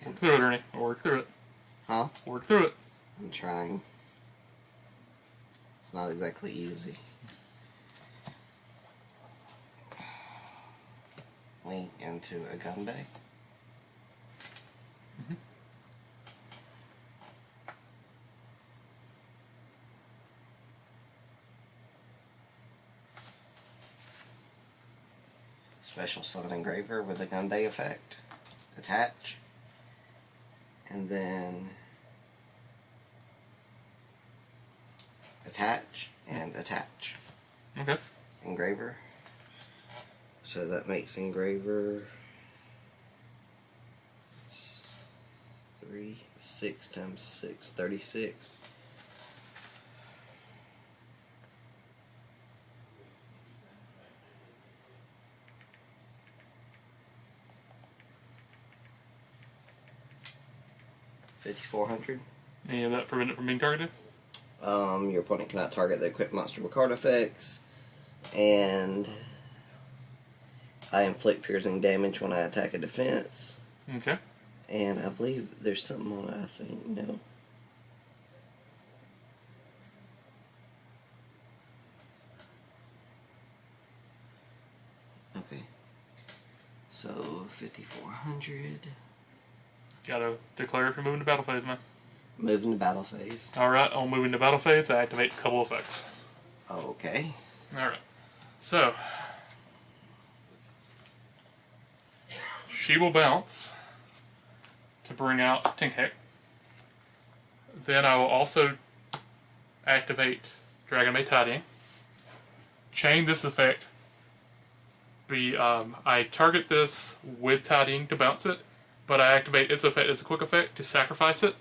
Work through it, Ernie. Work through it. Huh? Work through it. I'm trying. It's not exactly easy. Link into a gun day. Special summon engraver with a gun day effect. Attach. And then attach and attach. Okay. Engraver. So that makes engraver 6 times 6, 36. $5,400. Any of that prevent it from being targeted? Your opponent cannot target the equipped monster with card effects, and I inflict piercing damage when I attack a defense. Okay. And I believe there's something on it, I think, no. Okay. So, 5,400. Gotta declare if you're moving to battle phase, man. Moving to battle phase. Alright, on moving to battle phase, I activate a couple effects. Okay. Alright. So, she will bounce to bring out Tinkheck. Then I will also activate Dragon Bay Tidying. Chain this effect. I target this with Tidying to bounce it, but I activate its effect as a quick effect to sacrifice it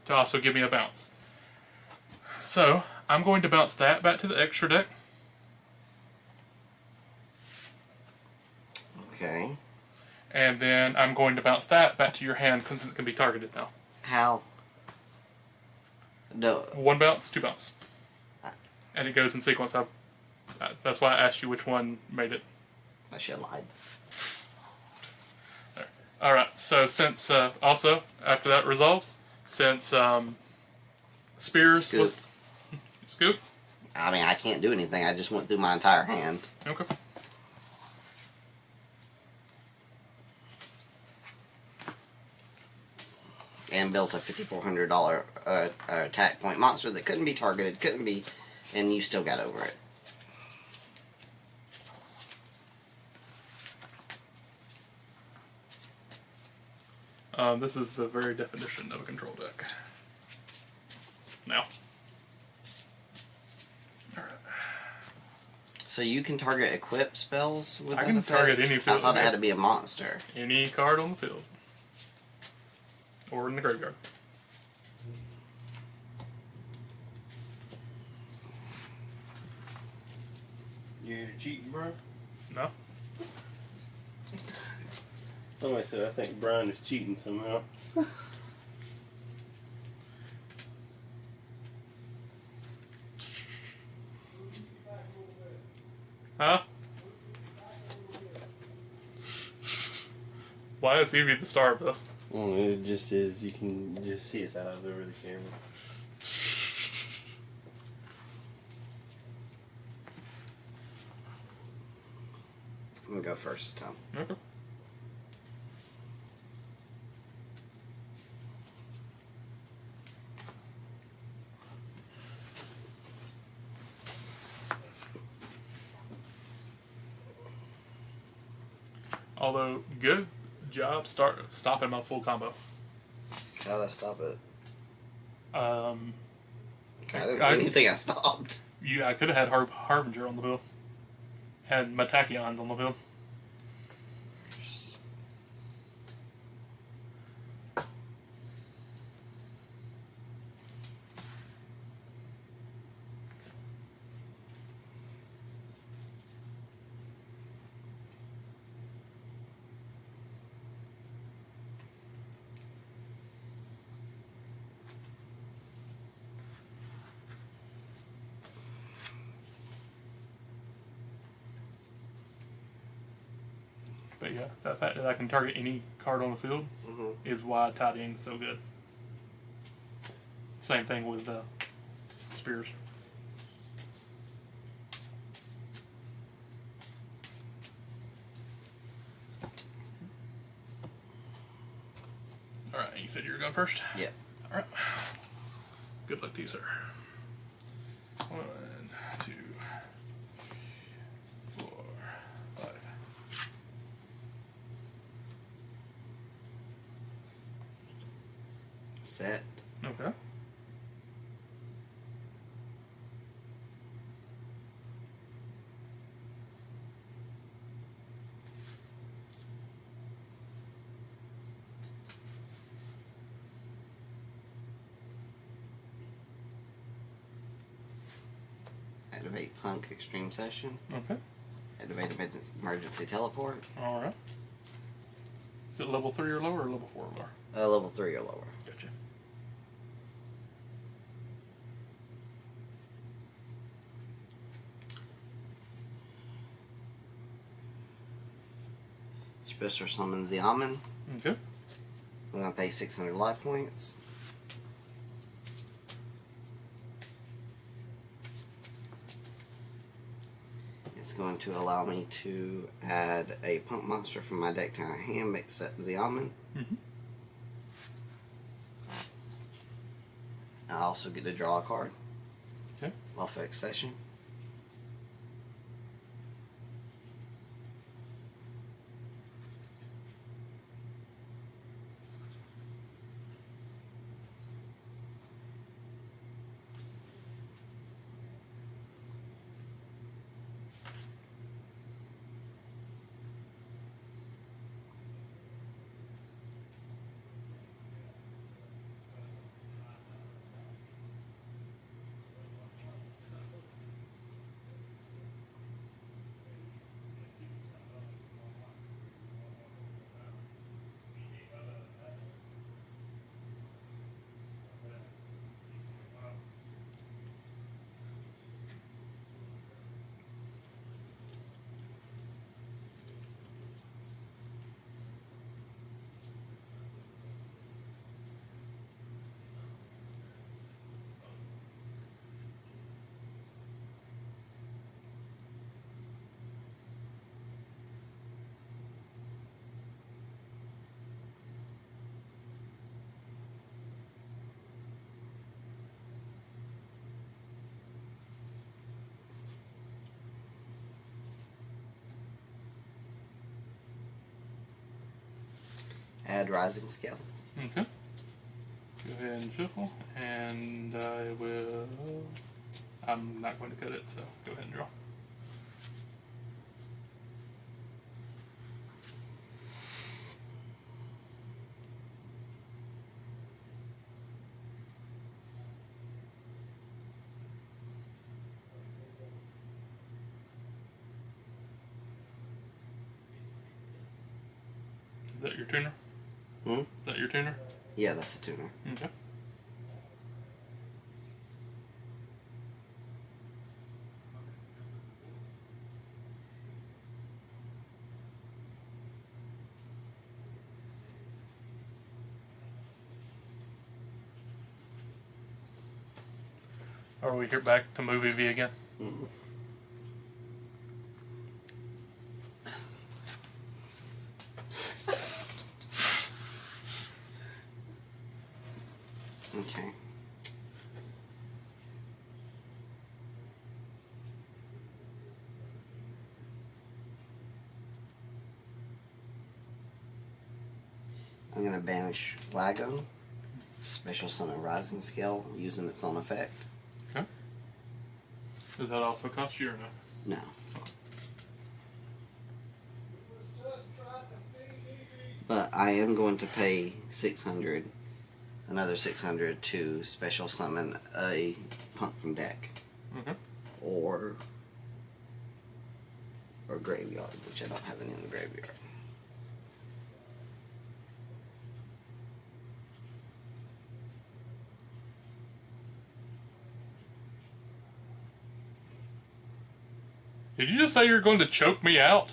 to also give me a bounce. So I'm going to bounce that back to the extra deck. Okay. And then I'm going to bounce that back to your hand because it can be targeted now. How? No. 1 bounce, 2 bounce. And it goes in sequence. That's why I asked you which one made it. I should have lied. Alright, so since, also, after that resolves, since Spears Scoop. was... Scoop? I mean, I can't do anything. I just went through my entire hand. Okay. And built a $5,400 attack point monster that couldn't be targeted, and you still got over it. This is the very definition of a control deck. Now. So you can target equip spells with I that can effect? target any I field. thought it had to be a monster. Any card on the field. Or in the graveyard. You're cheating, bro? No? Somebody said I think Brian is cheating somehow. Huh? Why is Evie the star of this? Well, it just is. You can just see his eyes over the camera. I'm gonna go first this time. Okay. Although, good job stopping my full combo. How'd I stop it? I I didn't see anything I stopped. I could have had Harbinger on the bill. Had my Tachyons on the bill. But yeah, the fact that I can target any card on the field Mm-hmm. is why Tidying is so good. Same thing with Spears. Alright, you said you were going first? Yeah. Alright. Good luck to you, sir. 1, 2, 4, 5. Set. Okay. Activate Punk Extreme Session. Okay. Activate Emergency Teleport. Alright. Is it level 3 or lower or level 4 or lower? Level 3 or lower. Gotcha. Special Summon Xiamen. Okay. I'm gonna pay 600 life points. It's going to allow me to add a pump monster from my deck to my hand except Xiamen. Mm-hmm. I also get to draw a card. Okay. Off X session. Add rising scale. Okay. Go ahead and shuffle, and I will. I'm not going to cut it, so go ahead and draw. Is that your tuner? Hmm? Is that your tuner? Yeah, that's a tuner. Okay. Are we here back to movie V again? Mm. Okay. I'm gonna banish Wagon, special summon rising scale using its own effect. Okay. Does that also cost you or no? No. But I am going to pay 600, another 600 to special summon a punk from deck. Okay. Or graveyard, which I don't have any in the graveyard. Did you just say you're going to choke me out?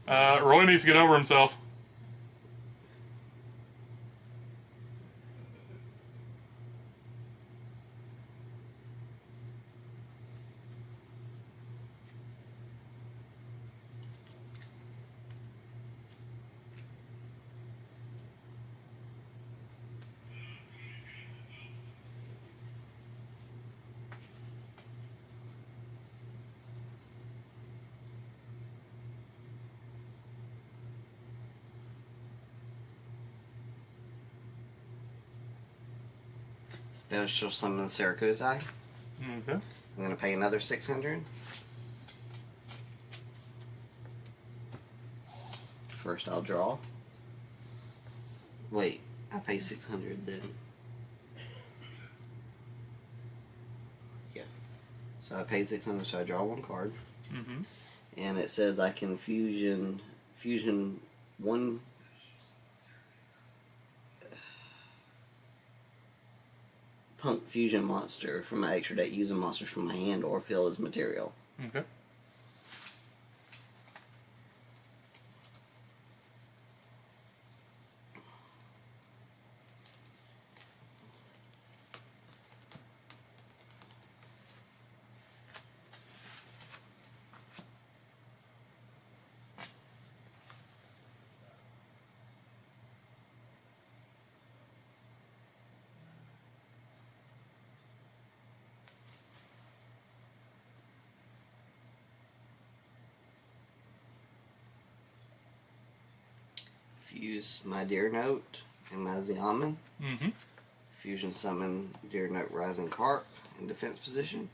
Roy needs to get over himself. Special summon Syracusei. Okay. I'm going to pay another 600. First I'll draw. Wait, I pay 600 then. Yeah. So I paid 600, so I draw one card. Mm-hmm. And it says I can fusion one punk fusion monster from my extra deck using monsters from my hand or fill as material. Okay. Fuse my Deer Note and my Xiamen. Mm-hmm. Fusion summon Deer Note Rising Carp in defense position.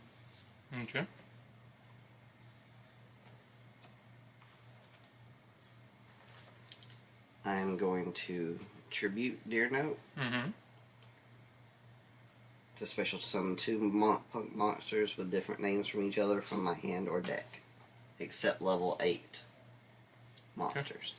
Okay. I'm going to tribute Deer Note Mm-hmm. to special summon two punk monsters with different names from each other from my hand or deck, except level 8 monsters.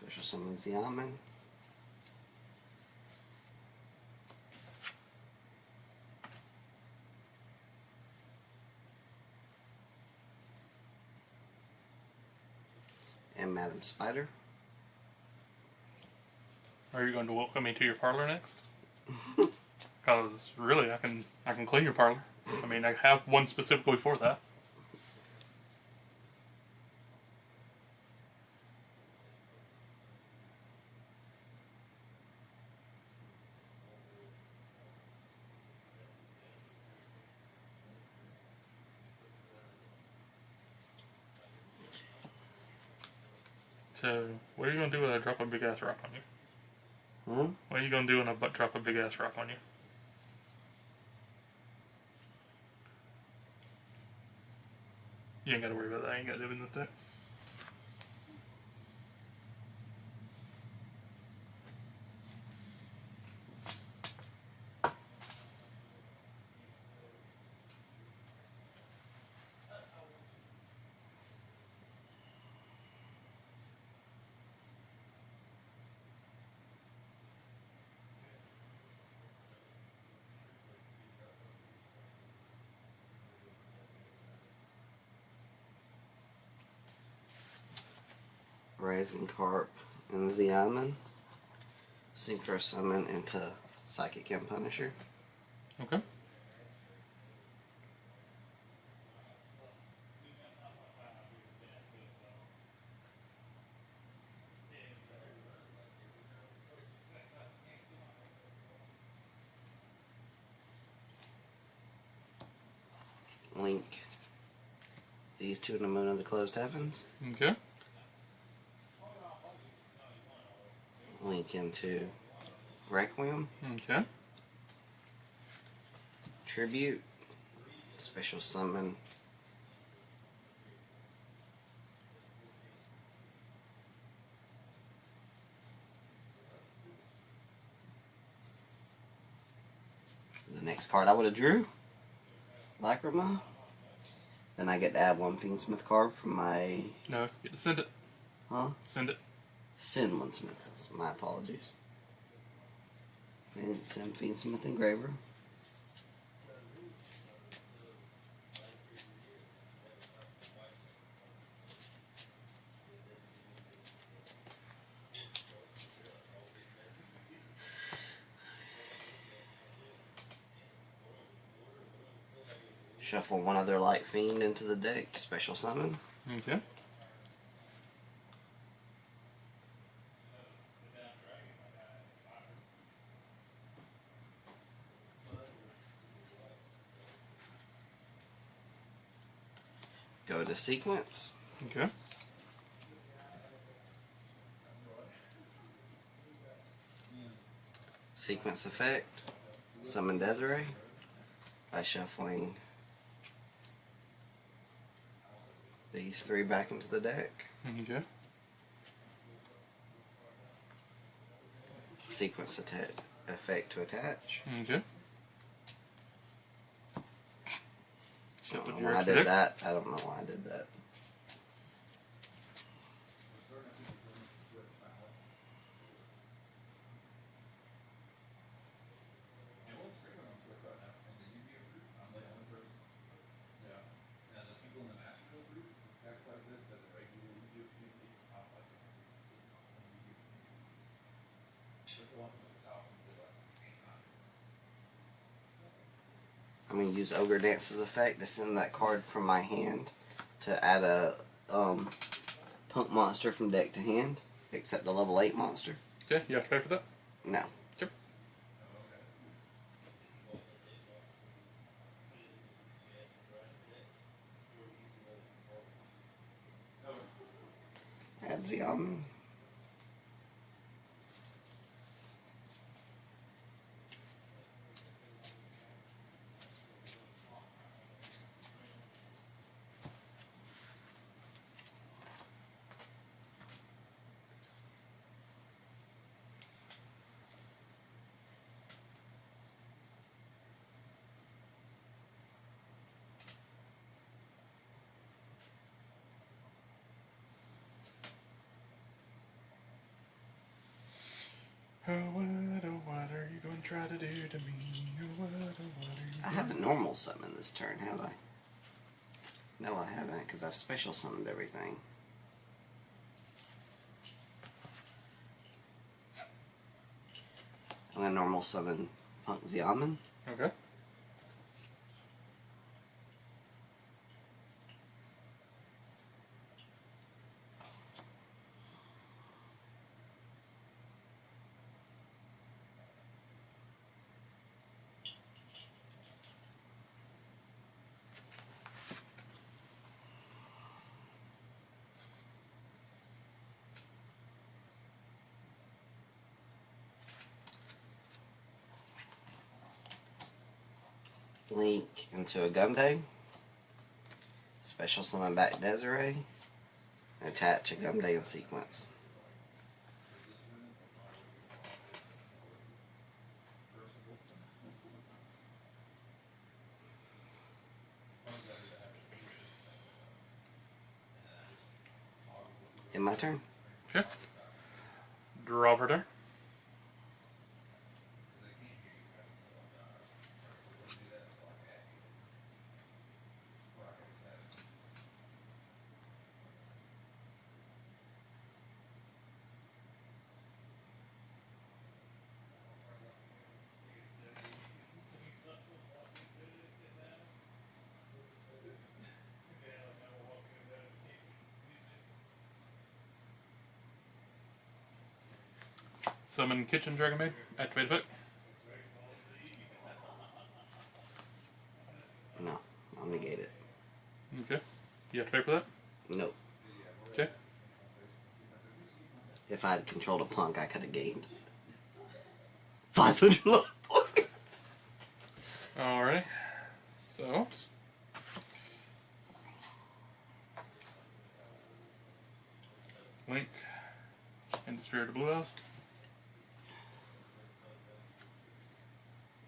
Special summon Xiamen. And Madam Spider. Are you going to welcome me to your parlor next? Because really, I can clean your parlor. I mean, I have one specifically for that. So, what are you gonna do when I drop a big ass rock on you? Hmm? What are you gonna do when I drop a big ass rock on you? You ain't gotta worry about that. I ain't got to do it in this deck. Rising Carp and Xiamen. Synchro Summon into Psychic and Punisher. Okay. Link these two in the Moon of the Closed Heavens. Okay. Link into Requiem. Okay. Tribute. Special Summon. The next card I would have drew. Lacrima. Then I get to add one Fiendsmith card from my... No, you get to send it. Huh? Send it. Send one Smith. My apologies. And send Fiendsmith Engraver. Shuffle one other Light Fiend into the deck. Special Summon. Okay. Go to Sequence. Okay. Sequence effect. Summon Desiree. By shuffling these three back into the deck. Okay. Sequence effect to attach. Okay. I don't know Your why I extra did deck. that. I don't know why I did that. I'm going to use Ogre Dance's effect to send that card from my hand to add a punk monster from deck to hand, except a level 8 monster. Okay, you have to pay for that? No. Yep. Add Xiamen. Oh, what are you going to try to do to me? Oh, what are you I haven't normal summoned this turn, have I? No, I haven't, because I've special summoned everything. I'm gonna normal summon Punk Xiamen. Okay. Link into a Gumday. Special summon back Desiree. Attach a Gumday in sequence. In my turn. Okay. Draw per turn. Summon Kitchen Dragon Maid. Activate effect. No, I'll negate it. Okay. You have to pay for that? Nope. Okay. If I had controlled a Punk, I could have gained 500 love points. Alrighty. So. Link and Spirit of Blue Eyes.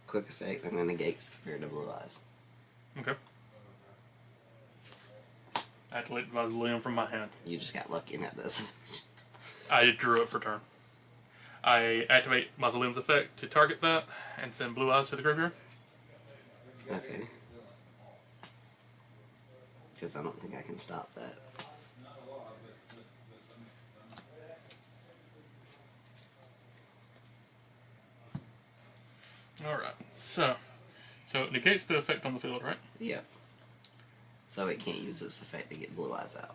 Quick effect, I'm gonna negate Spirit of Blue Eyes. Okay. Activate Mausoleum from my hand. You just got lucky and had this. I drew it for turn. I activate Mausoleum's effect to target that and send Blue Eyes to the graveyard. Okay. Because I don't think I can stop that. Alright, so it negates the effect on the field, right? Yep. So it can't use this effect to get Blue Eyes out.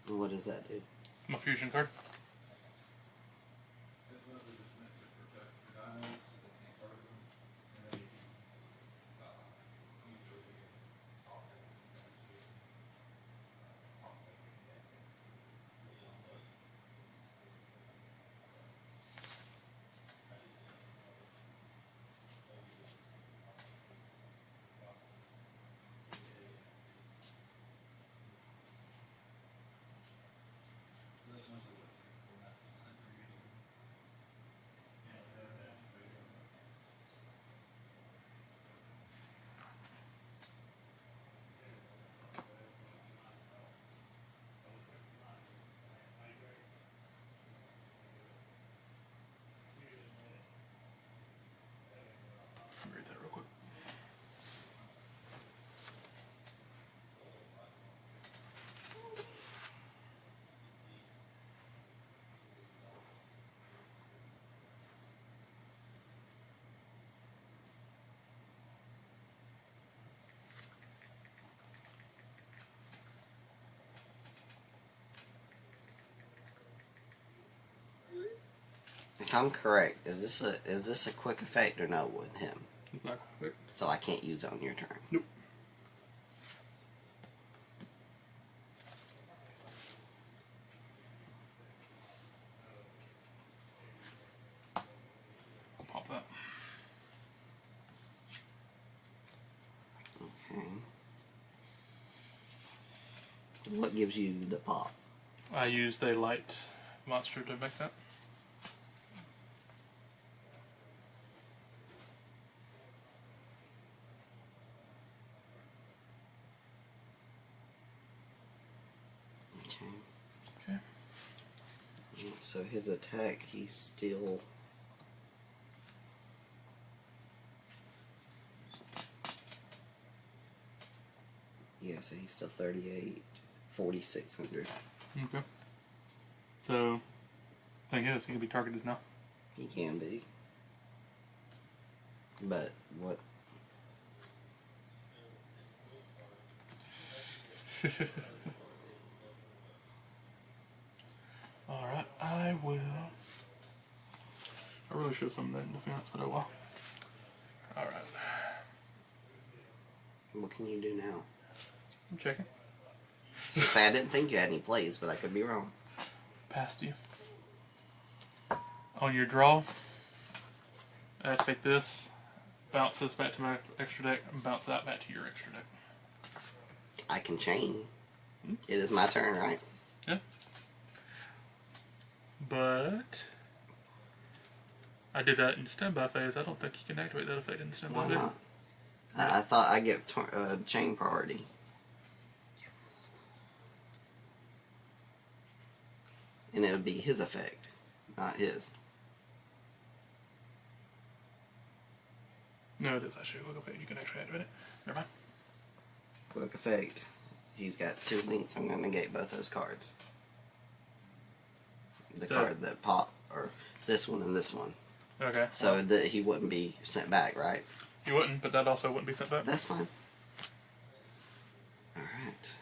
What does that do? It's my fusion card. I'm correct, is this a quick effect or no with him? It's not quick. So I can't use it on your turn. Nope. I'll pop that. Okay. What gives you the pop? I used a light monster to make that. Okay. Okay. So his attack, he's still. Yeah, so he's still 38, 4,600. Okay. So, thing is, he can be targeted now. He can be. But what? Alright, I will. I really should have summoned that in defense, but oh well. Alright. What can you do now? I'm checking. Say I didn't think you had any plays, but I could be wrong. Past you. On your draw, activate this, bounce this back to my extra deck, and bounce that back to your extra deck. I can chain. It is my turn, right? Yeah. But I did that in standby phase. I don't think you can activate that effect in standby Why phase. not? I thought I get chain priority. And it would be his effect, not his. No, it is actually a quick effect. You can actually activate it. Never mind. Quick effect. He's got 2 links. I'm going to negate both those cards. The So- card that pop, or this one and this one. Okay. So that he wouldn't be sent back, right? You wouldn't, but that also wouldn't be sent back. That's fine. Alright.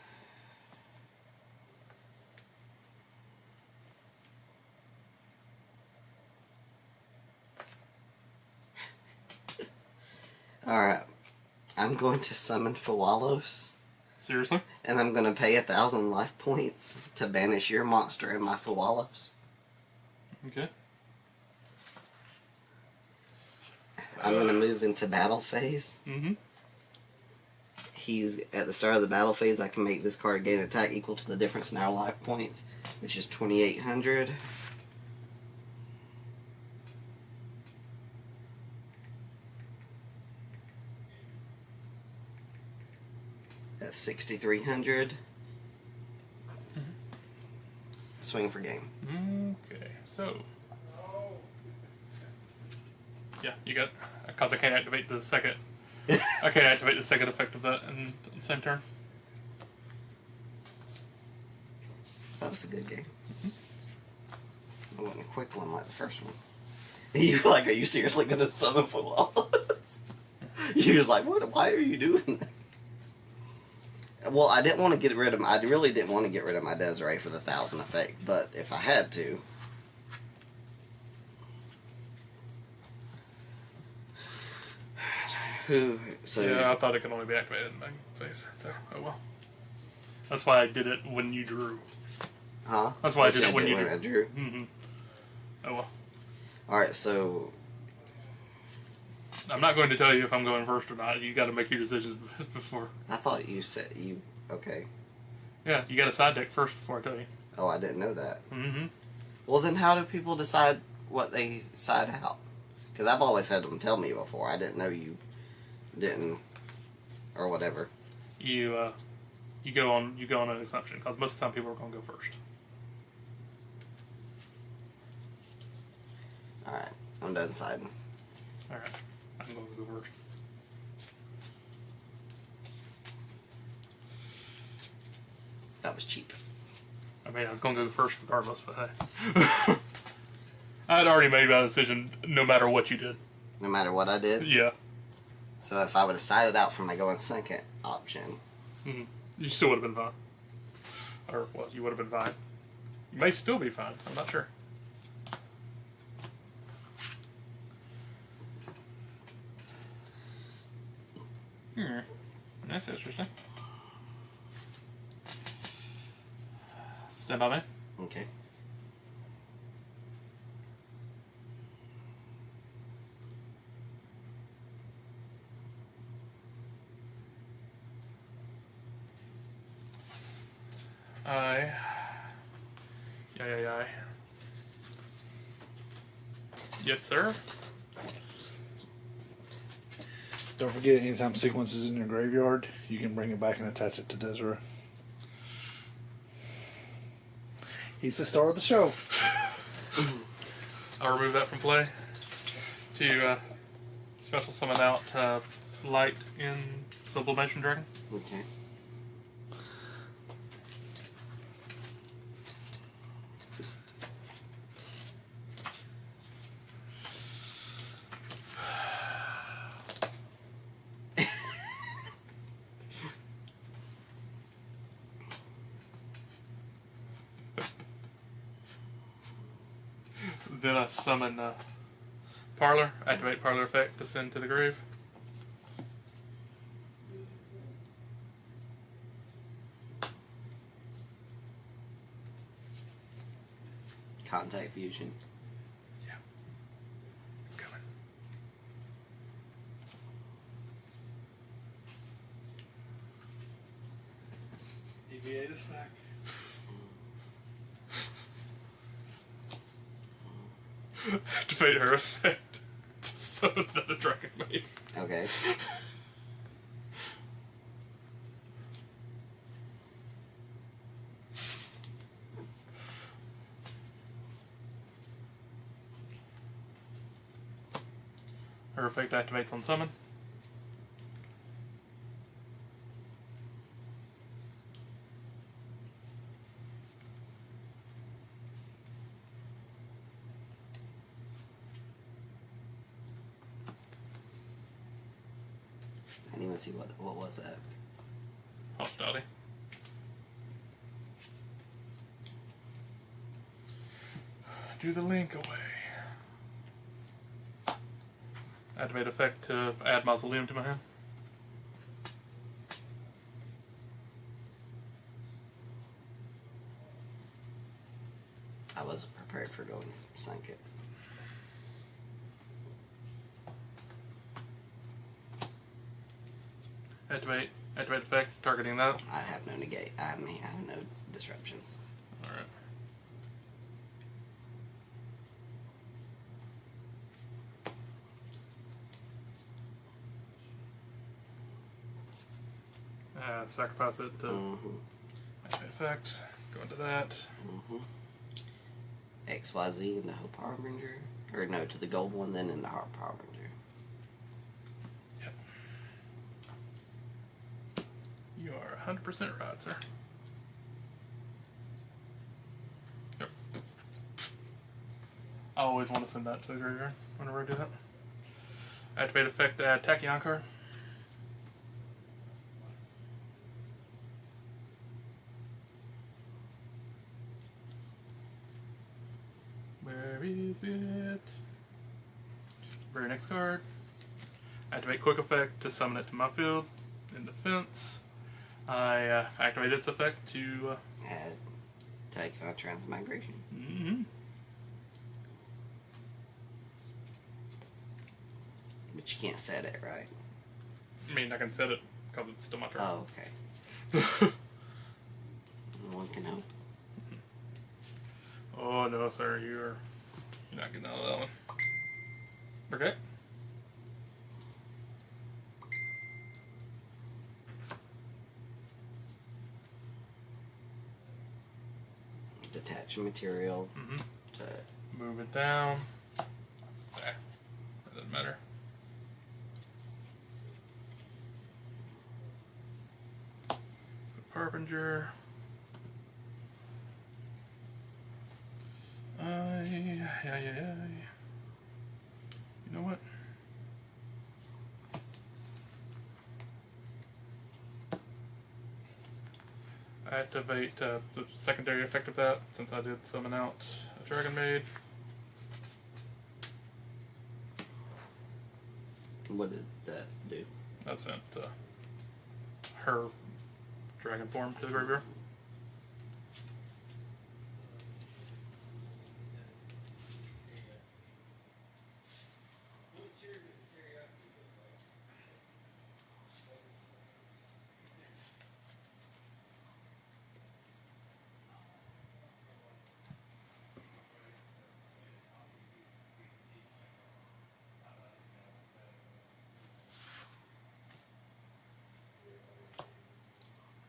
Alright. I'm going to summon Fawalos, Seriously? and I'm going to pay 1,000 life points to banish your monster and my Fawalos. Okay. I'm going to move into battle phase. Mm-hmm. He's at the start of the battle phase. I can make this card gain attack equal to the difference in our life points, which is 2,800. That's 6,300. Swing for game. Okay, so. Yeah, you got it. Because I can't activate the second. I can't activate the second effect of that in the same turn. That was a good game. I wasn't a quick one like the first one. You were like, are you seriously going to summon Fawalos? You was like, what? Why are you doing that? Well, I didn't want to get rid of. I really didn't want to get rid of my Desiree for the 1,000 effect, but if I had to, So Yeah, I thought it could only be activated in my face. So, oh well. That's why I did it when you drew. huh? That's why I What did you it when you I drew. Mm-hmm. Oh well. All right, so I'm not going to tell you if I'm going first or not. You got to make your decisions before. I thought you said you. Okay. Yeah, you got to side deck first before I tell you. Oh, I didn't know that. Mm-hmm. Well, then how do people decide what they side out? Because I've always had them tell me before. I didn't know you didn't, or whatever. You go on an assumption because most of the time people are going to go first. All right, I'm done siding. All right, I'm going to go first. That was cheap. I mean, I was going to go first regardless, but hey. I had already made my decision no matter what you did. No matter what I did. Yeah. So if I would have sided out from my going second option, Mm-hmm. You still would have been fine. Or, well, you would have been fine. You may still be fine. I'm not sure. That's interesting. Stand by me. Okay. Aye. Yay. Yes, sir. Don't forget, anytime sequence is in your graveyard, you can bring it back and attach it to Desiree. He's the star of the show. I'll remove that from play to special summon out Light in Sublimation Dragon. Okay. Then I summon Parlor, activate Parlor effect to send to the grave. Contact fusion. Yeah. It's coming. EVA to snack. Activate her effect to summon another Dragon Maid. Okay. Her effect activates on summon. I didn't even see what was that. Hospitality. Do the link away. Activate effect to add Mausoleum to my hand. I wasn't prepared for going sunk it. Activate effect, targeting that. I have no negate. I have no disruptions. Alright. Sacrifice it to activate effect. Go into that. XYZ into Hope Harbinger. Or no, to the gold one, then into Hope Harbinger. Yep. You are 100% right, sir. Yep. I always want to send that to the graveyard whenever I do that. Activate effect to add Tachyon card. Where is it? Very next card. Activate quick effect to summon it to my field in defense. I activate its effect to. Add Tycho Transmigration. But you can't set it, right? I mean, I can set it because it's still my turn. Oh, okay. One can hope. Oh no, sir, you're not getting out of that one. Okay. Detach material to Move it down. That doesn't matter. Harbinger. Yeah. You know what? Activate the secondary effect of that since I did summon out a Dragon Maid. what did that do? That sent her dragon form to the graveyard.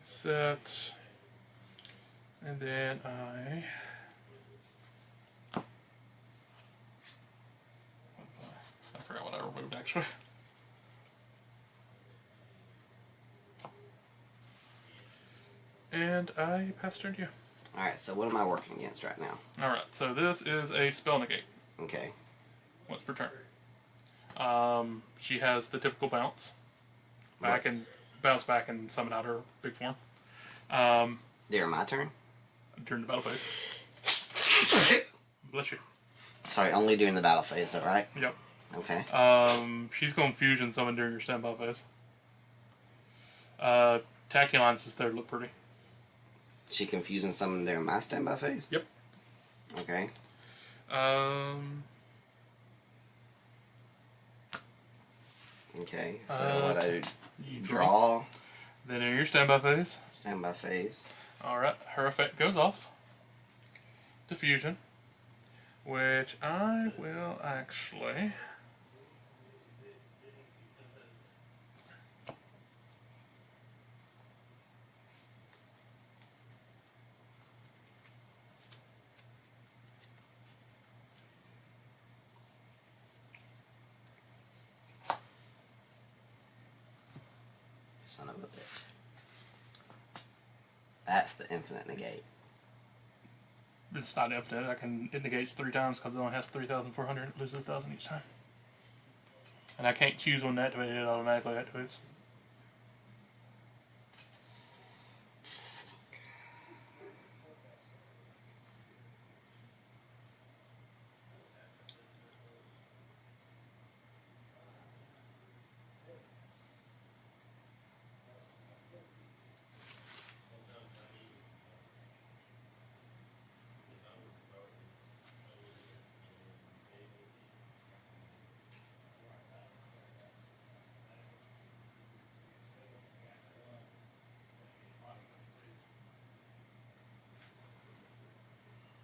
Set, and then I forgot what I removed actually. And I pass turn to you. Alright, so what am I working against right now? Alright, so this is a spell negate. Okay. Once per turn. She has the typical bounce. Back and bounce back and summon out her big form. During my turn? During the battle phase. Bless you. Sorry, only during the battle phase, though, right? Yep. Okay. She's going to fusion summon during your standby phase. Tachyon is there to look pretty. She confusing someone during my standby phase? Yep. Okay. Okay, so what I You draw, Then in your standby phase. standby phase. Alright, her effect goes off. Diffusion. Which I will actually. Son of a bitch. That's the infinite negate. It's not infinite. It negates 3 times because it only has 3,400. It loses 1,000 each time. And I can't choose when to activate it. It automatically activates.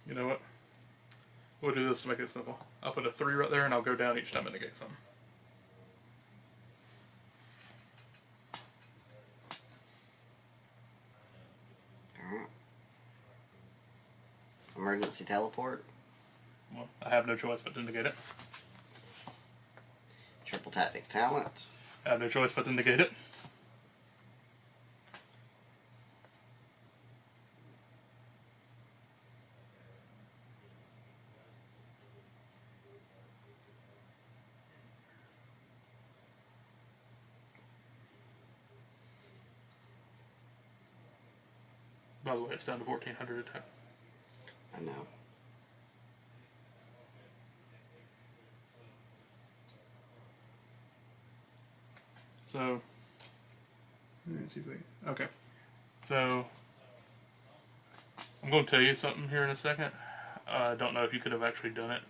You know what? We'll do this to make it simple. I'll put a 3 right there and I'll go down each time it negates something. Alright. Emergency teleport. Well, I have no choice but to negate it. Triple tactics talent. I have no choice but to negate it. By the way, it's down to 1,400 attack. I know. So, okay. So, I'm going to tell you something here in a second. I don't know if you could have actually done it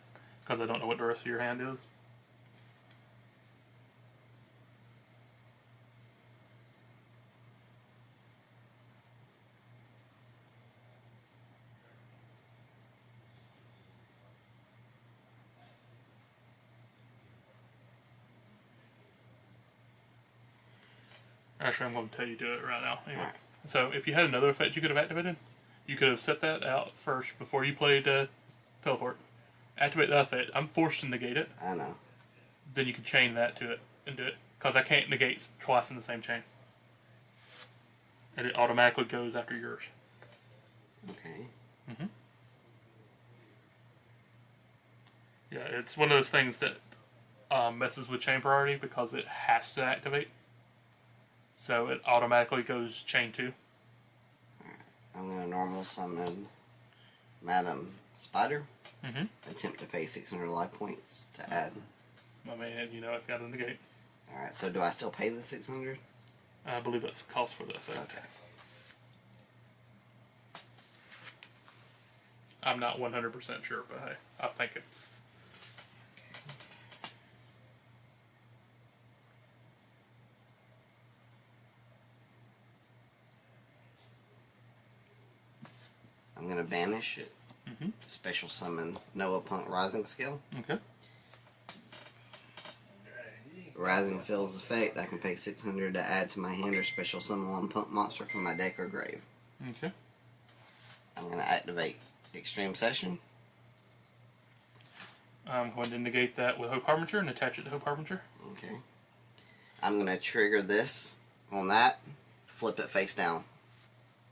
because I don't know what the rest of your hand is. Actually, I'm going to tell you to do it right now. Anyway. Alright. So, if you had another effect you could have activated, you could have set that out first before you played teleport. Activate that effect. I'm forced to negate it. I know. Then you can chain that to it and do it. Because I can't negate twice in the same chain. And it automatically goes after yours. Okay. Mm-hmm. Yeah, it's one of those things that messes with chain priority because it has to activate. So it automatically goes chain 2. I'm going to normal summon Madam Spider. Mm-hmm. Attempt to pay 600 life points to add. I mean, you know, it's got to negate. Alright, so do I still pay the 600? I believe that's the cost for the effect. Okay. I'm not 100% sure, but hey, I think it's. I'm gonna banish it. Mhm. Special summon Noah Punk Rising Skill. Okay. Rising Skill's effect, I can pay 600 to add to my hand or special summon one punk monster from my deck or grave. Okay. I'm gonna activate Extreme Session. I'm going to negate that with Hope Harbinger and attach it to Hope Harbinger. Okay. I'm gonna trigger this on that. Flip it face down.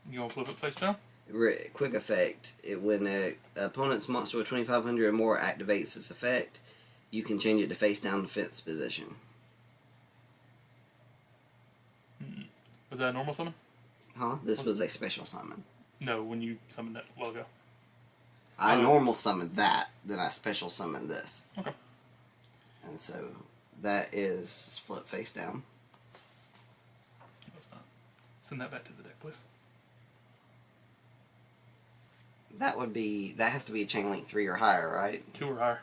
You want to flip it face down? Quick effect. When an opponent's monster with 2,500 or more activates this effect, you can change it to face down defense position. Was that a normal summon? Huh? This was a special summon. No, when you summoned that logo. I normal summoned that, then I special summoned this. Okay. And so that is flip face down. That's not. Send that back to the deck, please. That has to be a chain link 3 or higher, right? 2 or higher.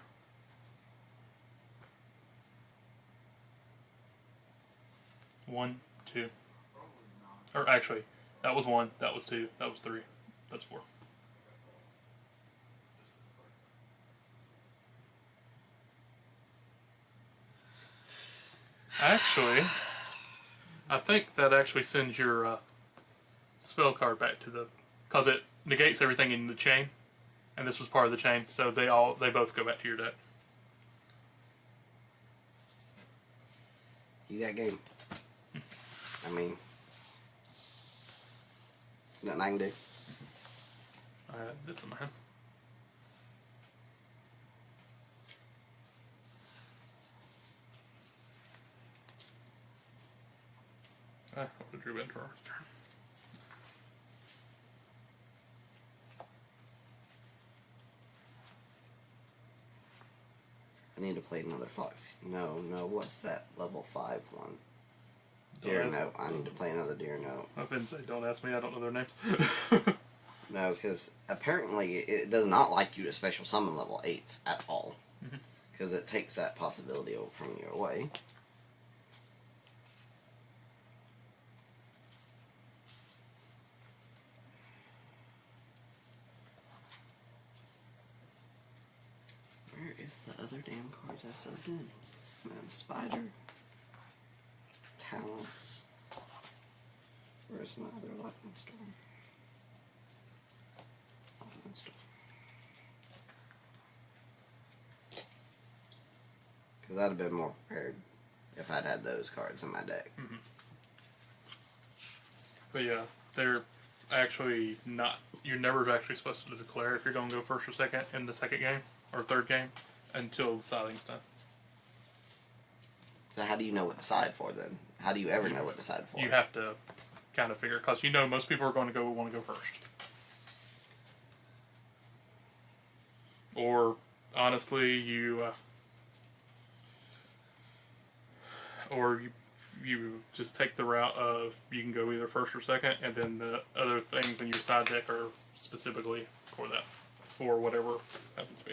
One, two. Or actually, that was 1, that was 2, that was 3, that's 4. Actually, I think that actually sends your spell card back to the, because it negates everything in the chain, and this was part of the chain, so they both go back to your deck. You got game. I mean, nothing I can do. I have this in my hand. I'll put Drew into our turn. I need to play another fox. No, what's that level 5 one? Don't Deer ask- Note. I need to play another Deer Note. I didn't say don't ask me, I don't know their names. No, because apparently it does not like you to special summon level 8s at all. Because it takes that possibility from you away. Where is the other damn cards I subbed in? Spider. Talents. Where's my other Lightning Storm? Lightning Storm. Because I'd have been more prepared if I'd had those cards in my deck. But yeah, they're actually not. You're never actually supposed to declare if you're going to go first or second in the second game or third game until the siding's done. So how do you know what to side for then? How do you ever know what to side for? You have to kind of figure, because you know most people are going to want to go first. Or honestly, you just take the route of you can go either first or second, and then the other things in your side deck are specifically for that, for whatever happens to be.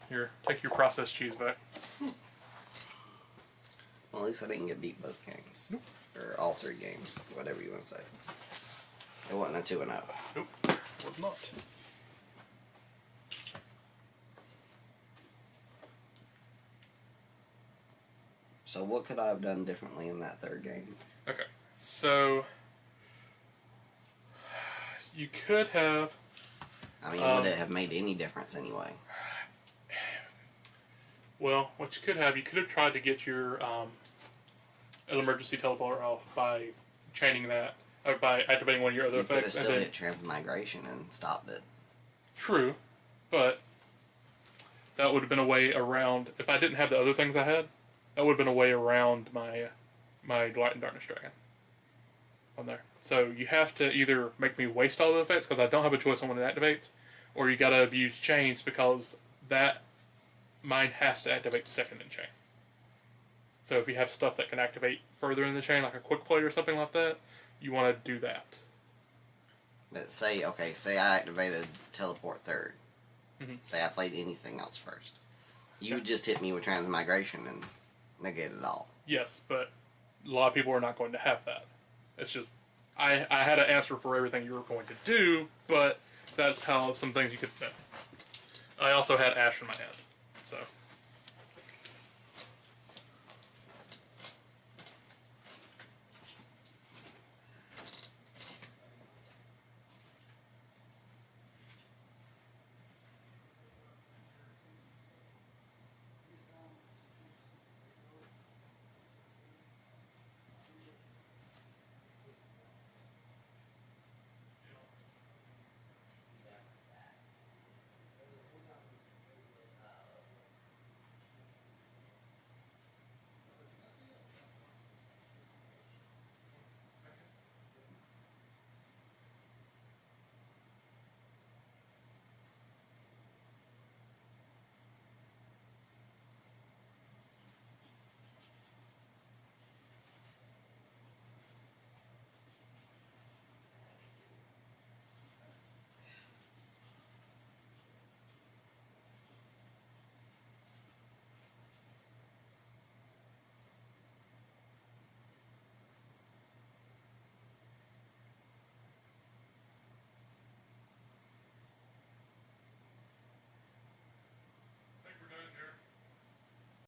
Here, take your processed cheese back. Well, at least I didn't get beat both games. Nope. Or all 3 games, whatever you want to say. It wasn't a 2-0. Nope, was not. So what could I have done differently in that third game? Okay, so you could have. I mean, would it have made any difference anyway? Well, what you could have tried to get your an emergency teleporter off by chaining that, or by activating one of your other You could have effects. still And then, hit Transmigration and stopped it. true, but that would have been a way around. If I didn't have the other things I had, that would have been a way around my Light and Darkness Dragon on there. So you have to either make me waste all the effects because I don't have a choice on when it activates, or you got to abuse chains because that mine has to activate second in chain. So if you have stuff that can activate further in the chain, like a quick play or something like that, you want to do that. But say I activated teleport third. Mhm. Say I played anything else first. You Okay. would just hit me with transmigration and negate it all. Yes, but a lot of people are not going to have that. It's just, I had an answer for everything you were going to do, but that's how some things you could fit. I also had Ash in my head, so